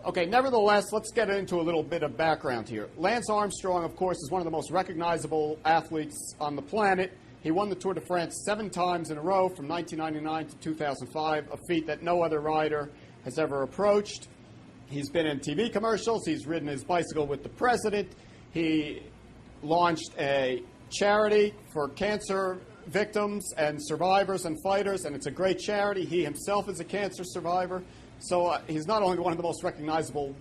Okay, nevertheless, let's get into a little bit of background here. Lance Armstrong, of course, is one of the most recognizable athletes on the planet. He won the Tour de France 7 times in a row from 1999 to 2005, a feat that no other rider has ever approached. He's been in TV commercials. He's ridden his bicycle with the president. He launched a charity for cancer victims and survivors and fighters, and it's a great charity. He himself is a cancer survivor. So he's not only one of the most recognizable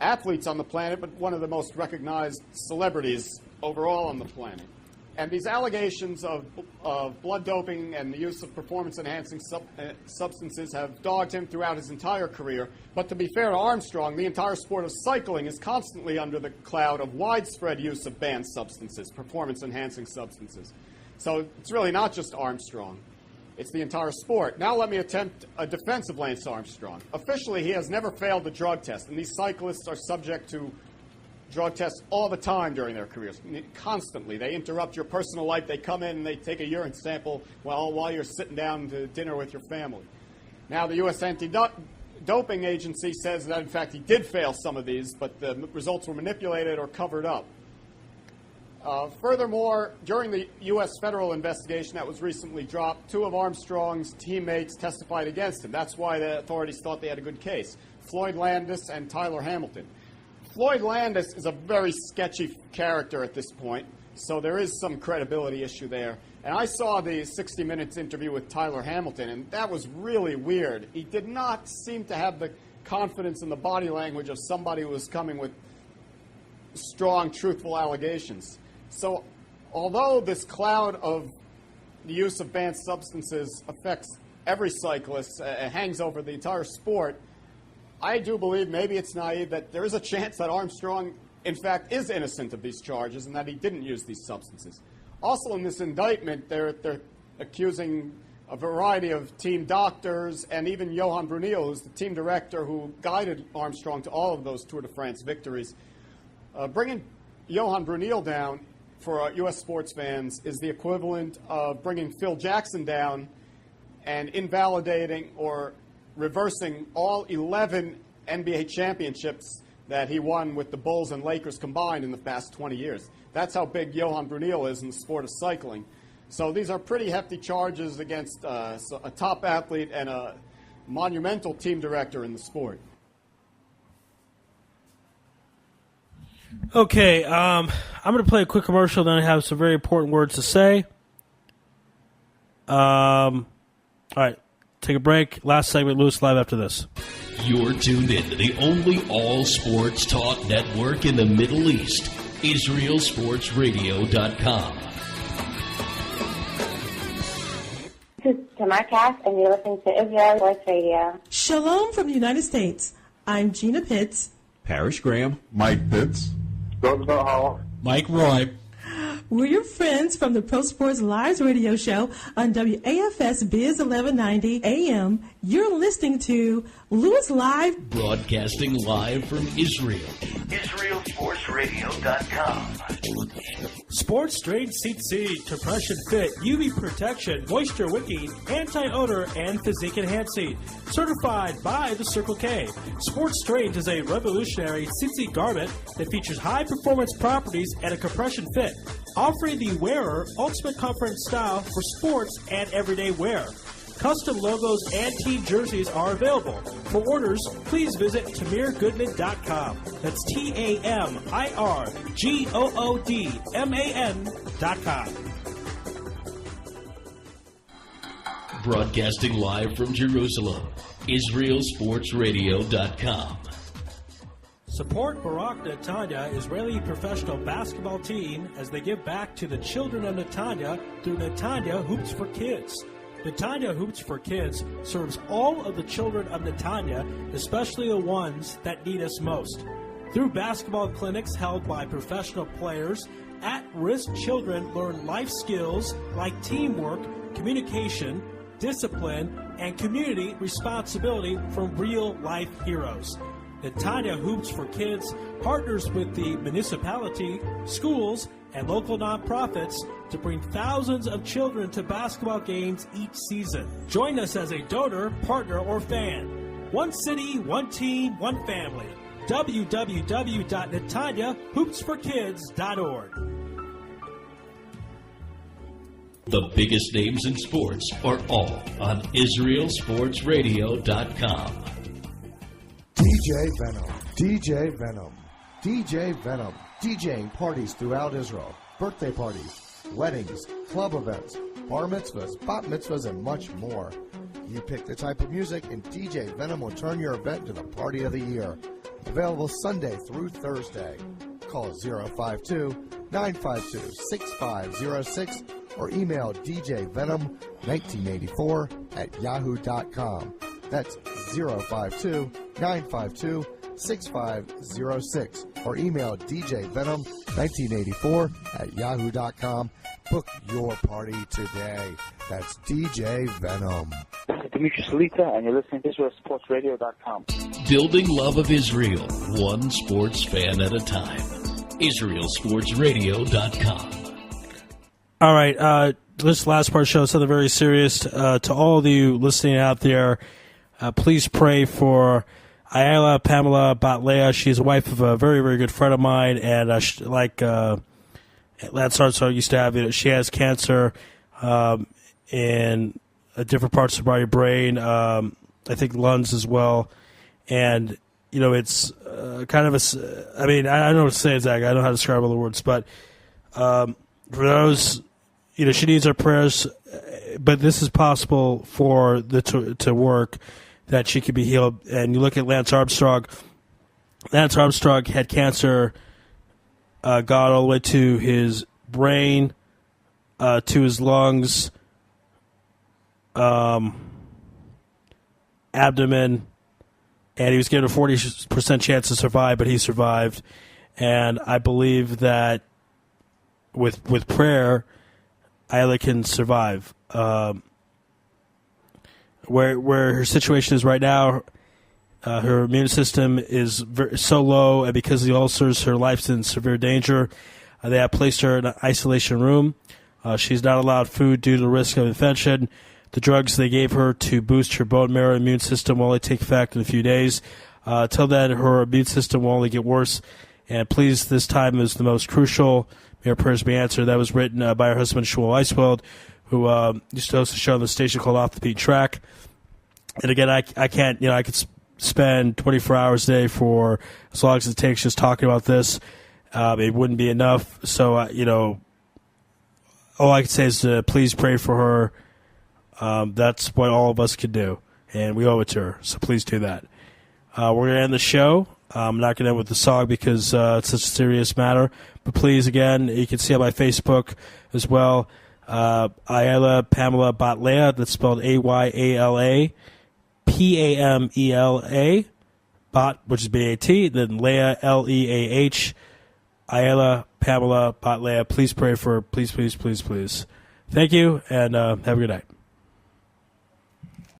athletes on the planet, but one of the most recognized celebrities overall on the planet. And these allegations of blood doping and the use of performance-enhancing substances have dogged him throughout his entire career. But to be fair to Armstrong, the entire sport of cycling is constantly under the cloud of widespread use of banned substances, performance-enhancing substances. So it's really not just Armstrong. It's the entire sport. Now let me attempt a defense of Lance Armstrong. Officially, he has never failed the drug test, and these cyclists are subject to drug tests all the time during their careers, constantly. They interrupt your personal life. They come in and they take a urine sample while you're sitting down to dinner with your family. Now the U.S. Anti-Doping Agency says that, in fact, he did fail some of these, but the results were manipulated or covered up. Furthermore, during the U.S. federal investigation that was recently dropped, 2 of Armstrong's teammates testified against him. That's why the authorities thought they had a good case. Floyd Landis and Tyler Hamilton. Floyd Landis is a very sketchy character at this point. So there is some credibility issue there. And I saw the 60 Minutes interview with Tyler Hamilton, and that was really weird. He did not seem to have the confidence in the body language of somebody who was coming with strong, truthful allegations. So although this cloud of the use of banned substances affects every cyclist and hangs over the entire sport, I do believe, maybe it's naive, that there is a chance that Armstrong, in fact, is innocent of these charges and that he didn't use these substances. Also in this indictment, they're accusing a variety of team doctors and even Johan Brunel, who's the team director who guided Armstrong to all of those Tour de France victories. Bringing Johan Brunel down for U.S. sports fans is the equivalent of bringing Phil Jackson down and invalidating or reversing all 11 NBA championships that he won with the Bulls and Lakers combined in the past 20 years. That's how big Johan Brunel is in the sport of cycling. So these are pretty hefty charges against a top athlete and a monumental team director in the sport. Okay, I'm going to play a quick commercial, then I have some very important words to say. All right, take a break. Last segment, Louis Live after this. You're tuned in to the only all-sports talk network in the Middle East, IsraelSportsRadio.com. This is Tamar Cass, and you're listening to Israel Sports Radio. Shalom from the United States. I'm Gina Pitts. Parrish Graham. Mike Pitts. Mike Roy. We're your friends from the Pro Sports Lives radio show on WAFS Biz 1190 AM. You're listening to Louis Live. Broadcasting live from Israel. IsraelSportsRadio.com. Sports Drain Seat Seat, Compression Fit, UV Protection, Moisture Wicking, Anti-Odor, and Physique Enhancing. Certified by the Circle K. Sports Drains is a revolutionary seat garment that features high-performance properties and a compression fit, offering the wearer ultimate comfort and style for sports and everyday wear. Custom logos and team jerseys are available. For orders, please visit TamirGoodman.com. That's TamirGoodman.com. Broadcasting live from Jerusalem, IsraelSportsRadio.com. Support Barak Netanya, Israeli professional basketball team, as they give back to the children of Netanya through Netanya Hoops for Kids. Netanya Hoops for Kids serves all of the children of Netanya, especially the ones that need us most. Through basketball clinics held by professional players, at-risk children learn life skills like teamwork, communication, discipline, and community responsibility from real-life heroes. Netanya Hoops for Kids partners with the municipality, schools, and local nonprofits to bring thousands of children to basketball games each season. Join us as a donor, partner, or fan. One city, one team, one family. www.netanyahoopsforkids.org. The biggest names in sports are all on IsraelSportsRadio.com. DJ Venom, DJ Venom, DJ Venom, DJing parties throughout Israel, birthday parties, weddings, club events, bar mitzvahs, bat mitzvahs, and much more. You pick the type of music, and DJ Venom will turn your event into the party of the year. Available Sunday through Thursday. Call 052-952-6506 or email djvenom1984@yahoo.com. That's 052-952-6506 or email djvenom1984@yahoo.com. Book your party today. That's DJ Venom. This is Dimitri Salita, and you're listening to IsraelSportsRadio.com. Building love of Israel, one sports fan at a time. IsraelSportsRadio.com. All right, this last part shows something very serious. To all of you listening out there, please pray for Ayala Pamela Batlea. She's a wife of a very, very good friend of mine, and Lance Hartzell used to have, she has cancer in different parts of her brain, I think lungs as well. And, it's kind of I don't know what to say exactly. I don't know how to describe all the words, but for those, she needs our prayers, but this is possible for to work, that she could be healed. And you look at Lance Armstrong. Lance Armstrong had cancer, got all the way to his brain, to his lungs, abdomen, and he was given a 40% chance to survive, but he survived. And I believe that with prayer, Isla can survive. Where her situation is right now, her immune system is so low, and because of the ulcers, her life's in severe danger. They have placed her in an isolation room. She's not allowed food due to the risk of infection. The drugs they gave her to boost her bone marrow immune system will only take effect in a few days. Till then, her immune system will only get worse. And please, this time is the most crucial. May our prayers be answered. That was written by her husband, Shmuel Eisfeld, who used to host a show on the station called Off the Beat Track. And again, I can't, I could spend 24 hours a day for as long as it takes just talking about this. It wouldn't be enough. So, all I can say is to please pray for her. That's what all of us can do, and we owe it to her. So please do that. We're going to end the show. I'm not going to end with the song because it's such a serious matter. But please, again, you can see on my Facebook as well, Ayala Pamela Batlea, that's spelled Ayala Pamela, Bot, which is B-A-T, then Leah, Leah, Ayala Pamela Batlea. Please pray for her. Please, please, please, please. Thank you, and have a good night.